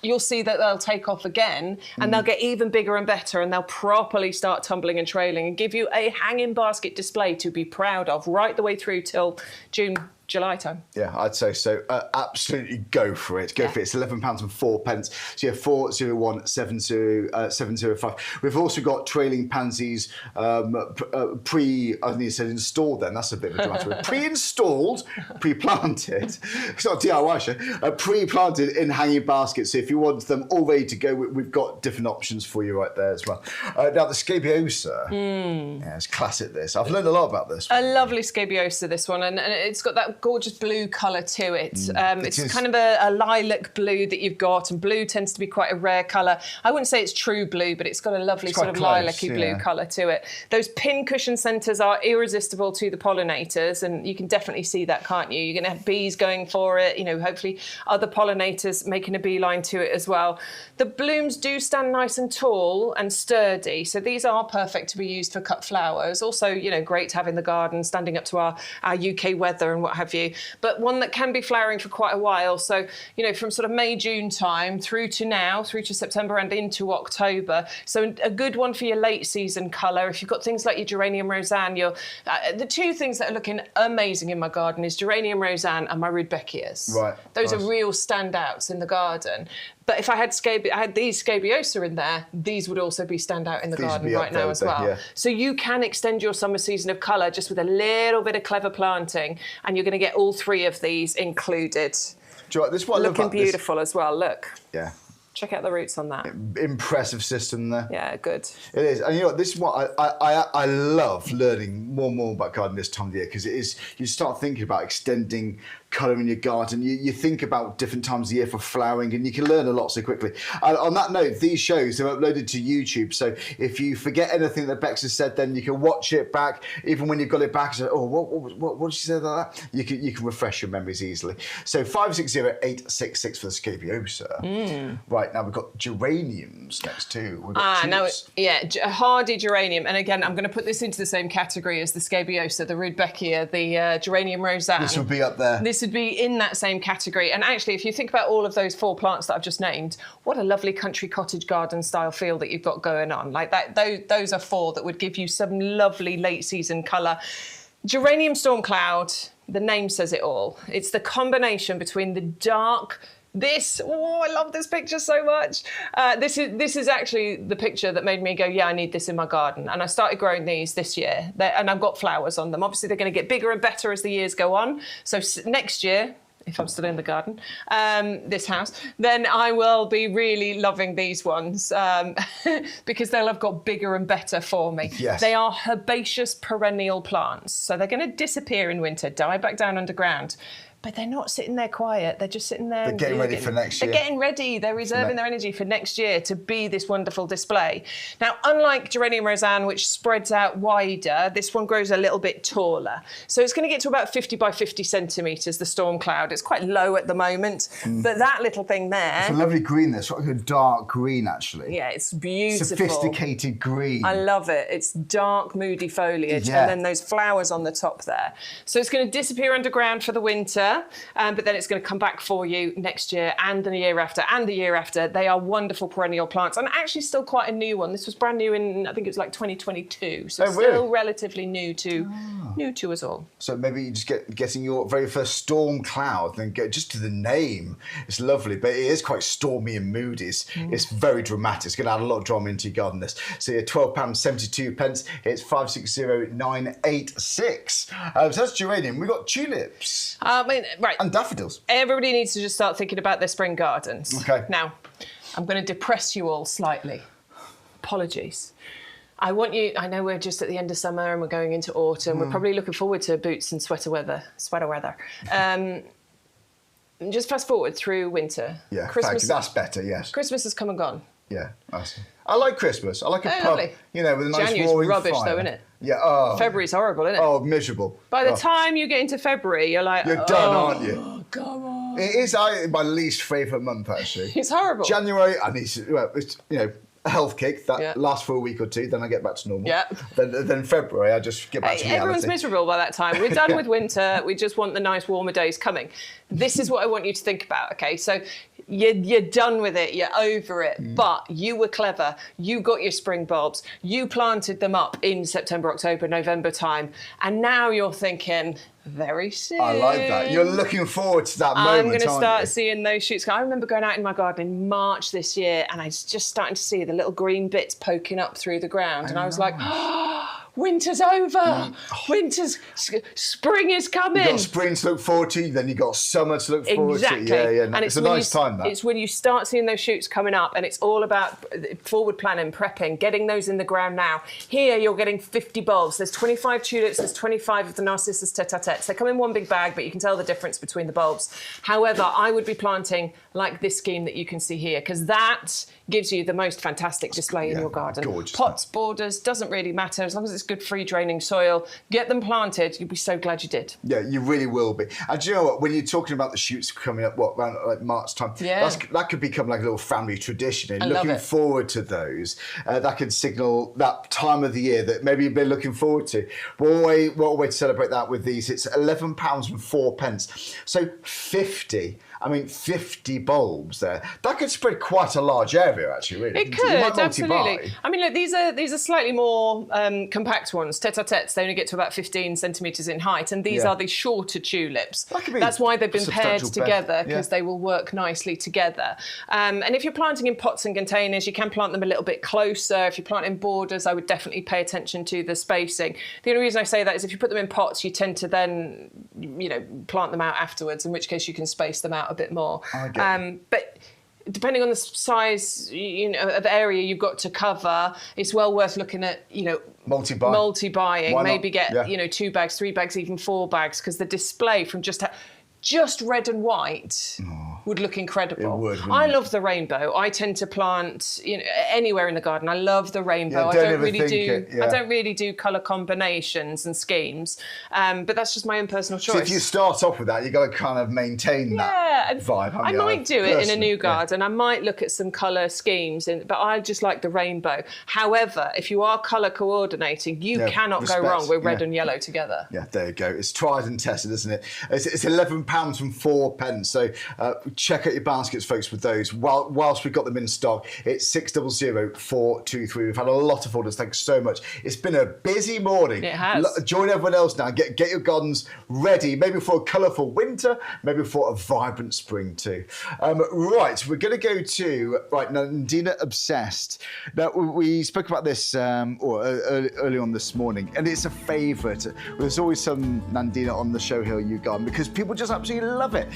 [SPEAKER 2] you'll see that they'll take off again, and they'll get even bigger and better, and they'll properly start tumbling and trailing and give you a hanging basket display to be proud of right the way through till June, July time.
[SPEAKER 1] Yeah, I'd say so. Absolutely go for it. Go for it. It's £11.04. So yeah, 401 705. We've also got trailing pansies I need to say installed then. That's a bit of a dramatic word. Pre-installed, pre-planted. It's not DIY show. Pre-planted in hanging baskets. So if you want them all ready to go, we've got different options for you right there as well. Now the scabiosa. Yeah, it's classic this. I've learned a lot about this.
[SPEAKER 2] A lovely scabiosa, this one, and it's got that gorgeous blue colour to it. It's kind of a lilac blue that you've got, and blue tends to be quite a rare colour. I wouldn't say it's true blue, but it's got a lovely sort of lilac-y blue colour to it. Those pin cushion centres are irresistible to the pollinators, and you can definitely see that, can't you? You're going to have bees going for it, you know, hopefully other pollinators making a beeline to it as well. The blooms do stand nice and tall and sturdy, so these are perfect to be used for cut flowers. Also, you know, great to have in the garden, standing up to our UK weather and what have you. But one that can be flowering for quite a while. So, you know, from sort of May, June time through to now, through to September and into October. So a good one for your late season colour. If you've got things like your geranium roseanne, the two things that are looking amazing in my garden is geranium roseanne and my rudbeckias.
[SPEAKER 1] Right.
[SPEAKER 2] Those are real standouts in the garden. But if I had these scabiosa in there, these would also be standout in the garden right now as well. Yeah. So you can extend your summer season of colour just with a little bit of clever planting, and you're going to get all three of these included.
[SPEAKER 1] Do you know what, this one
[SPEAKER 2] looking beautiful as well. Look.
[SPEAKER 1] Yeah.
[SPEAKER 2] Check out the roots on that.
[SPEAKER 1] Impressive system there.
[SPEAKER 2] Yeah, good.
[SPEAKER 1] It is. And you know what, this is what I love learning more and more about gardening this time of the year, because it is, you start thinking about extending colour in your garden. You think about different times of the year for flowering, and you can learn a lot so quickly. And on that note, these shows are uploaded to YouTube, so if you forget anything that Bex has said, then you can watch it back. Even when you've got it back, and say, oh, what did she say about that? You can refresh your memories easily. So 560-866 for the scabiosa. Right, now we've got geraniums next too. We've got
[SPEAKER 2] a hardy geranium. And again, I'm going to put this into the same category as the scabiosa, the rudbeckia, the geranium roseanne.
[SPEAKER 1] This would be up there.
[SPEAKER 2] This would be in that same category. And actually, if you think about all of those four plants that I've just named, what a lovely country cottage garden style feel that you've got going on. Like that, those are four that would give you some lovely late season colour. Geranium storm cloud, the name says it all. It's the combination between the dark, I love this picture so much. This is actually the picture that made me go, yeah, I need this in my garden. And I started growing these this year, and I've got flowers on them. Obviously, they're going to get bigger and better as the years go on. So next year, if I'm still in the garden, this house, then I will be really loving these ones because they'll have got bigger and better for me.
[SPEAKER 1] Yes.
[SPEAKER 2] They are herbaceous perennial plants. So they're going to disappear in winter, die back down underground. But they're not sitting there quiet. They're just sitting there.
[SPEAKER 1] They're getting ready for next year.
[SPEAKER 2] They're getting ready. They're reserving their energy for next year to be this wonderful display. Now, unlike geranium roseanne, which spreads out wider, this one grows a little bit taller. So it's going to get to about 50 by 50 centimetres, the storm cloud. It's quite low at the moment. But that little thing there...
[SPEAKER 1] It's a lovely green there. It's sort of a dark green, actually.
[SPEAKER 2] Yeah, it's beautiful.
[SPEAKER 1] Sophisticated green.
[SPEAKER 2] I love it. It's dark, moody foliage.
[SPEAKER 1] Yeah.
[SPEAKER 2] And then those flowers on the top there. So it's going to disappear underground for the winter. But then it's going to come back for you next year and the year after and the year after. They are wonderful perennial plants, and actually still quite a new one. This was brand new in, I think it was like 2022, so still relatively new to us all.
[SPEAKER 1] So maybe you just getting your very first storm cloud, then go just to the name. It's lovely, but it is quite stormy and moody. It's very dramatic. It's going to add a lot of drama into your garden. This. So you're £12.72. It's 560-986. So that's geranium. We've got tulips.
[SPEAKER 2] Right.
[SPEAKER 1] And daffodils.
[SPEAKER 2] Everybody needs to just start thinking about their spring gardens.
[SPEAKER 1] Okay.
[SPEAKER 2] Now, I'm going to depress you all slightly. Apologies. I know we're just at the end of summer and we're going into autumn. We're probably looking forward to boots and sweater weather. Just fast forward through winter.
[SPEAKER 1] Yeah,
[SPEAKER 2] Christmas.
[SPEAKER 1] That's better, yes.
[SPEAKER 2] Christmas has come and gone.
[SPEAKER 1] Yeah, I like Christmas. I like a pub,
[SPEAKER 2] lovely.
[SPEAKER 1] You know, with a nice
[SPEAKER 2] January's
[SPEAKER 1] roaring
[SPEAKER 2] rubbish
[SPEAKER 1] fire.
[SPEAKER 2] though, isn't it?
[SPEAKER 1] Yeah. Oh.
[SPEAKER 2] February's horrible, isn't it?
[SPEAKER 1] Oh, miserable.
[SPEAKER 2] By the time you get into February, you're like,
[SPEAKER 1] you're done, aren't you?
[SPEAKER 2] Oh, come on.
[SPEAKER 1] It is my least favourite month, actually.
[SPEAKER 2] It's horrible.
[SPEAKER 1] January, it's, a health kick that lasts for a week or two, then I get back to normal.
[SPEAKER 2] Yeah.
[SPEAKER 1] Then February, I just get back to reality.
[SPEAKER 2] Everyone's miserable by that time. We're done with winter. We just want the nice warmer days coming. This is what I want you to think about, okay? So you're done with it, you're over it. But you were clever. You got your spring bulbs. You planted them up in September, October, November time. And now you're thinking, very soon.
[SPEAKER 1] I like that. You're looking forward to that moment,
[SPEAKER 2] I'm going to
[SPEAKER 1] aren't
[SPEAKER 2] start
[SPEAKER 1] you?
[SPEAKER 2] seeing those shoots. I remember going out in my garden in March this year, and I was just starting to see the little green bits poking up through the ground. And I was like, oh, winter's over. Spring is coming.
[SPEAKER 1] You've got spring to look forward to, then you've got summer to look forward to. Yeah.
[SPEAKER 2] And
[SPEAKER 1] it's a nice time, that.
[SPEAKER 2] It's when you start seeing those shoots coming up, and it's all about forward planning, prepping, getting those in the ground now. Here, you're getting 50 bulbs. There's 25 tulips, there's 25 of the Narcissus tete-a-tetes. They come in one big bag, but you can tell the difference between the bulbs. However, I would be planting like this scheme that you can see here, because that gives you the most fantastic display in your garden.
[SPEAKER 1] Gorgeous.
[SPEAKER 2] Pots, borders, doesn't really matter, as long as it's good free draining soil. Get them planted, you'll be so glad you did.
[SPEAKER 1] Yeah, you really will be. And do you know what, when you're talking about the shoots coming up, around like March time, that could become like a little family tradition. And looking forward to those, that could signal that time of the year that maybe you've been looking forward to. What a way to celebrate that with these. It's £11.04. So 50 bulbs there. That could spread quite a large area, actually, really.
[SPEAKER 2] It could, absolutely. I mean, look, these are slightly more compact ones. Tete-a-tetes, they only get to about 15 centimetres in height, and these are the shorter tulips. That's why they've been paired together, because they will work nicely together. And if you're planting in pots and containers, you can plant them a little bit closer. If you plant in borders, I would definitely pay attention to the spacing. The only reason I say that is if you put them in pots, you tend to then, plant them out afterwards, in which case you can space them out a bit more. But depending on the size, of area you've got to cover, it's well worth looking at, multi-buying. Maybe get, 2 bags, 3 bags, even 4 bags, because the display from just red and white would look incredible.
[SPEAKER 1] It would,
[SPEAKER 2] I love the rainbow. I tend to plant, anywhere in the garden. I love the rainbow. I don't really do colour combinations and schemes, but that's just my own personal choice.
[SPEAKER 1] So if you start off with that, you've got to kind of maintain that vibe.
[SPEAKER 2] I might do it in a new garden. I might look at some colour schemes, but I just like the rainbow. However, if you are colour coordinating, you cannot go wrong with red and yellow together.
[SPEAKER 1] Yeah, there you go. It's tried and tested, isn't it? It's £11.04. So check out your baskets, folks, with those. Whilst we've got them in stock, it's 600423. We've had a lot of orders. Thanks so much. It's been a busy morning.
[SPEAKER 2] It has.
[SPEAKER 1] Join everyone else now. Get your gardens ready, maybe for a colourful winter, maybe for a vibrant spring too. Right, we're going to go to Nandina Obsessed. Now, we spoke about this early on this morning, and it's a favourite. There's always some Nandina on the show here at YouGarden, because people just absolutely love it.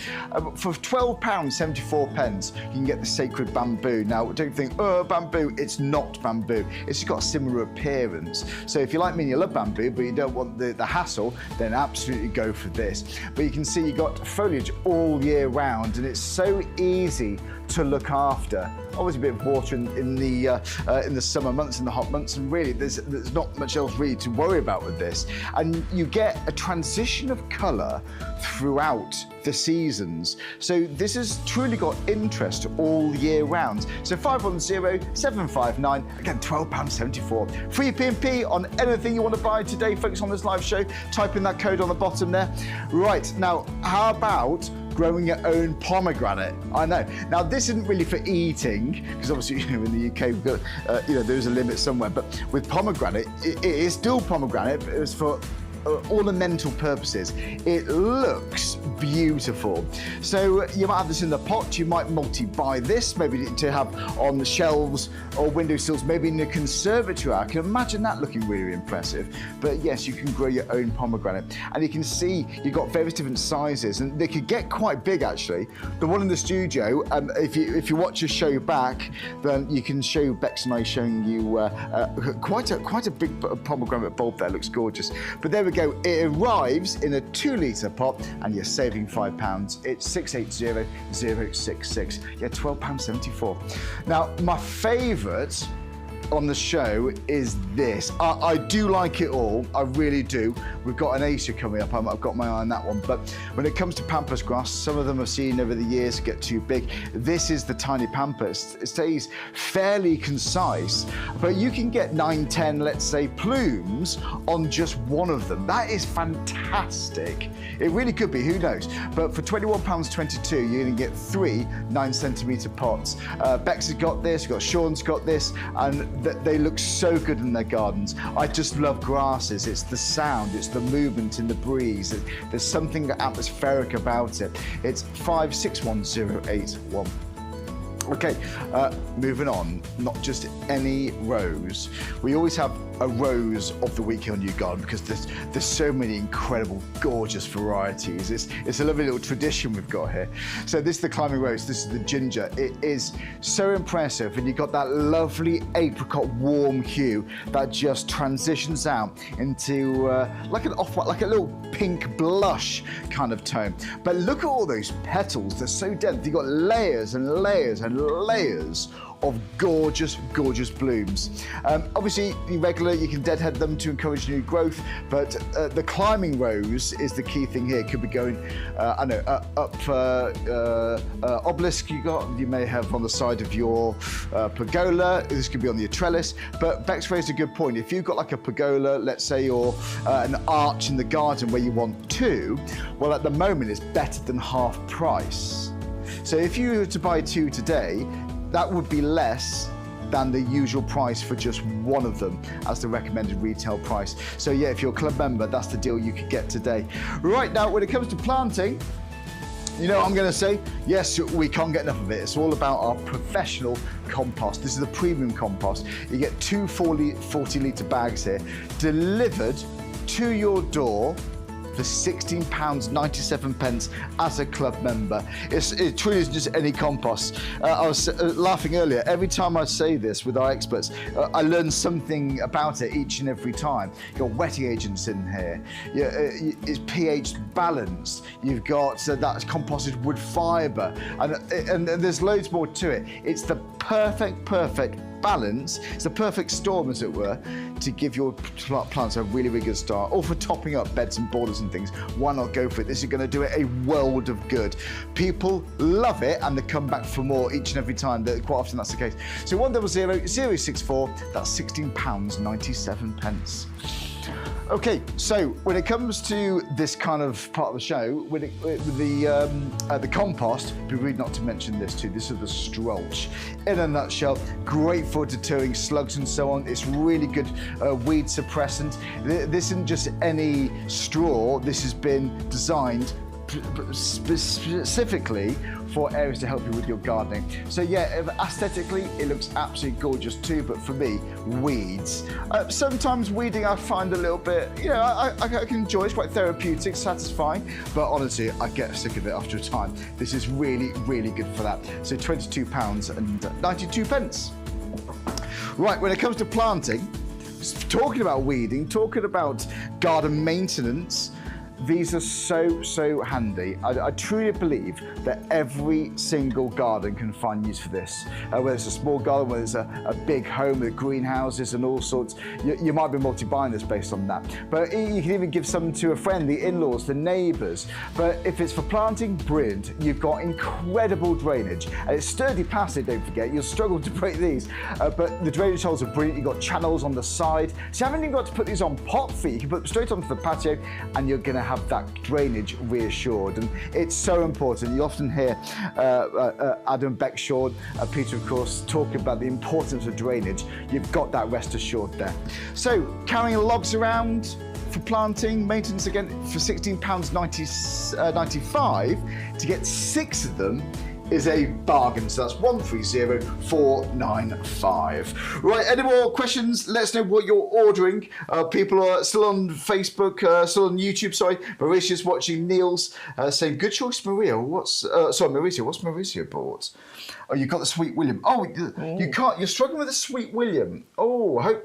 [SPEAKER 1] For £12.74, you can get the sacred bamboo. Now, don't think, bamboo, it's not bamboo. It's just got a similar appearance. So if you like me and you love bamboo, but you don't want the hassle, then absolutely go for this. But you can see you've got foliage all year round, and it's so easy to look after. Obviously a bit of water in the summer months, in the hot months, and really there's not much else really to worry about with this. And you get a transition of colour throughout the seasons. So this has truly got interest all year round. So 510-759, again £12.74. Free P&P on anything you want to buy today, folks, on this live show. Type in that code on the bottom there. Right, now how about growing your own pomegranate? I know. Now, this isn't really for eating, because obviously, in the UK, we've got, there's a limit somewhere. But with pomegranate, it is still pomegranate, but it's for ornamental purposes. It looks beautiful. So you might have this in the pot, you might multi-buy this, maybe to have on the shelves or windowsills, maybe in the conservatory. I can imagine that looking really impressive. But yes, you can grow your own pomegranate. And you can see you've got various different sizes, and they could get quite big, actually. The one in the studio, if you watch a show back, then you can show Bex and I showing you quite a big pomegranate bulb there. Looks gorgeous. But there we go. It arrives in a 2-litre pot, and you're saving £5. It's 680066. Yeah, £12.74. Now, my favourite on the show is this. I do like it all, I really do. We've got an Acer coming up, I've got my eye on that one. But when it comes to pampas grass, some of them I've seen over the years get too big. This is the tiny pampas. It stays fairly concise, but you can get 9, 10, let's say, plumes on just one of them. That is fantastic. It really could be, who knows? But for £21.22, you're going to get 3 9-centimetre pots. Bex has got this, Sean's got this, and they look so good in their gardens. I just love grasses. It's the sound, it's the movement in the breeze. There's something atmospheric about it. It's 561081. Okay, moving on, not just any rose. We always have a rose of the week here on YouGarden because there's so many incredible, gorgeous varieties. It's a lovely little tradition we've got here. So this is the climbing rose, this is the ginger. It is so impressive, and you've got that lovely apricot warm hue that just transitions out into like an off-white, like a little pink blush kind of tone. But look at all those petals, they're so dense. You've got layers and layers and layers of gorgeous, gorgeous blooms. Obviously, regular, you can deadhead them to encourage new growth, but the climbing rose is the key thing here. It could be going, I know, up obelisk you may have on the side of your pergola. This could be on your trellis, but Bex raised a good point. If you've got like a pergola, let's say, or an arch in the garden where you want 2, well, at the moment, it's better than half price. So if you were to buy 2 today, that would be less than the usual price for just one of them as the recommended retail price. So yeah, if you're a club member, that's the deal you could get today. Right now, when it comes to planting, you know what I'm going to say? Yes, we can't get enough of it. It's all about our professional compost. This is the premium compost. You get 2 40-litre bags here, delivered to your door for £16.97 as a club member. It truly isn't just any compost. I was laughing earlier. Every time I say this with our experts, I learn something about it each and every time. You've got wetting agents in here. It's pH balanced. You've got that composted wood fibre, and there's loads more to it. It's the perfect balance. It's the perfect storm, as it were, to give your plants a really, really good start, or for topping up beds and borders and things. Why not go for it? This is going to do it a world of good. People love it, and they come back for more each and every time. Quite often that's the case. So 100 064, that's £16.97. Okay, so when it comes to this kind of part of the show, with the compost, it'd be rude not to mention this too. This is the Strolch. In a nutshell, great for deterring slugs and so on. It's really good weed suppressant. This isn't just any straw. This has been designed specifically for areas to help you with your gardening. So yeah, aesthetically, it looks absolutely gorgeous too, but for me, weeds. Sometimes weeding I find a little bit, I can enjoy. It's quite therapeutic, satisfying, but honestly, I get sick of it after a time. This is really, really good for that. So £22.92. Right, when it comes to planting, talking about weeding, talking about garden maintenance, these are so handy. I truly believe that every single garden can find use for this. Whether it's a small garden, whether it's a big home with greenhouses and all sorts, you might be multi-buying this based on that. But you can even give some to a friend, the in-laws, the neighbours. But if it's for planting, brilliant. You've got incredible drainage. And it's sturdy plastic, don't forget. You'll struggle to break these. But the drainage holes are brilliant. You've got channels on the side. So you haven't even got to put these on pot feet. You can put them straight onto the patio, and you're going to have that drainage reassured. And it's so important. You often hear Adam Beck, Sean, Peter, of course, talking about the importance of drainage. You've got that rest assured there. So carrying logs around for planting, maintenance again, for £16.95 to get 6 of them is a bargain. So that's 130495. Right, any more questions? Let us know what you're ordering. People are still on Facebook, still on YouTube, sorry. Mauritius watching. Neil's saying, good choice, Maria. Mauricio, what's Mauricio bought? Oh, you got the Sweet William. Oh, you're struggling with the Sweet William. I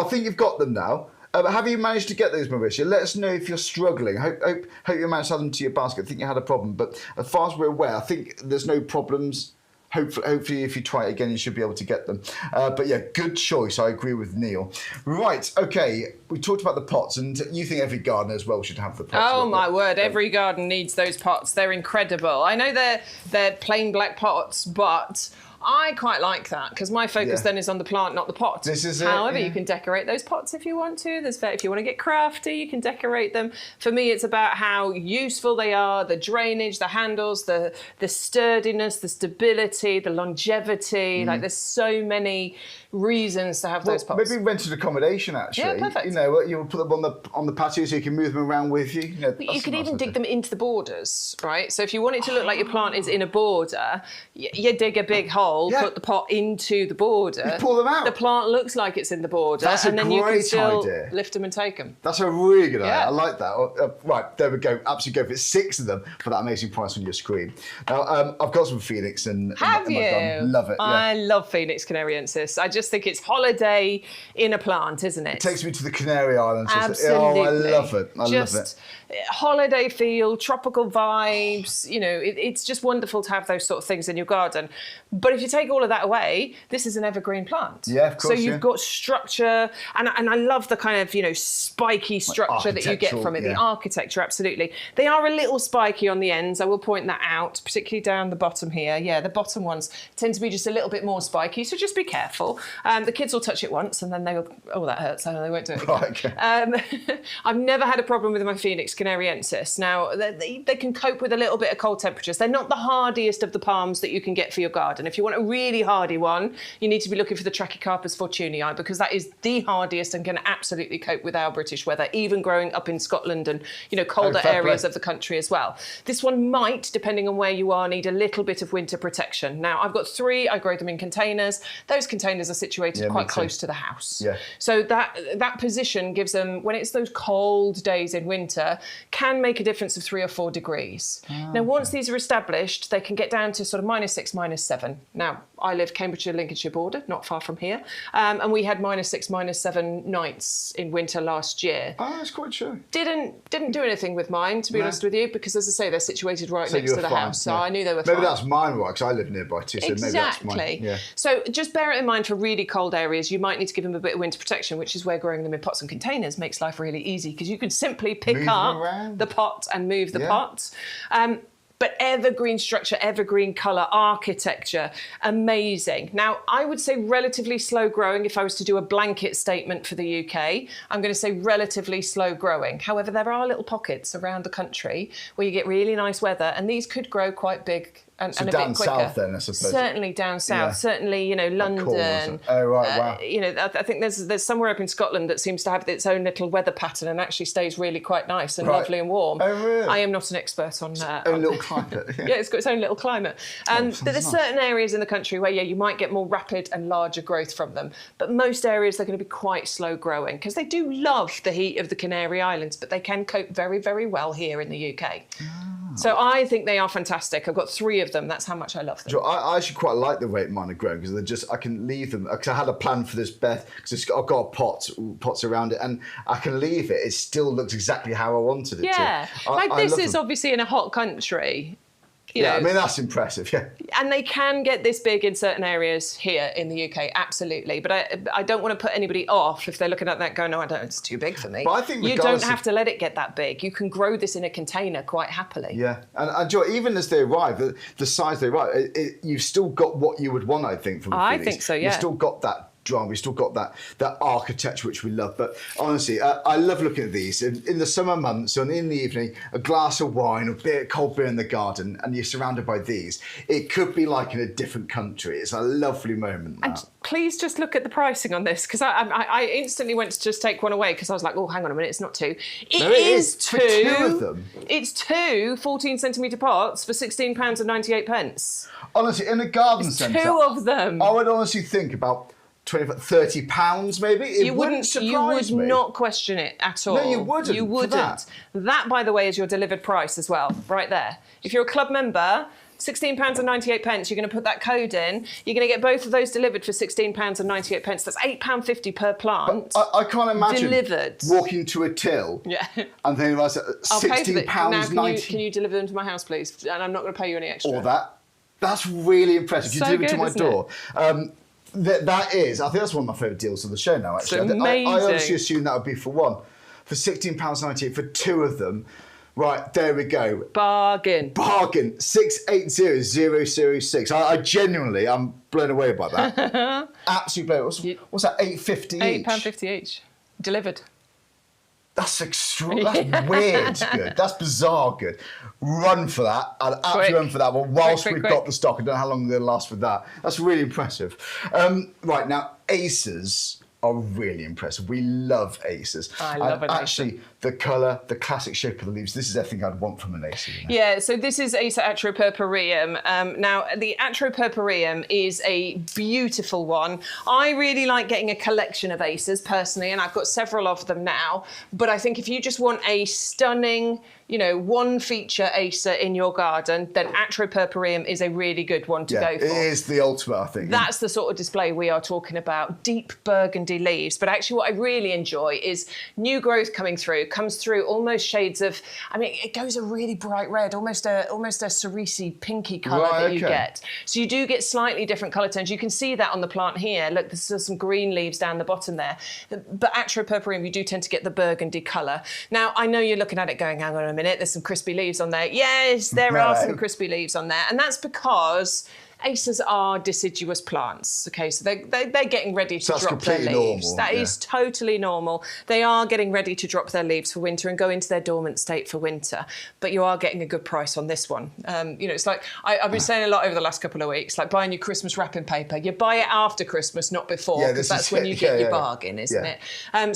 [SPEAKER 1] think you've got them now. Have you managed to get those, Mauricio? Let us know if you're struggling. Hope you managed to add them to your basket. I think you had a problem, but as far as we're aware, I think there's no problems Hopefully, if you try it again, you should be able to get them. But yeah, good choice. I agree with Neil. Right, okay. We talked about the pots, and you think every gardener as well should have the pots.
[SPEAKER 2] Oh my word! Every garden needs those pots. They're incredible. I know they're plain black pots, but I quite like that because my focus then is on the plant, not the pot.
[SPEAKER 1] This is it.
[SPEAKER 2] However, you can decorate those pots if you want to. If you want to get crafty, you can decorate them. For me, it's about how useful they are, the drainage, the handles, the sturdiness, the stability, the longevity. Like there's so many reasons to have those pots.
[SPEAKER 1] Maybe rented accommodation actually.
[SPEAKER 2] Yeah, perfect.
[SPEAKER 1] You know, you put them on the patio so you can move them around with you.
[SPEAKER 2] You can even dig them into the borders, right? So if you want it to look like your plant is in a border, you dig a big hole. Put the pot into the border.
[SPEAKER 1] You pull them out.
[SPEAKER 2] The plant looks like it's in the border.
[SPEAKER 1] That's
[SPEAKER 2] and
[SPEAKER 1] a
[SPEAKER 2] then you can
[SPEAKER 1] great
[SPEAKER 2] still
[SPEAKER 1] idea.
[SPEAKER 2] lift them and take them.
[SPEAKER 1] That's a really good idea. I like that. Right, there we go. Absolutely go for it. 6 of them for that amazing price on your screen. Now, I've got some Phoenix in my garden. Love it. Yeah.
[SPEAKER 2] I love Phoenix canariensis. I just think it's holiday in a plant, isn't it?
[SPEAKER 1] It takes me to the Canary Islands.
[SPEAKER 2] Absolutely.
[SPEAKER 1] Oh, I love it. I love it.
[SPEAKER 2] Holiday feel, tropical vibes. You know, it's just wonderful to have those sort of things in your garden. But if you take all of that away, this is an evergreen plant.
[SPEAKER 1] Yeah, of course.
[SPEAKER 2] So you've got structure, and I love the kind of, spiky structure that you get from it. The architecture, absolutely. They are a little spiky on the ends. I will point that out, particularly down the bottom here. Yeah, the bottom ones tend to be just a little bit more spiky, so just be careful. The kids will touch it once, and then they'll, oh, that hurts, and they won't do it again.
[SPEAKER 1] Right, okay.
[SPEAKER 2] I've never had a problem with my Phoenix canariensis. Now, they can cope with a little bit of cold temperatures. They're not the hardiest of the palms that you can get for your garden. If you want a really hardy one, you need to be looking for the Trachycarpus fortunei, because that is the hardiest and can absolutely cope with our British weather, even growing up in Scotland and colder areas of the country as well. This one might, depending on where you are, need a little bit of winter protection. Now, I've got 3. I grow them in containers. Those containers are situated quite close to the house.
[SPEAKER 1] Yeah.
[SPEAKER 2] So that position gives them, when it's those cold days in winter, can make a difference of 3 or 4 degrees. Now, once these are established, they can get down to sort of -6, -7. Now, I live Cambridgeshire-Lincolnshire border, not far from here, and we had -6, -7 nights in winter last year.
[SPEAKER 1] Oh, that's quite true.
[SPEAKER 2] Didn't do anything with mine, to be honest with you, because as I say, they're situated right next to the house, so I knew they were fine.
[SPEAKER 1] Maybe that's mine, right? Because I live nearby too, so maybe that's mine. Yeah.
[SPEAKER 2] So just bear it in mind for really cold areas. You might need to give them a bit of winter protection, which is where growing them in pots and containers makes life really easy, because you can simply pick up the pot and move the pot. But evergreen structure, evergreen colour, architecture, amazing. Now, I would say relatively slow growing. If I was to do a blanket statement for the UK, I'm going to say relatively slow growing. However, there are little pockets around the country where you get really nice weather, and these could grow quite big and a bit quicker.
[SPEAKER 1] Down south then, I suppose.
[SPEAKER 2] Certainly down south. Certainly, London.
[SPEAKER 1] Oh, right, wow.
[SPEAKER 2] I think there's somewhere up in Scotland that seems to have its own little weather pattern and actually stays really quite nice and lovely and warm.
[SPEAKER 1] Oh, really?
[SPEAKER 2] I am not an expert on that.
[SPEAKER 1] Own little climate.
[SPEAKER 2] Yeah, it's got its own little climate. But there's certain areas in the country where, you might get more rapid and larger growth from them. But most areas, they're going to be quite slow growing, because they do love the heat of the Canary Islands, but they can cope very, very well here in the UK. So I think they are fantastic. I've got 3 of them. That's how much I love them.
[SPEAKER 1] I actually quite like the way mine are grown, because I can leave them. Because I had a plan for this bed, because I've got pots around it, and I can leave it. It still looks exactly how I wanted it to.
[SPEAKER 2] Yeah, this is obviously in a hot country.
[SPEAKER 1] I mean, that's impressive, yeah.
[SPEAKER 2] And they can get this big in certain areas here in the UK, absolutely. But I don't want to put anybody off if they're looking at that going, no, it's too big for me.
[SPEAKER 1] But I think
[SPEAKER 2] you don't have to let it get that big. You can grow this in a container quite happily.
[SPEAKER 1] Yeah, and Joy, even as they arrive, the size they arrive, you've still got what you would want, I think, from
[SPEAKER 2] I think so, yeah.
[SPEAKER 1] You've still got that drama, we've still got that architecture which we love. But honestly, I love looking at these in the summer months, and in the evening, a glass of wine or cold beer in the garden, and you're surrounded by these. It could be like in a different country. It's a lovely moment.
[SPEAKER 2] And please just look at the pricing on this, because I instantly went to just take one away, because I was like, oh, hang on a minute, it's not 2.
[SPEAKER 1] It is 2. For 2 of them.
[SPEAKER 2] It's 2 14-centimetre pots for £16.98.
[SPEAKER 1] Honestly, in a garden centre,
[SPEAKER 2] 2 of them.
[SPEAKER 1] I would honestly think about £30 maybe. It wouldn't surprise
[SPEAKER 2] me. You would
[SPEAKER 1] me.
[SPEAKER 2] not question it at all.
[SPEAKER 1] No, you wouldn't.
[SPEAKER 2] You wouldn't. That, by the way, is your delivered price as well, right there. If you're a club member, £16.98, you're going to put that code in, you're going to get both of those delivered for £16.98. That's £8.50 per plant.
[SPEAKER 1] I can't imagine
[SPEAKER 2] delivered.
[SPEAKER 1] Walking to a till and then £16.90.
[SPEAKER 2] Now, can you deliver them to my house, please? And I'm not going to pay you any extra.
[SPEAKER 1] Or that. That's really impressive. You
[SPEAKER 2] So
[SPEAKER 1] delivered to
[SPEAKER 2] good,
[SPEAKER 1] my
[SPEAKER 2] isn't
[SPEAKER 1] door. That is, I think that's one of my favourite deals of the show now, actually.
[SPEAKER 2] It's amazing.
[SPEAKER 1] I honestly assumed that would be for one. For £16.98 for two of them. Right, there we go.
[SPEAKER 2] Bargain.
[SPEAKER 1] 680006. I genuinely, I'm blown away by that. Absolutely blown away. What's that, £8.50 each?
[SPEAKER 2] £8.50 each. Delivered.
[SPEAKER 1] That's That's weird good. That's bizarre good. Run for that. I'd absolutely run for that one whilst we've got the stock. I don't know how long they'll last with that. That's really impressive. Right, now, Aces are really impressive. We love Aces.
[SPEAKER 2] I love it.
[SPEAKER 1] Actually, the colour, the classic shape of the leaves, this is everything I'd want from an Acer. You know?
[SPEAKER 2] Yeah, so this is Acer Atropurpureum. Now, the Atropurpureum is a beautiful one. I really like getting a collection of Acers personally, and I've got several of them now. But I think if you just want a stunning, you know, one feature Acer in your garden, then Atropurpureum is a really good one to go for.
[SPEAKER 1] It is the ultimate, I think.
[SPEAKER 2] That's the sort of display we are talking about. Deep burgundy leaves. But actually what I really enjoy is new growth coming through. Comes through almost shades of, I mean, it goes a really bright red, almost a cerise pinky colour that you get. So you do get slightly different colour tones. You can see that on the plant here. Look, there's some green leaves down the bottom there. But Atropurpureum, you do tend to get the burgundy colour. Now, I know you're looking at it going, hang on a minute, there's some crispy leaves on there. Yes, there are some crispy leaves on there. And that's because Acers are deciduous plants, okay? So they're getting ready to drop their leaves.
[SPEAKER 1] Normal,
[SPEAKER 2] that is totally normal. They are getting ready to drop their leaves for winter and go into their dormant state for winter. But you are getting a good price on this one. You know, it's like, I've been saying a lot over the last couple of weeks, like buying your Christmas wrapping paper. You buy it after Christmas, not before, because that's when you get your bargain, isn't it?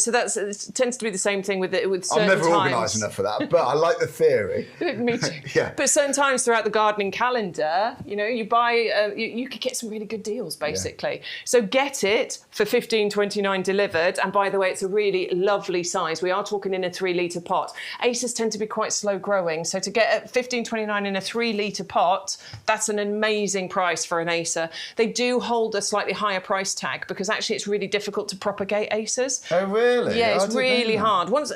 [SPEAKER 2] So it tends to be the same thing with certain times.
[SPEAKER 1] I'm never organised enough for that, but I like the theory.
[SPEAKER 2] Me too. But certain times throughout the gardening calendar, you know, you buy, you could get some really good deals, basically. So get it for $15.29 delivered. And by the way, it's a really lovely size. We are talking in a 3-litre pot. Acers tend to be quite slow growing. So to get $15.29 in a 3-litre pot, that's an amazing price for an Acer. They do hold a slightly higher price tag because actually it's really difficult to propagate Acers.
[SPEAKER 1] Oh, really?
[SPEAKER 2] Yeah, it's really hard. Once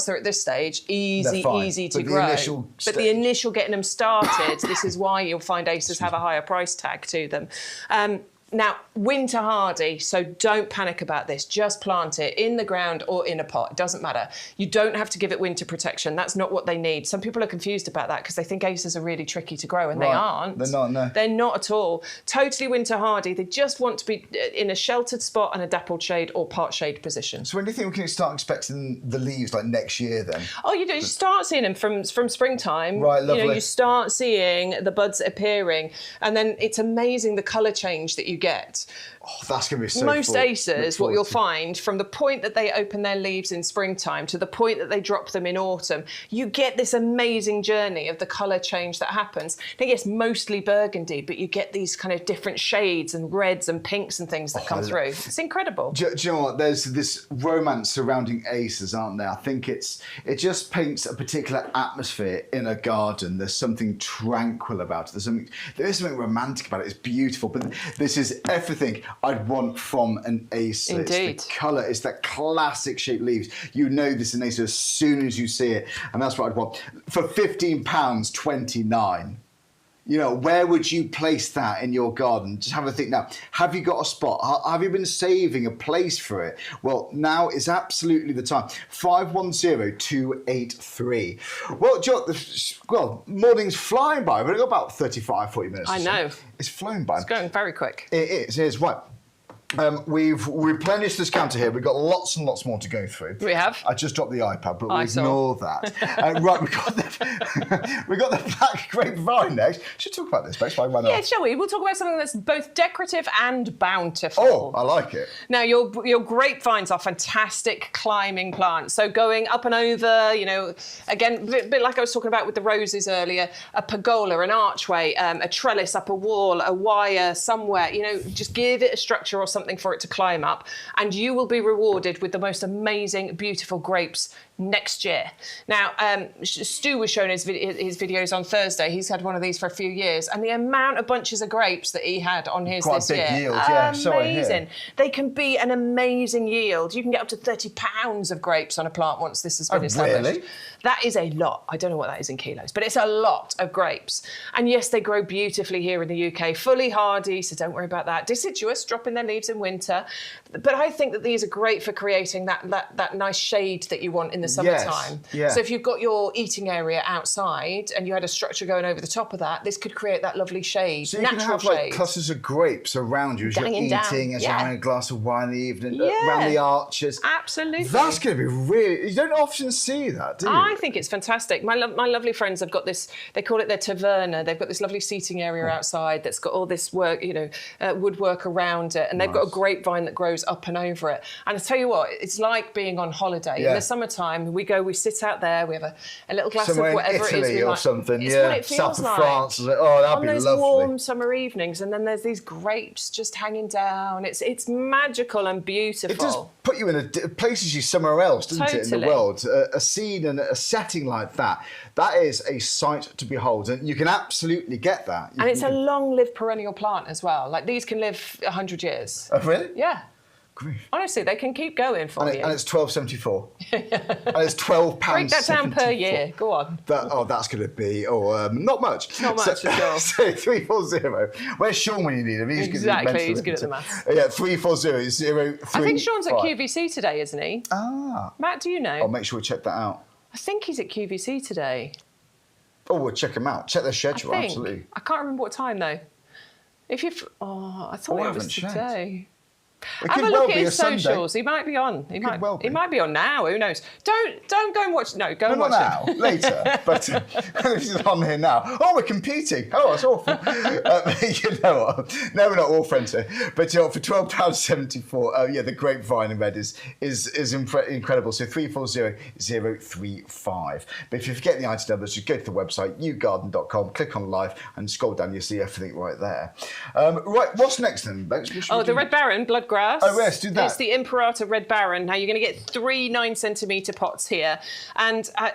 [SPEAKER 2] they're at this stage, easy to grow. But the initial getting them started, this is why you'll find Acers have a higher price tag to them. Now, winter hardy, so don't panic about this. Just plant it in the ground or in a pot. It doesn't matter. You don't have to give it winter protection. That's not what they need. Some people are confused about that because they think Acers are really tricky to grow, and they aren't.
[SPEAKER 1] They're not, no.
[SPEAKER 2] They're not at all. Totally winter hardy. They just want to be in a sheltered spot and a dappled shade or part shade position.
[SPEAKER 1] So when do you think we can start expecting the leaves, like next year then?
[SPEAKER 2] Oh, you start seeing them from springtime.
[SPEAKER 1] Right, lovely.
[SPEAKER 2] You know, you start seeing the buds appearing, and then it's amazing the colour change that you get.
[SPEAKER 1] Oh, that's going to be so
[SPEAKER 2] Most Acers, what you'll find, from the point that they open their leaves in springtime to the point that they drop them in autumn, you get this amazing journey of the colour change that happens. Now, yes, mostly burgundy, but you get these kind of different shades and reds and pinks and things that come through. It's incredible.
[SPEAKER 1] Do you know what? There's this romance surrounding Acers, aren't there? I think it just paints a particular atmosphere in a garden. There's something tranquil about it. There is something romantic about it. It's beautiful, but this is everything I'd want from an Acer.
[SPEAKER 2] Indeed.
[SPEAKER 1] It's the colour, it's that classic shaped leaves. You know this is an Acer as soon as you see it, and that's what I'd want. For £15.29. You know, where would you place that in your garden? Just have a think now. Have you got a spot? Have you been saving a place for it? Well, now is absolutely the time. 510283. Well, morning's flying by. We've only got about 35, 40 minutes.
[SPEAKER 2] I know.
[SPEAKER 1] It's flown by.
[SPEAKER 2] It's going very quick.
[SPEAKER 1] It is, right. We've replenished this counter here. We've got lots and lots more to go through.
[SPEAKER 2] We have.
[SPEAKER 1] I just dropped the iPad, but we'll ignore that. Right, we've got the black grapevine next. Should talk about this, Bex.
[SPEAKER 2] Yeah, shall we? We'll talk about something that's both decorative and bountiful.
[SPEAKER 1] Oh, I like it.
[SPEAKER 2] Now, your grapevines are fantastic climbing plants. So going up and over, you know, again, a bit like I was talking about with the roses earlier, a pergola, an archway, a trellis up a wall, a wire somewhere, you know, just give it a structure or something something for it to climb up, and you will be rewarded with the most amazing, beautiful grapes next year. Now, Stu was showing his videos on Thursday. He's had one of these for a few years, and the amount of bunches of grapes that he had on his this year,
[SPEAKER 1] yield, yeah.
[SPEAKER 2] Amazing. They can be an amazing yield. You can get up to 30 pounds of grapes on a plant once this has been established.
[SPEAKER 1] Really?
[SPEAKER 2] That is a lot. I don't know what that is in kilos, but it's a lot of grapes. And yes, they grow beautifully here in the UK, fully hardy, so don't worry about that. Deciduous, dropping their leaves in winter. But I think that these are great for creating that nice shade that you want in the summertime.
[SPEAKER 1] Yes, yeah.
[SPEAKER 2] So if you've got your eating area outside and you had a structure going over the top of that, this could create that lovely shade,
[SPEAKER 1] so you
[SPEAKER 2] natural
[SPEAKER 1] can have
[SPEAKER 2] shade.
[SPEAKER 1] like clusters of grapes around you as you're eating, as you're having a glass of wine in the evening, around the arches.
[SPEAKER 2] Absolutely.
[SPEAKER 1] That's going to be really... You don't often see that, do you?
[SPEAKER 2] I think it's fantastic. My lovely friends have got this, they call it their taverna. They've got this lovely seating area outside that's got all this work, woodwork around it, and they've got a grapevine that grows up and over it. And I tell you what, it's like being on holiday. In the summertime, we sit out there, we have a little glass
[SPEAKER 1] somewhere
[SPEAKER 2] of whatever
[SPEAKER 1] in Italy
[SPEAKER 2] it is.
[SPEAKER 1] or something,
[SPEAKER 2] it's what it feels
[SPEAKER 1] south of
[SPEAKER 2] like.
[SPEAKER 1] France. Oh, that'd
[SPEAKER 2] on
[SPEAKER 1] be
[SPEAKER 2] those
[SPEAKER 1] lovely.
[SPEAKER 2] warm summer evenings, and then there's these grapes just hanging down. It's magical and beautiful.
[SPEAKER 1] It does put you in places you somewhere else, doesn't it, in the world? A scene and a setting like that. That is a sight to behold, and you can absolutely get that.
[SPEAKER 2] And it's a long-lived perennial plant as well. Like, these can live 100 years.
[SPEAKER 1] Oh, really?
[SPEAKER 2] Yeah.
[SPEAKER 1] Grief.
[SPEAKER 2] Honestly, they can keep going for you.
[SPEAKER 1] And it's £12.74. And it's £12.
[SPEAKER 2] Break that down per year. Go on.
[SPEAKER 1] That's going to be not much.
[SPEAKER 2] Not much at all.
[SPEAKER 1] So 340. Where's Sean when you need him?
[SPEAKER 2] He's good at the maths.
[SPEAKER 1] Yeah, 340
[SPEAKER 2] I think Sean's at QVC today, isn't he?
[SPEAKER 1] Ah.
[SPEAKER 2] Matt, do you know?
[SPEAKER 1] I'll make sure we check that out.
[SPEAKER 2] I think he's at QVC today.
[SPEAKER 1] Oh, we'll check him out. Check their schedule, absolutely.
[SPEAKER 2] I can't remember what time though. I thought it was today. Have a look at his socials. He might be on. He might be on now. Who knows? Don't go and watch. No, go and watch
[SPEAKER 1] now.
[SPEAKER 2] it.
[SPEAKER 1] Later. But this is on here now. Oh, we're competing. Oh, that's awful. You know what? No, we're not all friends here. But for £12.74, the grapevine in red is incredible. So 340035. But if you forget the item numbers, just go to the website yougarden.com, click on live, and scroll down. You'll see everything right there. Right, what's next then, Bex?
[SPEAKER 2] The Red Baron blood grass.
[SPEAKER 1] Oh yes, do that.
[SPEAKER 2] It's the Imperator Red Baron. Now you're going to get 3 9-centimetre pots here, and I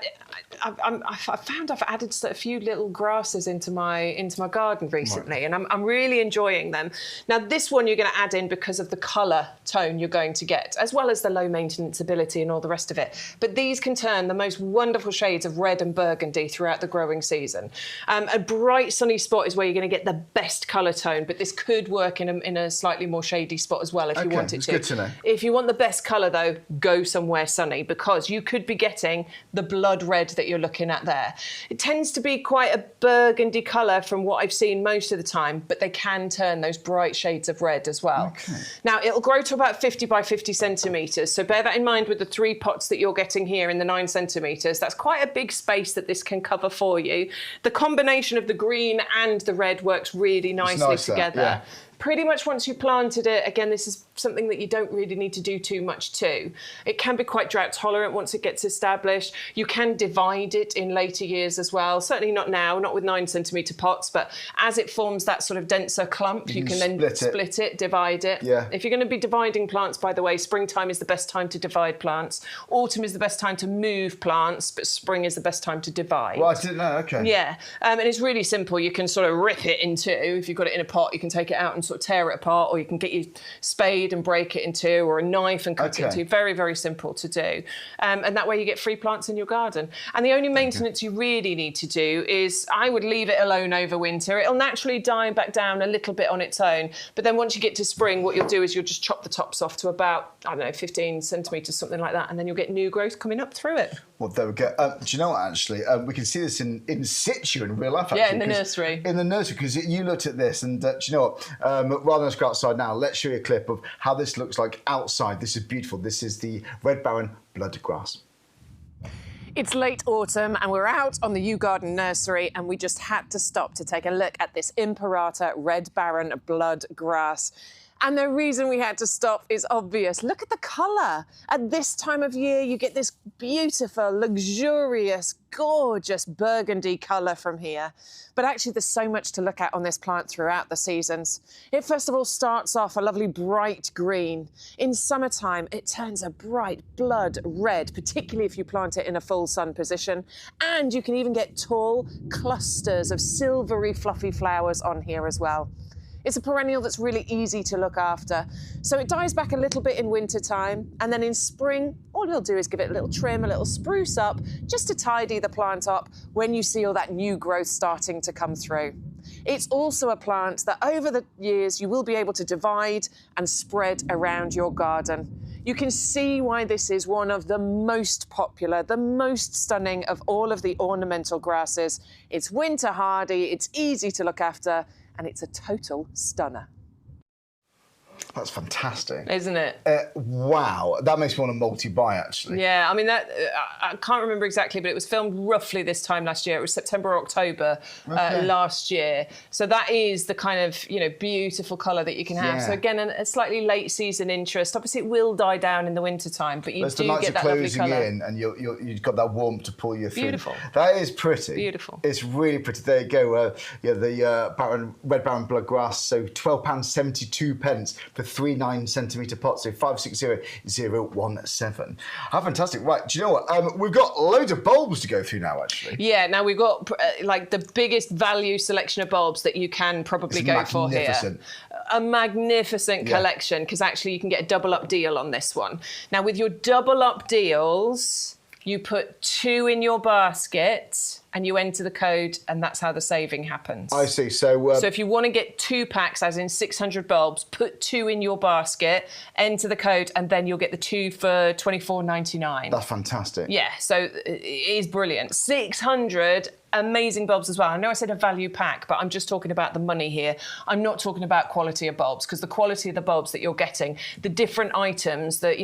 [SPEAKER 2] found I've added a few little grasses into my garden recently, and I'm really enjoying them. Now this one you're going to add in because of the colour tone you're going to get, as well as the low maintenance ability and all the rest of it. But these can turn the most wonderful shades of red and burgundy throughout the growing season. A bright sunny spot is where you're going to get the best colour tone, but this could work in a slightly more shady spot as well if you want it to.
[SPEAKER 1] Good to know.
[SPEAKER 2] If you want the best colour though, go somewhere sunny, because you could be getting the blood red that you're looking at there. It tends to be quite a burgundy colour from what I've seen most of the time, but they can turn those bright shades of red as well.
[SPEAKER 1] Okay.
[SPEAKER 2] Now it'll grow to about 50 by 50 centimetres, so bear that in mind with the 3 pots that you're getting here in the 9 centimetres. That's quite a big space that this can cover for you. The combination of the green and the red works really nicely together. Pretty much once you planted it, again, this is something that you don't really need to do too much to. It can be quite drought tolerant once it gets established. You can divide it in later years as well. Certainly not now, not with 9-centimetre pots, but as it forms that sort of denser clump, you can then split it, divide it.
[SPEAKER 1] Yeah.
[SPEAKER 2] If you're going to be dividing plants, by the way, springtime is the best time to divide plants. Autumn is the best time to move plants, but spring is the best time to divide.
[SPEAKER 1] Well, I didn't know, okay.
[SPEAKER 2] Yeah, and it's really simple. You can sort of rip it in two. If you've got it in a pot, you can take it out and sort of tear it apart, or you can get your spade and break it in two, or a knife and cut it in two. Very, very simple to do. And that way you get free plants in your garden. And the only maintenance you really need to do is, I would leave it alone over winter. It'll naturally die back down a little bit on its own. But then once you get to spring, what you'll do is you'll just chop the tops off to about, 15 centimetres, something like that. And then you'll get new growth coming up through it.
[SPEAKER 1] Well, there we go. Do you know what, actually? We can see this in situ, in real life, actually.
[SPEAKER 2] Yeah, in the nursery.
[SPEAKER 1] In the nursery, because you looked at this, and do you know what? Rather than us go outside now, let's show you a clip of how this looks like outside. This is beautiful. This is the Red Baron blood grass.
[SPEAKER 2] It's late autumn and we're out on the YouGarden nursery, and we just had to stop to take a look at this Imperator Red Baron blood grass. And the reason we had to stop is obvious. Look at the colour. At this time of year, you get this beautiful, luxurious, gorgeous burgundy colour from here. But actually, there's so much to look at on this plant throughout the seasons. It first of all starts off a lovely bright green. In summertime, it turns a bright blood red, particularly if you plant it in a full sun position. And you can even get tall clusters of silvery, fluffy flowers on here as well. It's a perennial that's really easy to look after. So it dies back a little bit in winter time, and then in spring, all you'll do is give it a little trim, a little spruce up, just to tidy the plant up when you see all that new growth starting to come through. It's also a plant that over the years you will be able to divide and spread around your garden. You can see why this is one of the most popular, the most stunning of all of the ornamental grasses. It's winter hardy, it's easy to look after, and it's a total stunner.
[SPEAKER 1] That's fantastic.
[SPEAKER 2] Isn't it?
[SPEAKER 1] Wow. That makes me want to multi-buy, actually.
[SPEAKER 2] Yeah, I mean, that I can't remember exactly, but it was filmed roughly this time last year. It was September or October last year. So that is the kind of, you know, beautiful colour that you can have.
[SPEAKER 1] Yeah.
[SPEAKER 2] So again, a slightly late season interest. Obviously, it will die down in the winter time, but you do get that lovely colour.
[SPEAKER 1] In and you've got that warmth to pull your food.
[SPEAKER 2] Beautiful.
[SPEAKER 1] That is pretty.
[SPEAKER 2] Beautiful.
[SPEAKER 1] It's really pretty. There you go. Yeah, the red Baron bloodgrass. So £12.72 for 3 9-centimetre pots. So 560017. How fantastic! Right. Do you know what? We've got loads of bulbs to go through now. Actually.
[SPEAKER 2] Yeah. Now we've got like the biggest value selection of bulbs that you can probably go for here. A magnificent collection, because actually you can get a double up deal on this one. Now with your double up deals, you put 2 in your basket and you enter the code, and that's how the saving happens.
[SPEAKER 1] I see. So
[SPEAKER 2] if you want to get 2 packs, as in 600 bulbs, put 2 in your basket, enter the code, and then you'll get the 2 for £24.99.
[SPEAKER 1] That's fantastic.
[SPEAKER 2] Yeah, so it is brilliant. 600 amazing bulbs as well. I know I said a value pack, but I'm just talking about the money here. I'm not talking about quality of bulbs, because the quality of the bulbs that you're getting, the different items, the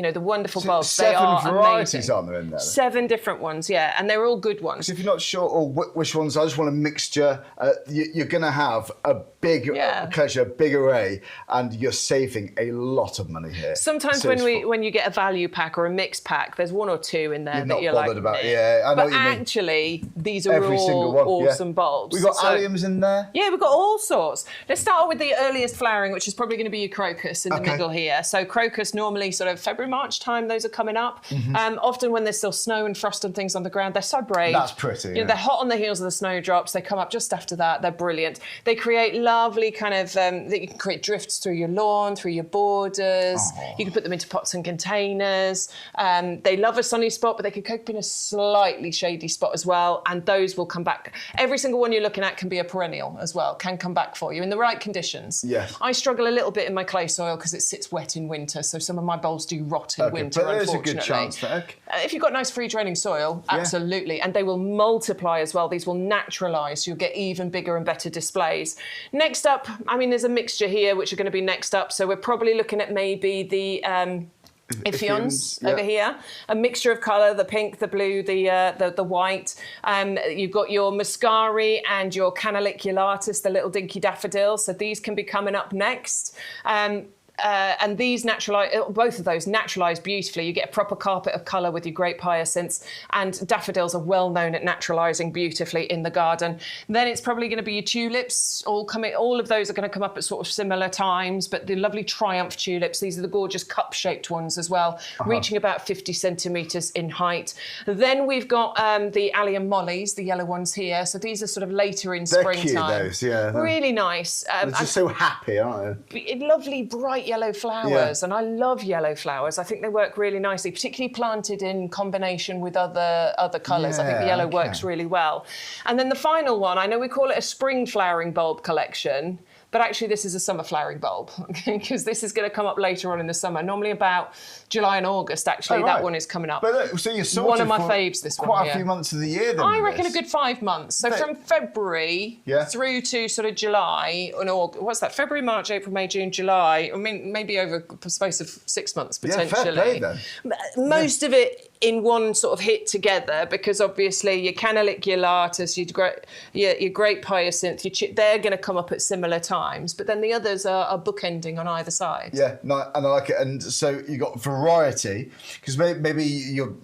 [SPEAKER 2] bulbs, they are
[SPEAKER 1] 7 varieties,
[SPEAKER 2] amazing.
[SPEAKER 1] aren't there, in there?
[SPEAKER 2] 7 different ones, yeah, and they're all good ones.
[SPEAKER 1] If you're not sure which ones, I just want a mixture. You're going to have a big pleasure, big array, and you're saving a lot of money here.
[SPEAKER 2] Sometimes when you get a value pack or a mixed pack, there's 1 or 2 in there that you're
[SPEAKER 1] not bothered about. Yeah, I know what you mean.
[SPEAKER 2] But actually, these are all awesome bulbs.
[SPEAKER 1] We've got alliums in there.
[SPEAKER 2] Yeah, we've got all sorts. Let's start with the earliest flowering, which is probably going to be your crocus in the middle here. So crocus, normally sort of February, March time, those are coming up. Often when there's still snow and frost and things on the ground, they're so brave.
[SPEAKER 1] That's pretty.
[SPEAKER 2] You know, they're hot on the heels of the snowdrops. They come up just after that. They're brilliant. They create lovely kind of, you can create drifts through your lawn, through your borders. You can put them into pots and containers. They love a sunny spot, but they can cope in a slightly shady spot as well. And those will come back. Every single one you're looking at can be a perennial as well, can come back for you in the right conditions.
[SPEAKER 1] Yes.
[SPEAKER 2] I struggle a little bit in my clay soil because it sits wet in winter, so some of my bulbs do rot in winter,
[SPEAKER 1] but there's
[SPEAKER 2] unfortunately.
[SPEAKER 1] a good chance there.
[SPEAKER 2] If you've got nice free draining soil, absolutely. And they will multiply as well. These will naturalise. You'll get even bigger and better displays. Next up, I mean, there's a mixture here which are going to be next up. So we're probably looking at maybe the Iphions over here, a mixture of colour, the pink, the blue, the white. You've got your Muscari and your Canaliculatus, the little dinky daffodils. So these can be coming up next. And these both of those naturalise beautifully. You get a proper carpet of colour with your grape hyacinths, and daffodils are well known at naturalising beautifully in the garden. Then it's probably going to be your tulips, all of those are going to come up at sort of similar times, but the lovely Triumph tulips, these are the gorgeous cup-shaped ones as well, reaching about 50 centimetres in height. Then we've got the Allium mollies, the yellow ones here. So these are sort of later in springtime.
[SPEAKER 1] They're cute, those,
[SPEAKER 2] Really nice.
[SPEAKER 1] They're just so happy, aren't they?
[SPEAKER 2] Lovely, bright yellow flowers, and I love yellow flowers. I think they work really nicely, particularly planted in combination with other colours. I think the yellow works really well. And then the final one, I know we call it a spring flowering bulb collection, but actually this is a summer flowering bulb, because this is going to come up later on in the summer, normally about July and August, actually. That one is coming up.
[SPEAKER 1] But so you're sorted
[SPEAKER 2] one of my faves, this
[SPEAKER 1] quite a few months of the year then.
[SPEAKER 2] I reckon a good 5 months. So from February through to sort of July, and what's that, February, March, April, May, June, July, I mean, maybe over the space of 6 months potentially.
[SPEAKER 1] Yeah, fair play then.
[SPEAKER 2] Most of it in one sort of hit together, because obviously your Canaliculata, your Great Hyacinth, they're going to come up at similar times, but then the others are bookending on either side.
[SPEAKER 1] Yeah, no, and I like it. And so you got variety, because maybe you're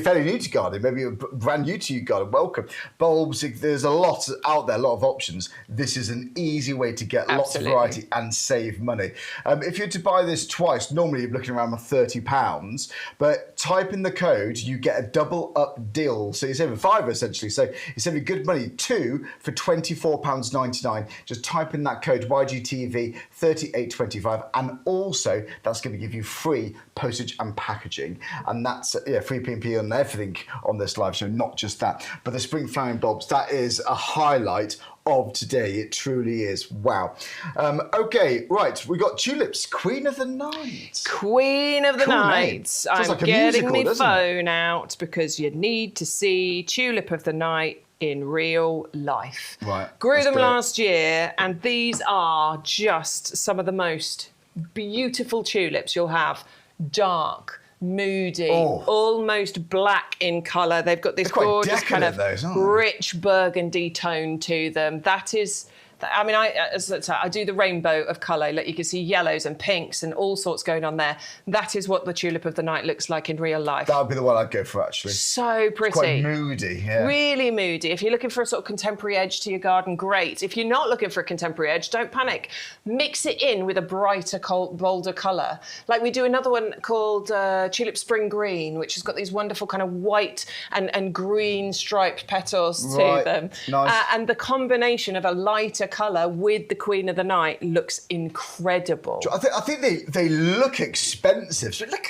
[SPEAKER 1] fairly new to gardening, maybe you're brand new to YouGarden. Welcome. Bulbs, there's a lot out there, a lot of options. This is an easy way to get lots of variety and save money. If you're to buy this twice, normally you're looking around £30, but type in the code, you get a double up deal. So you're saving £5 essentially. So you're saving good money. 2 for £24.99. Just type in that code YGTV 3825, and also that's going to give you free postage and packaging. And that's free P&P on everything on this live show, not just that. But the spring flowering bulbs, that is a highlight of today. It truly is. Wow. Okay, right. We got tulips. Queen of the Night.
[SPEAKER 2] Queen of the Night. I'm
[SPEAKER 1] like
[SPEAKER 2] getting my phone out because you need to see Tulip of the Night in real life.
[SPEAKER 1] Right.
[SPEAKER 2] Grew them last year, and these are just some of the most beautiful tulips you'll have. Dark, moody, almost black in colour. They've got this gorgeous kind of rich burgundy tone to them. That is, I mean, I do the rainbow of colour. Like, you can see yellows and pinks and all sorts going on there. That is what the Tulip of the Night looks like in real life.
[SPEAKER 1] That would be the one I'd go for, actually.
[SPEAKER 2] So pretty.
[SPEAKER 1] It's quite moody, yeah.
[SPEAKER 2] Really moody. If you're looking for a sort of contemporary edge to your garden, great. If you're not looking for a contemporary edge, don't panic. Mix it in with a brighter, bolder colour. Like, we do another one called Tulip Spring Green, which has got these wonderful kind of white and green striped petals to them.
[SPEAKER 1] Nice.
[SPEAKER 2] And the combination of a lighter colour with the Queen of the Night looks incredible.
[SPEAKER 1] I think they look expensive. So look,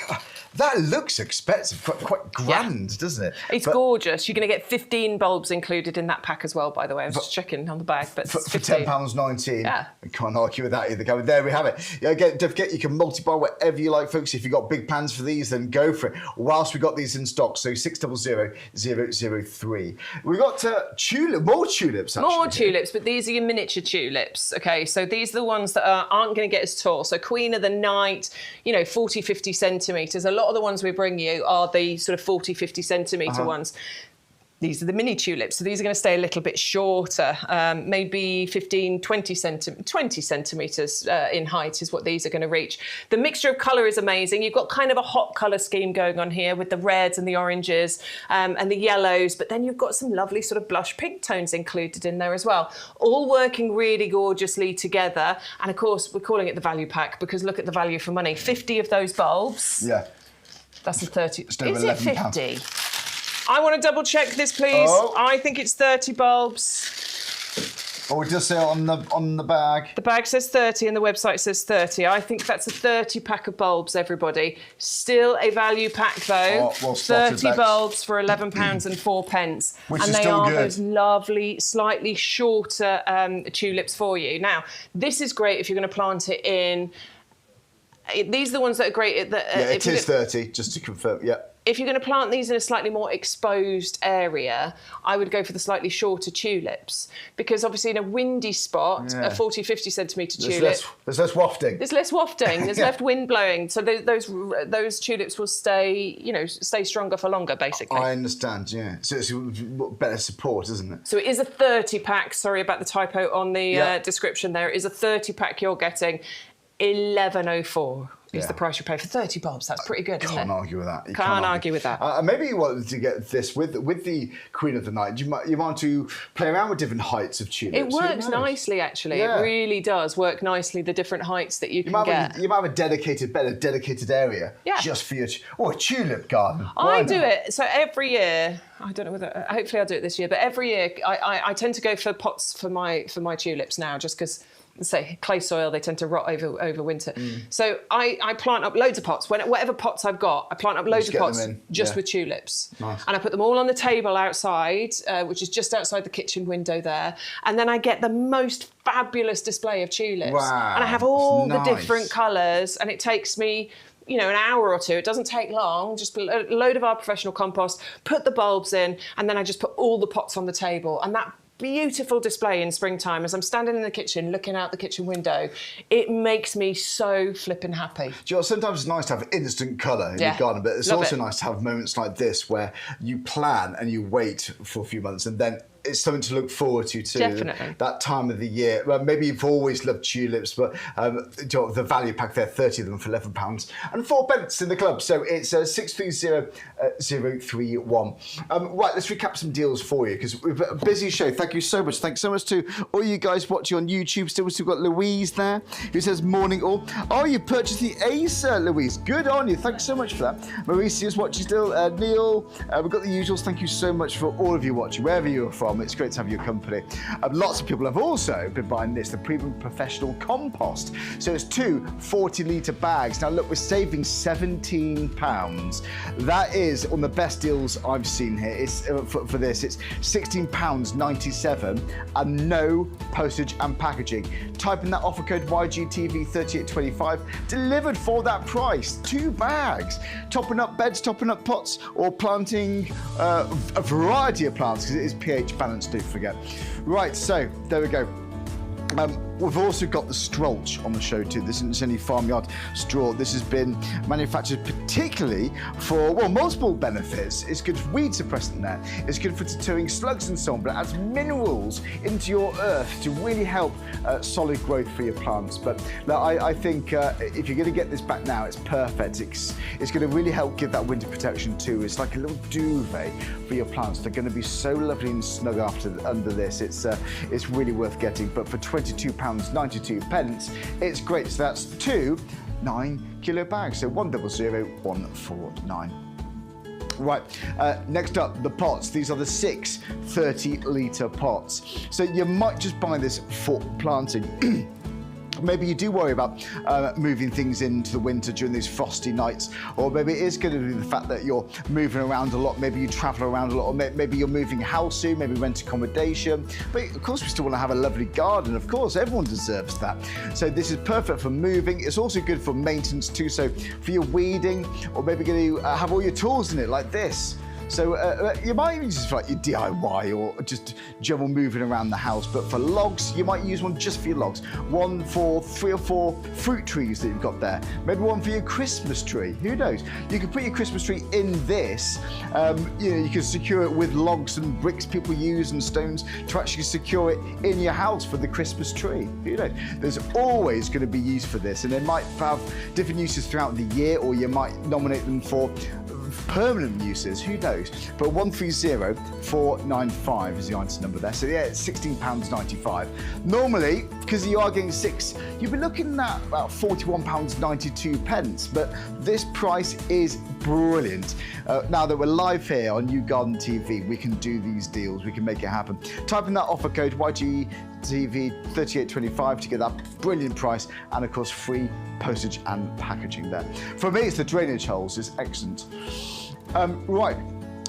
[SPEAKER 1] that looks expensive, quite grand, doesn't it?
[SPEAKER 2] It's gorgeous. You're going to get 15 bulbs included in that pack as well, by the way. I was just checking on the bag, but
[SPEAKER 1] for £10.19.
[SPEAKER 2] Yeah.
[SPEAKER 1] I can't argue with that either. There we have it. Yeah, don't forget, you can multi-buy whatever you like, folks. If you've got big plans for these, then go for it. Whilst we got these in stock, so 600 003. We got more tulips, actually.
[SPEAKER 2] More tulips, but these are your miniature tulips. Okay, so these are the ones that aren't going to get as tall. So Queen of the Night, 40, 50 centimetres. A lot of the ones we bring you are the sort of 40, 50 centimetre ones. These are the mini tulips, so these are going to stay a little bit shorter, maybe 15, 20 centimetres in height is what these are going to reach. The mixture of colour is amazing. You've got kind of a hot colour scheme going on here with the reds and the oranges and the yellows, but then you've got some lovely sort of blush pink tones included in there as well, all working really gorgeously together. And of course, we're calling it the value pack because look at the value for money. 50 of those bulbs.
[SPEAKER 1] Yeah.
[SPEAKER 2] That's a 30.
[SPEAKER 1] Is it
[SPEAKER 2] 50? I want to double check this, please. I think it's 30 bulbs.
[SPEAKER 1] Oh, it does say on the bag.
[SPEAKER 2] The bag says 30 and the website says 30. I think that's a 30 pack of bulbs, everybody. Still a value pack, though.
[SPEAKER 1] Well spotted,
[SPEAKER 2] 30 bulbs for £11 and 4 pence.
[SPEAKER 1] Which
[SPEAKER 2] and
[SPEAKER 1] is
[SPEAKER 2] they
[SPEAKER 1] still
[SPEAKER 2] are
[SPEAKER 1] good.
[SPEAKER 2] those lovely, slightly shorter tulips for you. Now, this is great if you're going to plant it in. These are the ones that are great.
[SPEAKER 1] It is 30, just to confirm, yeah.
[SPEAKER 2] If you're going to plant these in a slightly more exposed area, I would go for the slightly shorter tulips because obviously in a windy spot, a 40, 50 centimetre tulip...
[SPEAKER 1] There's less wafting.
[SPEAKER 2] There's less wafting, there's less wind blowing, so those tulips will stay, stay stronger for longer, basically.
[SPEAKER 1] I understand, yeah. So it's better support, isn't it?
[SPEAKER 2] So it is a 30 pack, sorry about the typo on the description there, it is a 30 pack you're getting, £11.04. Is the price you pay for 30 bulbs. That's pretty good, isn't it?
[SPEAKER 1] Can't argue with that.
[SPEAKER 2] Can't argue with that.
[SPEAKER 1] Maybe you wanted to get this with the Queen of the Night. You want to play around with different heights of tulips.
[SPEAKER 2] It works nicely, actually. Yeah. It really does work nicely, the different heights that you can get.
[SPEAKER 1] You might have a dedicated area just for your... a tulip garden.
[SPEAKER 2] I do it. So every year, I don't know whether... Hopefully I'll do it this year, but every year I tend to go for pots for my tulips now, just because... say clay soil, they tend to rot over winter. So I plant up loads of pots. Whatever pots I've got, I plant up loads of pots just with tulips.
[SPEAKER 1] Nice.
[SPEAKER 2] And I put them all on the table outside, which is just outside the kitchen window there. And then I get the most fabulous display of tulips.
[SPEAKER 1] Wow,
[SPEAKER 2] and I have all the different colours, and it takes me an hour or two. It doesn't take long. Just a load of our professional compost, put the bulbs in, and then I just put all the pots on the table. And that beautiful display in springtime as I'm standing in the kitchen looking out the kitchen window. It makes me so flipping happy.
[SPEAKER 1] Do you know, sometimes it's nice to have instant colour in your garden, but it's also nice to have moments like this where you plan and you wait for a few months and then it's something to look forward to too.
[SPEAKER 2] Definitely.
[SPEAKER 1] That time of the year. Well, maybe you've always loved tulips, but the value pack there, 30 of them for £11 and 4p in the club. So it's 630031. Right, let's recap some deals for you because we've got a busy show. Thank you so much. Thanks so much to all you guys watching on YouTube. Still, we've got Louise there who says morning all. Oh, you purchased the Acer, Louise. Good on you. Thanks so much for that. Mauritius watching still. Neil, we've got the usuals. Thank you so much for all of you watching, wherever you're from. It's great to have your company. Lots of people have also been buying this, the Premium Professional Compost. So it's two 40-litre bags. Now look, we're saving £17. That is on the best deals I've seen here. It's for this, it's £16.97 and no postage and packaging. Type in that offer code YGTV3825, delivered for that price. 2 bags. Topping up beds, topping up pots, or planting a variety of plants because it is pH balanced. Don't forget. Right, so there we go. We've also got the Strolch on the show too. This isn't any farmyard straw. This has been manufactured particularly for, well, multiple benefits. It's good for weed suppressant there. It's good for deterring slugs and so on, but it adds minerals into your earth to really help solid growth for your plants. But look, I think if you're going to get this back now, it's perfect. It's going to really help give that winter protection too. It's like a little duvet for your plants. They're going to be so lovely and snug under this. It's really worth getting. But for £22.92, it's great. So that's 2 9-kilo bags. So 100149. Right, next up, the pots. These are the 6 30-litre pots. So you might just buy this for planting. Maybe you do worry about moving things into the winter during these frosty nights, or maybe it is going to be the fact that you're moving around a lot, maybe you travel around a lot, or maybe you're moving house soon, maybe rent accommodation. But of course we still want to have a lovely garden, of course, everyone deserves that. So this is perfect for moving. It's also good for maintenance too, so for your weeding, or maybe going to have all your tools in it like this. So you might even use it for like your DIY or just general moving around the house. But for logs, you might use one just for your logs. One for 3 or 4 fruit trees that you've got there. Maybe one for your Christmas tree. Who knows? You can put your Christmas tree in this. You can secure it with logs and bricks people use and stones to actually secure it in your house for the Christmas tree. Who knows? There's always going to be use for this, and they might have different uses throughout the year, or you might nominate them for permanent uses, who knows? But 130495 is the item number there. So yeah, it's £16.95. Normally, because you are getting 6, you'd be looking at about £41.92. But this price is brilliant. Now that we're live here on YouGarden TV, we can do these deals, we can make it happen. Type in that offer code YGTV3825 to get that brilliant price, and of course free postage and packaging there. For me, it's the drainage holes, it's excellent. Right,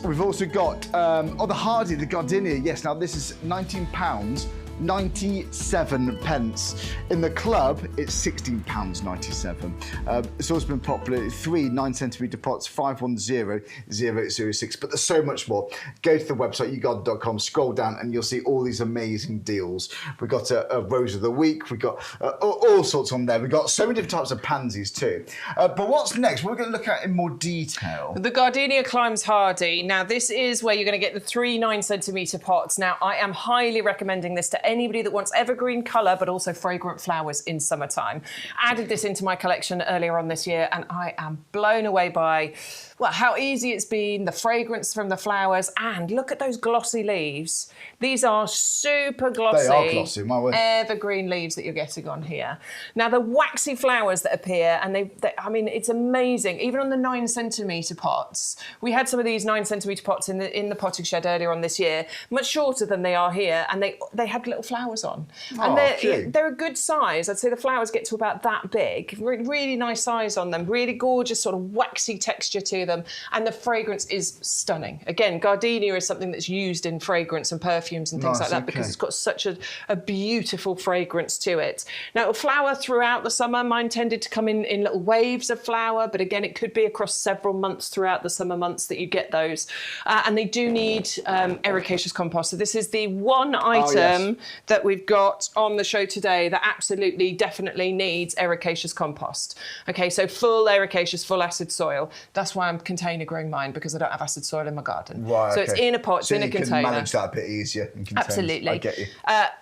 [SPEAKER 1] we've also got the Hardy, the Gardenia. Yes, now this is £19.97. In the club, it's £16.97. It's also been popular. 3 9-centimetre pots, 510006. But there's so much more. Go to the website, YouGarden.com, scroll down, and you'll see all these amazing deals. We've got a Rose of the Week. We've got all sorts on there. We've got so many different types of pansies too. But what's next? We're going to look at in more detail.
[SPEAKER 2] The Gardenia Climbs Hardy. Now, this is where you're going to get the 3 9-centimetre pots. Now, I am highly recommending this to anybody that wants evergreen colour but also fragrant flowers in summertime. Added this into my collection earlier on this year and I am blown away by, well, how easy it's been, the fragrance from the flowers, and look at those glossy leaves. These are super glossy,
[SPEAKER 1] they are glossy, my word.
[SPEAKER 2] Evergreen leaves that you're getting on here. Now, the waxy flowers that appear, and they I mean, it's amazing. Even on the 9-centimetre pots, we had some of these 9-centimetre pots in the potting shed earlier on this year, much shorter than they are here, and they had little flowers on.
[SPEAKER 1] Oh,
[SPEAKER 2] And they're a good size. I'd say the flowers get to about that big. Really nice size on them. Really gorgeous sort of waxy texture to them. And the fragrance is stunning. Again, gardenia is something that's used in fragrance and perfumes and things like that because it's got such a beautiful fragrance to it. Now, it'll flower throughout the summer. Mine tended to come in little waves of flower, but again, it could be across several months throughout the summer months that you get those. And they do need ericaceous compost. So this is the one item that we've got on the show today that absolutely, definitely needs ericaceous compost. Okay, so full ericaceous, full acid soil. That's why I'm container growing mine, because I don't have acid soil in my garden.
[SPEAKER 1] Right,
[SPEAKER 2] so it's in a pot, it's in a container.
[SPEAKER 1] So you can manage that a bit easier in containers.
[SPEAKER 2] Absolutely.
[SPEAKER 1] I get you.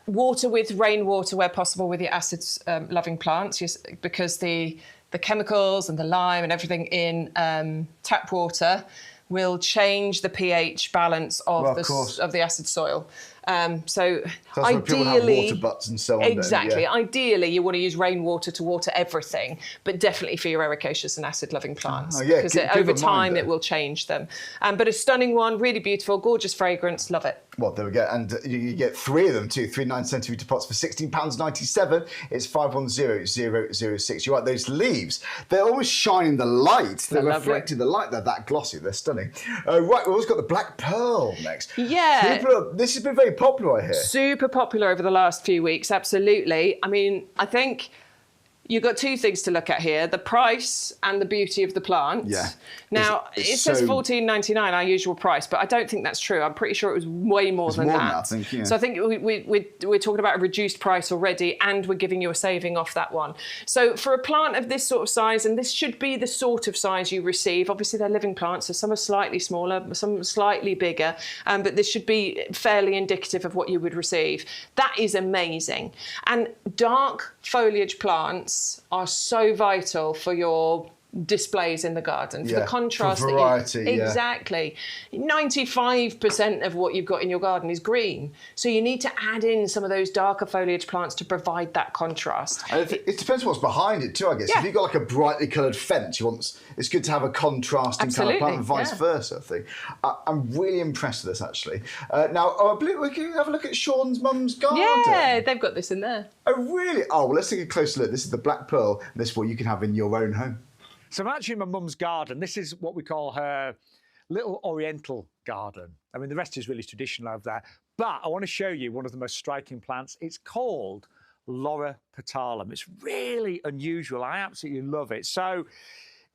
[SPEAKER 2] Water with rainwater where possible with your acid-loving plants, because the chemicals and the lime and everything in tap water will change the pH balance of the acid soil. So
[SPEAKER 1] that's
[SPEAKER 2] ideally,
[SPEAKER 1] where people have water butts and so on.
[SPEAKER 2] Exactly. Yeah. Ideally, you want to use rainwater to water everything, but definitely for your ericaceous and acid-loving plants, because over time it will change them. But a stunning one, really beautiful, gorgeous fragrance, love it.
[SPEAKER 1] Well, there we go. And you get 3 of them too, 3 9cm pots for £16.97. It's 510006. You're right, those leaves, they're almost shining the light. They're reflecting the light. They're that glossy. They're stunning. Right, we've also got the black pearl next.
[SPEAKER 2] Yeah.
[SPEAKER 1] This has been very popular, I hear.
[SPEAKER 2] Super popular over the last few weeks, absolutely. I mean, I think you've got 2 things to look at here, the price and the beauty of the plant. Yeah. Now, it says $14.99, our usual price, but I don't think that's true. I'm pretty sure it was way more than that. I think, yeah. So I think we're talking about a reduced price already, and we're giving you a saving off that one. So for a plant of this sort of size, and this should be the sort of size you receive, obviously they're living plants, so some are slightly smaller, some slightly bigger, but this should be fairly indicative of what you would receive. That is amazing. And dark foliage plants are so vital for your displays in the garden, for the contrast,
[SPEAKER 1] for variety,
[SPEAKER 2] exactly. 95% of what you've got in your garden is green, so you need to add in some of those darker foliage plants to provide that contrast.
[SPEAKER 1] And it depends what's behind it too, I guess. If you've got like a brightly coloured fence, it's good to have a contrasting kind of plant, and vice versa, I think. I'm really impressed with this, actually. Now, I believe we can have a look at Sean's mum's garden.
[SPEAKER 2] Yeah, they've got this in there.
[SPEAKER 1] Oh, really? Oh, well, let's take a closer look. This is the black pearl, and this is what you can have in your own home.
[SPEAKER 3] So I'm actually in my mum's garden. This is what we call her little oriental garden. I mean, the rest is really traditional over there. But I want to show you one of the most striking plants. It's called Laura petalum. It's really unusual. I absolutely love it. So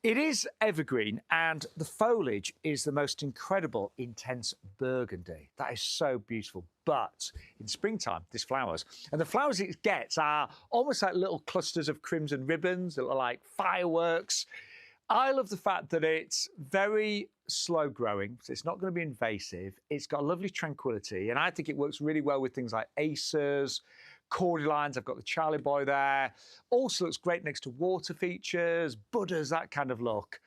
[SPEAKER 3] it is evergreen, and the foliage is the most incredible, intense burgundy. That is so beautiful. But in springtime, this flowers. And the flowers it gets are almost like little clusters of crimson ribbons that look like fireworks. I love the fact that it's very slow growing, so it's not going to be invasive. It's got a lovely tranquility, and I think it works really well with things like acers, cordylines. I've got the Charlie Boy there. Also looks great next to water features, Buddhas, that kind of look.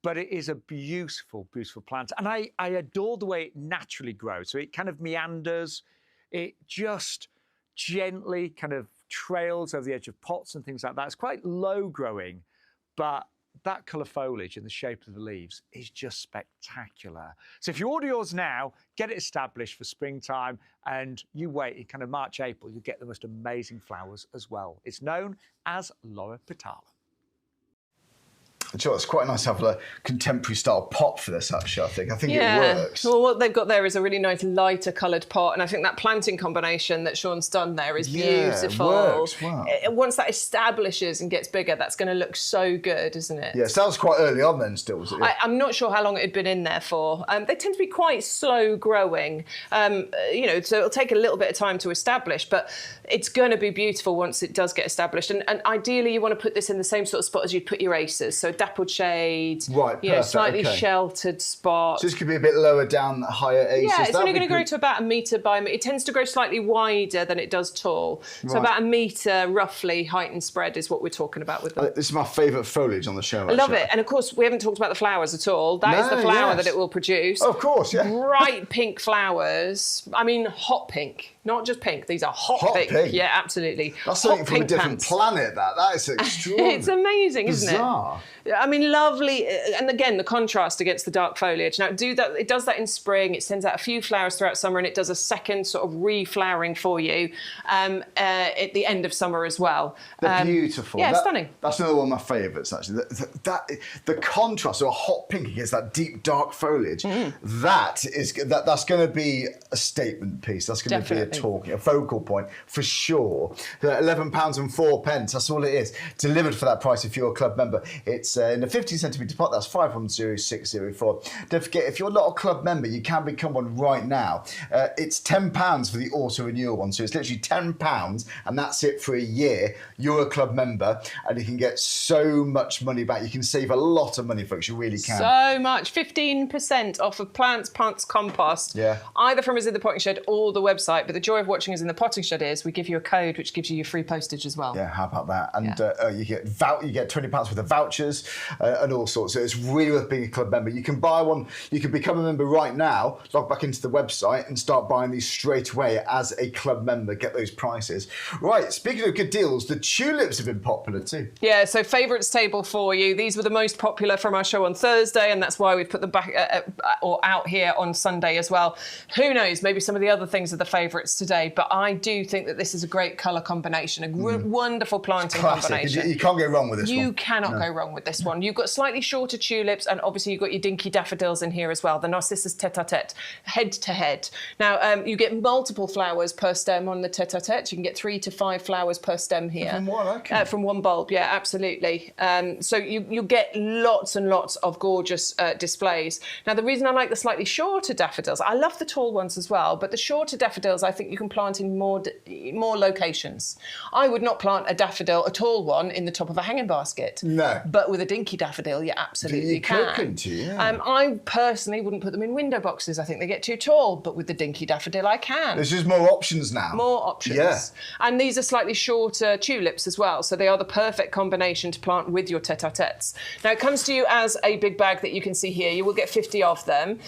[SPEAKER 3] But it is a beautiful, beautiful plant. And I adore the way it naturally grows. So it kind of meanders. It just gently kind of trails over the edge of pots and things like that. It's quite low growing, but that colour foliage and the shape of the leaves is just spectacular. So if you order yours now, get it established for springtime, and you wait in kind of March, April, you'll get the most amazing flowers as well. It's known as Laura petalum.
[SPEAKER 1] Sure, it's quite nice to have a contemporary style pot for this, actually, I think. It works.
[SPEAKER 2] Well, what they've got there is a really nice lighter coloured pot, and I think that planting combination that Sean's done there is beautiful.
[SPEAKER 1] It works well.
[SPEAKER 2] Once that establishes and gets bigger, that's going to look so good, isn't it?
[SPEAKER 1] Yeah, so that was quite early on then still, was it? Yeah.
[SPEAKER 2] I'm not sure how long it had been in there for. They tend to be quite slow growing, so it'll take a little bit of time to establish, but it's going to be beautiful once it does get established. And ideally, you want to put this in the same sort of spot as you'd put your acers, so dappled shade, slightly sheltered spot.
[SPEAKER 1] So this could be a bit lower down, higher acres.
[SPEAKER 2] Yeah, it's only going to grow to about 1 metre by 1 metre. It tends to grow slightly wider than it does tall. Right. So about 1 metre, roughly, height and spread is what we're talking about with them.
[SPEAKER 1] This is my favourite foliage on the show,
[SPEAKER 2] I love it. And of course, we haven't talked about the flowers at all. That is the flower that it will produce.
[SPEAKER 1] Oh, of course, yeah.
[SPEAKER 2] Bright pink flowers. I mean, hot pink. Not just pink, these are hot pink. Yeah, absolutely.
[SPEAKER 1] That's something from a different planet, that is extraordinary.
[SPEAKER 2] It's amazing, isn't it?
[SPEAKER 1] Bizarre.
[SPEAKER 2] I mean, lovely. And again, the contrast against the dark foliage. Now, it does that in spring. It sends out a few flowers throughout summer, and it does a second sort of reflowering for you at the end of summer as well.
[SPEAKER 1] They're beautiful.
[SPEAKER 2] Yeah, stunning.
[SPEAKER 1] That's another one of my favourites, actually. The contrast of a hot pink against that deep dark foliage, that's going to be a statement piece. That's going to be a focal point for sure. £11.04. That's all it is. Delivered for that price if you're a club member. It's in a 15 centimetre pot. That's 510604. Don't forget, if you're not a club member, you can become one right now. It's £10 for the auto renewal one. So it's literally £10, and that's it for a year. You're a club member, and you can get so much money back. You can save a lot of money, folks. You really can.
[SPEAKER 2] So much. 15% off of plants, compost.
[SPEAKER 1] Yeah.
[SPEAKER 2] Either from us in the potting shed or the website. But the joy of watching us in the potting shed is we give you a code which gives you your free postage as well.
[SPEAKER 1] Yeah, how about that? And you get £20 worth of vouchers and all sorts. So it's really worth being a club member. You can buy one. You can become a member right now. Log back into the website and start buying these straight away as a club member. Get those prices. Right. Speaking of good deals, the tulips have been popular too.
[SPEAKER 2] Yeah. So favourites table for you. These were the most popular from our show on Thursday, and that's why we've put them back or out here on Sunday as well. Who knows? Maybe some of the other things are the favourites today, but I do think that this is a great colour combination, a wonderful planting combination.
[SPEAKER 1] You can't go wrong with this one.
[SPEAKER 2] You cannot go wrong with this one. You've got slightly shorter tulips, and obviously you've got your dinky daffodils in here as well. The Narcissus tete-a-tete, head-to-head. Now, you get multiple flowers per stem on the tete-a-tete. You can get 3 to 5 flowers per stem here.
[SPEAKER 1] From one, okay.
[SPEAKER 2] From one bulb, yeah, absolutely. So you get lots and lots of gorgeous displays. Now, the reason I like the slightly shorter daffodils, I love the tall ones as well, but the shorter daffodils I think you can plant in more locations. I would not plant a daffodil, a tall one, in the top of a hanging basket.
[SPEAKER 1] No.
[SPEAKER 2] But with a dinky daffodil, you absolutely
[SPEAKER 1] you
[SPEAKER 2] can. I personally wouldn't put them in window boxes. I think they get too tall, but with the dinky daffodil, I can.
[SPEAKER 1] There's just more options now.
[SPEAKER 2] More options.
[SPEAKER 1] Yeah.
[SPEAKER 2] And these are slightly shorter tulips as well, so they are the perfect combination to plant with your tete-a-tetes. Now, it comes to you as a big bag that you can see here. You will get 50 of them.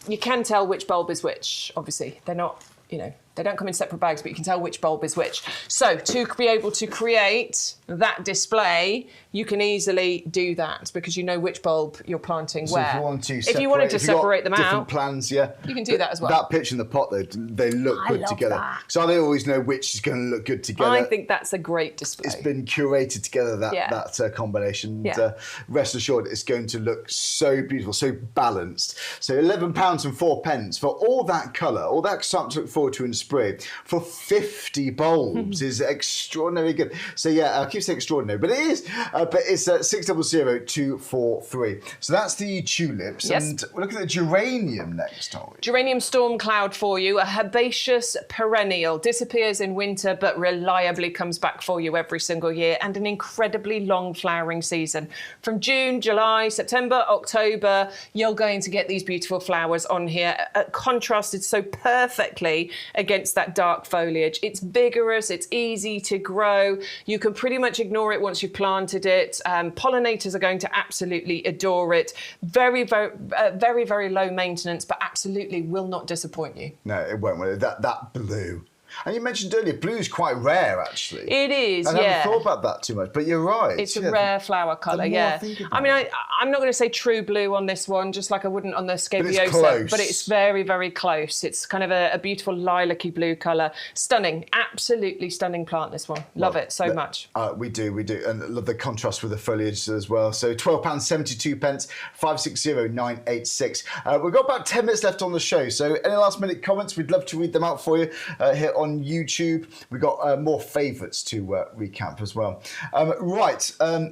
[SPEAKER 2] You can tell which bulb is which, obviously. They're not, they don't come in separate bags, but you can tell which bulb is which. So to be able to create that display, you can easily do that because you know which bulb you're planting where.
[SPEAKER 1] If you wanted to separate them out, different plans,
[SPEAKER 2] you can do that as well.
[SPEAKER 1] That picture in the pot, though, they look good together. That. So I don't always know which is going to look good together.
[SPEAKER 2] I think that's a great display.
[SPEAKER 1] It's been curated together, that combination. Yeah. Rest assured, it's going to look so beautiful, so balanced. So £11.04 for all that colour, all that excitement to look forward to in spring, for 50 bulbs is extraordinarily good. So I keep saying extraordinary, but it is. But it's 600243. So that's the tulips. Yes. And we're looking at the geranium next, aren't we?
[SPEAKER 2] Geranium storm cloud for you, a herbaceous perennial. Disappears in winter, but reliably comes back for you every single year, and an incredibly long flowering season. From June, July, September, October, you're going to get these beautiful flowers on here, contrasted so perfectly against that dark foliage. It's vigorous, it's easy to grow. You can pretty much ignore it once you've planted it. Pollinators are going to absolutely adore it. Very, very low maintenance, but absolutely will not disappoint you.
[SPEAKER 1] No, it won't. That blue. And you mentioned earlier, blue is quite rare, actually.
[SPEAKER 2] It is,
[SPEAKER 1] I haven't thought about that too much, but you're right.
[SPEAKER 2] It's a rare flower colour, I mean, I'm not going to say true blue on this one, just like I wouldn't on the Scabiosa, but it's very, very close. It's kind of a beautiful lilac-y blue colour. Stunning, absolutely stunning plant, this one. Love it so much.
[SPEAKER 1] We do, and love the contrast with the foliage as well. So £12.72, 560986. We've got about 10 minutes left on the show, so any last-minute comments, we'd love to read them out for you here on YouTube. We've got more favourites to recap as well.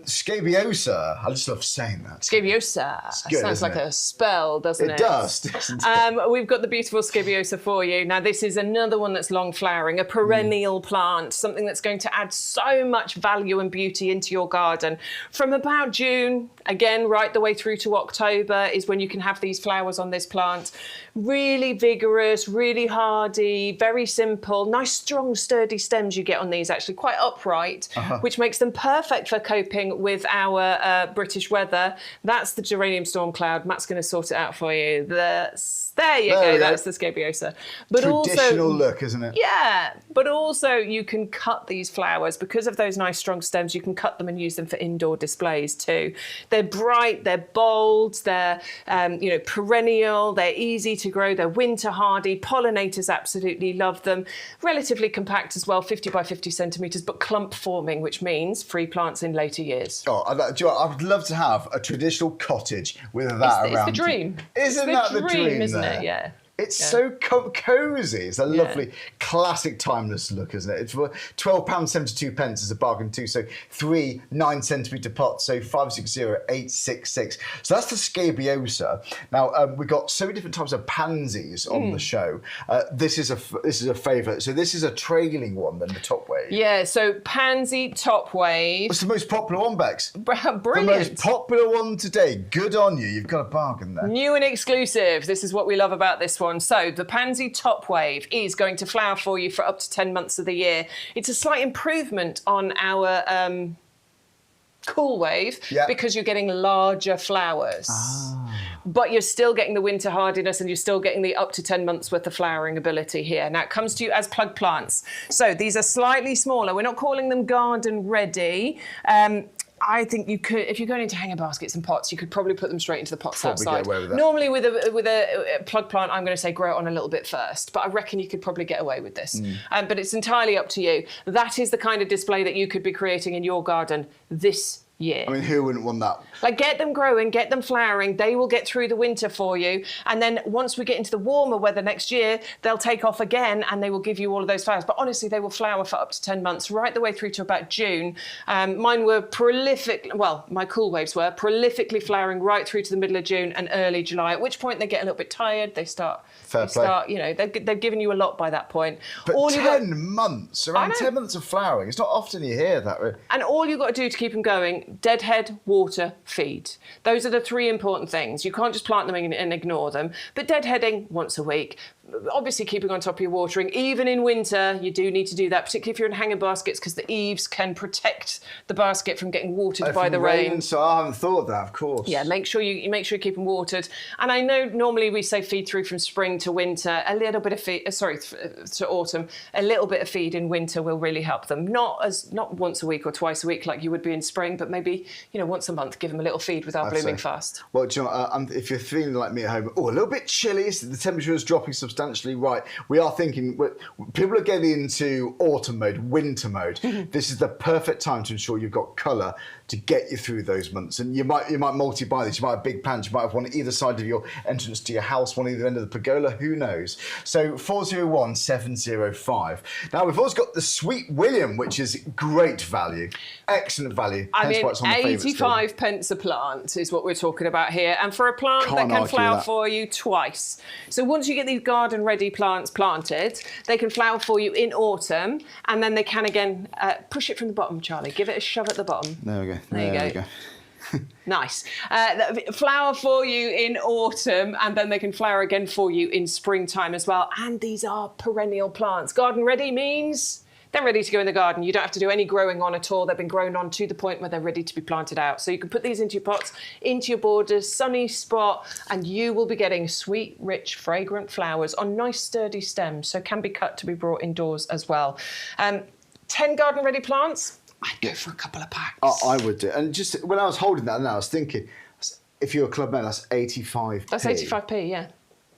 [SPEAKER 1] Scabiosa. I just love saying that.
[SPEAKER 2] Scabiosa.
[SPEAKER 1] Good,
[SPEAKER 2] sounds like a spell, doesn't it?
[SPEAKER 1] It does, doesn't it?
[SPEAKER 2] We've got the beautiful Scabiosa for you. Now, this is another one that's long flowering, a perennial plant, something that's going to add so much value and beauty into your garden. From about June, again, right the way through to October is when you can have these flowers on this plant. Really vigorous, really hardy, very simple. Nice, strong, sturdy stems you get on these, actually quite upright, which makes them perfect for coping with our British weather. That's the geranium storm cloud. Matt's going to sort it out for you. The There you go. That's the scabiosa. But
[SPEAKER 1] traditional
[SPEAKER 2] also,
[SPEAKER 1] look, isn't it?
[SPEAKER 2] Yeah, but also you can cut these flowers because of those nice strong stems. You can cut them and use them for indoor displays too. They're bright, they're bold, they're perennial, they're easy to grow, they're winter hardy. Pollinators absolutely love them. Relatively compact as well, 50 by 50 centimetres, but clump forming, which means free plants in later years.
[SPEAKER 1] Oh, I would love to have a traditional cottage with that around.
[SPEAKER 2] It's the dream.
[SPEAKER 1] Isn't that the dream,
[SPEAKER 2] isn't it? Yeah.
[SPEAKER 1] It's so cosy. It's a lovely, classic, timeless look, isn't it? It's for £12.72 is a bargain too. So 3 9-centimetre pots, so 560-866. So that's the scabiosa. Now we've got so many different types of pansies on the show. This is a favourite. So this is a trailing one, then the top wave.
[SPEAKER 2] Yeah. So pansy top wave.
[SPEAKER 1] What's the most popular one, Bex?
[SPEAKER 2] Brilliant.
[SPEAKER 1] The most popular one today. Good on you. You've got a bargain there.
[SPEAKER 2] New and exclusive. This is what we love about this one. So the pansy top wave is going to flower for you for up to 10 months of the year. It's a slight improvement on our cool wave because you're getting larger flowers. But you're still getting the winter hardiness and you're still getting the up to 10 months worth of flowering ability here. Now it comes to you as plug plants. So these are slightly smaller. We're not calling them garden ready. I think you could, if you're going into hanger baskets and pots, you could probably put them straight into the pots outside.
[SPEAKER 1] Get away with that.
[SPEAKER 2] Normally with a plug plant, I'm going to say grow it on a little bit first, but I reckon you could probably get away with this. But it's entirely up to you. That is the kind of display that you could be creating in your garden this year.
[SPEAKER 1] I mean, who wouldn't want that?
[SPEAKER 2] Like, get them growing, get them flowering. They will get through the winter for you. And then once we get into the warmer weather next year, they'll take off again and they will give you all of those flowers. But honestly, they will flower for up to 10 months, right the way through to about June. Mine were prolific, well, my cool waves were prolifically flowering right through to the middle of June and early July, at which point they get a little bit tired. They start, they've given you a lot by that point.
[SPEAKER 1] But all 10 months, around 10 months of flowering. It's not often you hear that. Really.
[SPEAKER 2] And all you've got to do to keep them going, deadhead, water, feed. Those are the 3 important things. You can't just plant them and ignore them. But deadheading once a week. Obviously keeping on top of your watering. Even in winter, you do need to do that, particularly if you're in hanger baskets, because the eaves can protect the basket from getting watered by the rain.
[SPEAKER 1] So I haven't thought of that, of course.
[SPEAKER 2] Yeah, make sure you keep them watered. And I know normally we say feed through from spring to winter. A little bit of feed, to autumn. A little bit of feed in winter will really help them. Not once a week or twice a week like you would be in spring, but maybe once a month, give them a little feed without blooming fast.
[SPEAKER 1] Well, do you know, if you're feeling like me at home, a little bit chilly, the temperature is dropping substantially. Right, we are thinking people are getting into autumn mode, winter mode. This is the perfect time to ensure you've got colour to get you through those months. And you might multi-buy this. You might have big plans. You might have one at either side of your entrance to your house, one at either end of the pergola. Who knows? So 401-705. Now we've also got the Sweet William, which is great value, excellent value.
[SPEAKER 2] I mean, 85 pence a plant is what we're talking about here, and for a plant that can flower for you twice. So once you get these garden-ready plants planted, they can flower for you in autumn, and then they can again push it from the bottom, Charlie. Give it a shove at the bottom.
[SPEAKER 1] There we go.
[SPEAKER 2] There you go. Nice. Flower for you in autumn, and then they can flower again for you in springtime as well. And these are perennial plants. Garden ready means they're ready to go in the garden. You don't have to do any growing on at all. They've been grown on to the point where they're ready to be planted out. So you can put these into your pots, into your borders, sunny spot, and you will be getting sweet, rich, fragrant flowers on nice, sturdy stems. So can be cut to be brought indoors as well. 10 garden-ready plants. I'd go for a couple of packs.
[SPEAKER 1] I would do. And just when I was holding that, I was thinking, if you're a club member, that's 85p.
[SPEAKER 2] That's 85p, yeah.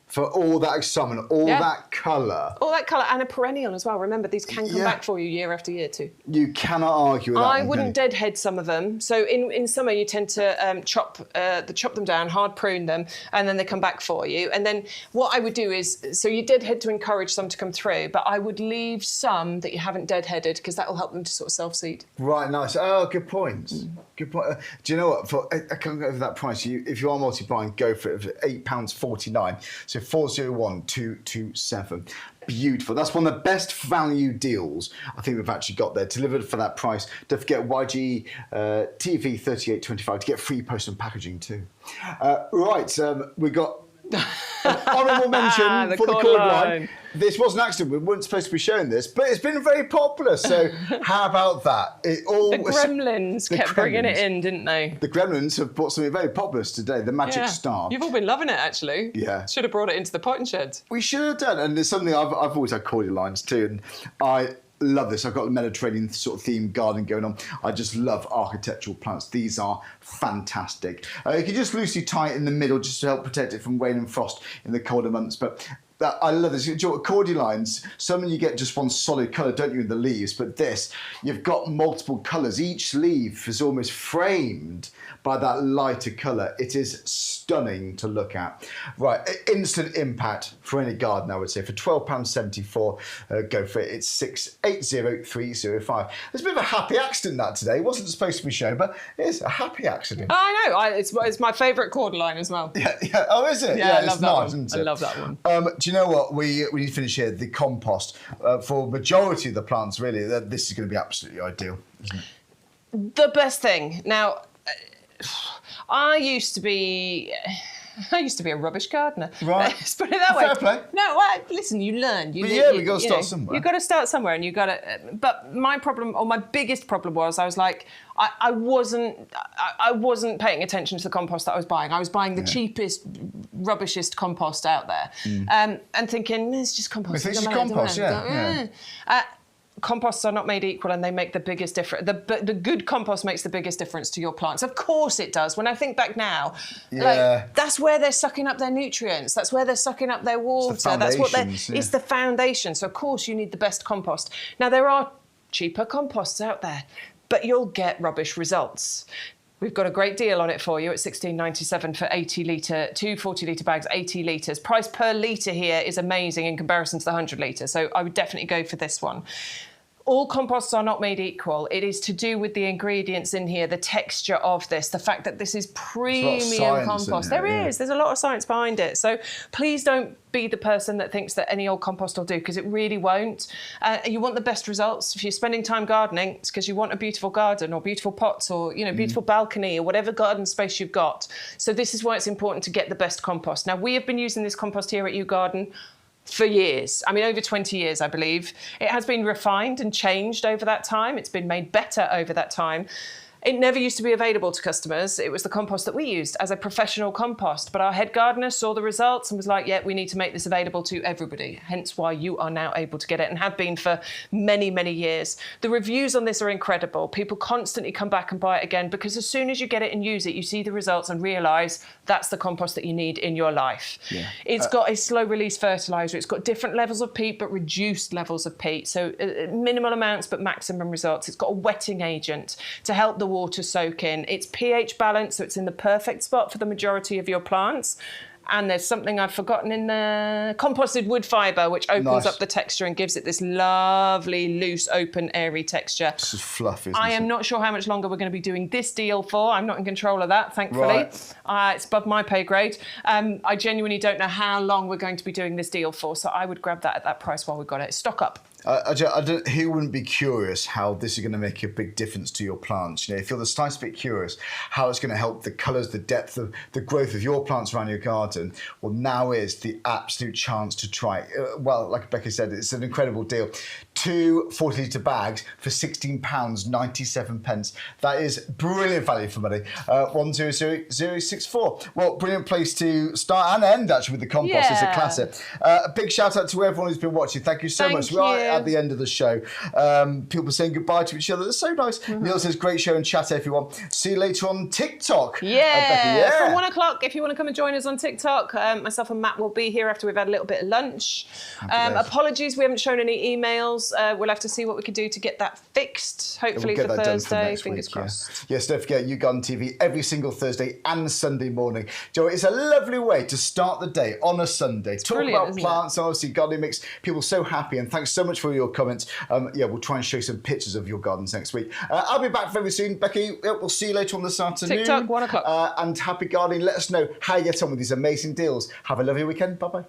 [SPEAKER 1] For all that excitement, all that colour.
[SPEAKER 2] All that colour, and a perennial as well. Remember, these can come back for you year after year too.
[SPEAKER 1] You cannot argue with that.
[SPEAKER 2] I wouldn't deadhead some of them. So in summer, you tend to chop them down, hard prune them, and then they come back for you. And then what I would do is, so you deadhead to encourage some to come through, but I would leave some that you haven't deadheaded because that will help them to sort of self-seed.
[SPEAKER 1] Right, nice. Oh, good point. Good point. Do you know what? I can't go over that price. If you are multi-buying, go for it. £8.49. So 401-227. Beautiful. That's one of the best value deals I think we've actually got there, delivered for that price. Don't forget YG TV 3825 to get free post and packaging too. Right, we got honourable mention
[SPEAKER 2] The
[SPEAKER 1] for the
[SPEAKER 2] cord
[SPEAKER 1] cord
[SPEAKER 2] line.
[SPEAKER 1] line. This was an accident. We weren't supposed to be showing this, but it's been very popular. So how about that?
[SPEAKER 2] The Gremlins kept bringing it in, didn't they?
[SPEAKER 1] The Gremlins have brought something very popular today, the Magic Star.
[SPEAKER 2] You've all been loving it, actually.
[SPEAKER 1] Yeah.
[SPEAKER 2] Should have brought it into the potting shed.
[SPEAKER 1] We should have done, and there's something I've always had cordial lines too, and I love this. I've got a Mediterranean sort of themed garden going on. I just love architectural plants. These are fantastic. You can just loosely tie it in the middle just to help protect it from rain and frost in the colder months, but I love this. You know what, cordyline, some you get just one solid colour, don't you, in the leaves, but this, you've got multiple colours. Each leaf is almost framed by that lighter colour. It is stunning to look at. Right, instant impact for any garden, I would say. For £12.74, go for it. It's 680305. There's a bit of a happy accident that today. It wasn't supposed to be shown, but it is a happy accident.
[SPEAKER 2] I know. It's my favourite cordyline as well.
[SPEAKER 1] Yeah. Oh, is it?
[SPEAKER 2] Yeah, I
[SPEAKER 1] it's
[SPEAKER 2] love that
[SPEAKER 1] nice,
[SPEAKER 2] one.
[SPEAKER 1] isn't it?
[SPEAKER 2] I love that one.
[SPEAKER 1] Do you know what? We need to finish here. The compost. For majority of the plants, really, this is going to be absolutely ideal, isn't it?
[SPEAKER 2] The best thing. Now, I used to be a rubbish gardener.
[SPEAKER 1] Right.
[SPEAKER 2] Let's put it that way.
[SPEAKER 1] Fair play.
[SPEAKER 2] No, well, listen, you learn.
[SPEAKER 1] We've got to start somewhere.
[SPEAKER 2] You've got to start somewhere, and you've got to. But my problem, or my biggest problem, was I was like, I wasn't paying attention to the compost that I was buying. I was buying the cheapest, rubbishest compost out there, and thinking it's just compost.
[SPEAKER 1] It's just compost, yeah.
[SPEAKER 2] Composts are not made equal, and they make the biggest difference. The good compost makes the biggest difference to your plants. Of course it does. When I think back now, that's where they're sucking up their nutrients. That's where they're sucking up their water. It's the foundation. So of course you need the best compost. Now there are cheaper composts out there, but you'll get rubbish results. We've got a great deal on it for you at $16.97 for 2 40-litre bags, 80 litres. Price per litre here is amazing in comparison to the 100 litre, so I would definitely go for this one. All composts are not made equal. It is to do with the ingredients in here, the texture of this, the fact that this is premium compost. There is. There's a lot of science behind it. So please don't be the person that thinks that any old compost will do, because it really won't. You want the best results. If you're spending time gardening, it's because you want a beautiful garden or beautiful pots or beautiful balcony or whatever garden space you've got. So this is why it's important to get the best compost. Now, we have been using this compost here at YouGarden for years. I mean, over 20 years, I believe. It has been refined and changed over that time. It's been made better over that time. It never used to be available to customers. It was the compost that we used as a professional compost. But our head gardener saw the results and was like, yeah, we need to make this available to everybody. Hence why you are now able to get it and have been for many, many years. The reviews on this are incredible. People constantly come back and buy it again, because as soon as you get it and use it, you see the results and realise that's the compost that you need in your life. Yeah. It's got a slow release fertiliser. It's got different levels of peat, but reduced levels of peat. So minimal amounts, but maximum results. It's got a wetting agent to help the water soak in. It's pH balanced, so it's in the perfect spot for the majority of your plants. And there's something I've forgotten in there. Composted wood fibre, which opens up the texture and gives it this lovely, loose, open, airy texture.
[SPEAKER 1] This is fluff, isn't it?
[SPEAKER 2] I am not sure how much longer we're going to be doing this deal for. I'm not in control of that, thankfully. Right. It's above my pay grade. I genuinely don't know how long we're going to be doing this deal for, so I would grab that at that price while we've got it. Stock up.
[SPEAKER 1] Who wouldn't be curious how this is going to make a big difference to your plants? If you're the slightest bit curious how it's going to help the colours, the depth, the growth of your plants around your garden, well, now is the absolute chance to try it. Well, like Becky said, it's an incredible deal. 2 40-litre bags for £16.97. That is brilliant value for money. 100064. Well, brilliant place to start and end, actually, with the compost. It's a classic. A big shout out to everyone who's been watching. Thank you so much. We are at the end of the show. People saying goodbye to each other. That's so nice. Neil says, great show and chat, everyone. See you later on TikTok.
[SPEAKER 2] Becky, from 1 o'clock, if you want to come and join us on TikTok, myself and Matt will be here after we've had a little bit of lunch. Apologies, we haven't shown any emails. We'll have to see what we can do to get that fixed, hopefully for Thursday. Fingers crossed.
[SPEAKER 1] Yes, don't forget YouGarden TV every single Thursday and Sunday morning. Joe, it's a lovely way to start the day on a Sunday. Talk about plants, and obviously gardening makes people so happy, and thanks so much for your comments. We'll try and show some pictures of your gardens next week. I'll be back very soon. Becky, we'll see you later on this afternoon.
[SPEAKER 2] TikTok, 1 o'clock.
[SPEAKER 1] And happy gardening. Let us know how you get on with these amazing deals. Have a lovely weekend. Bye-bye.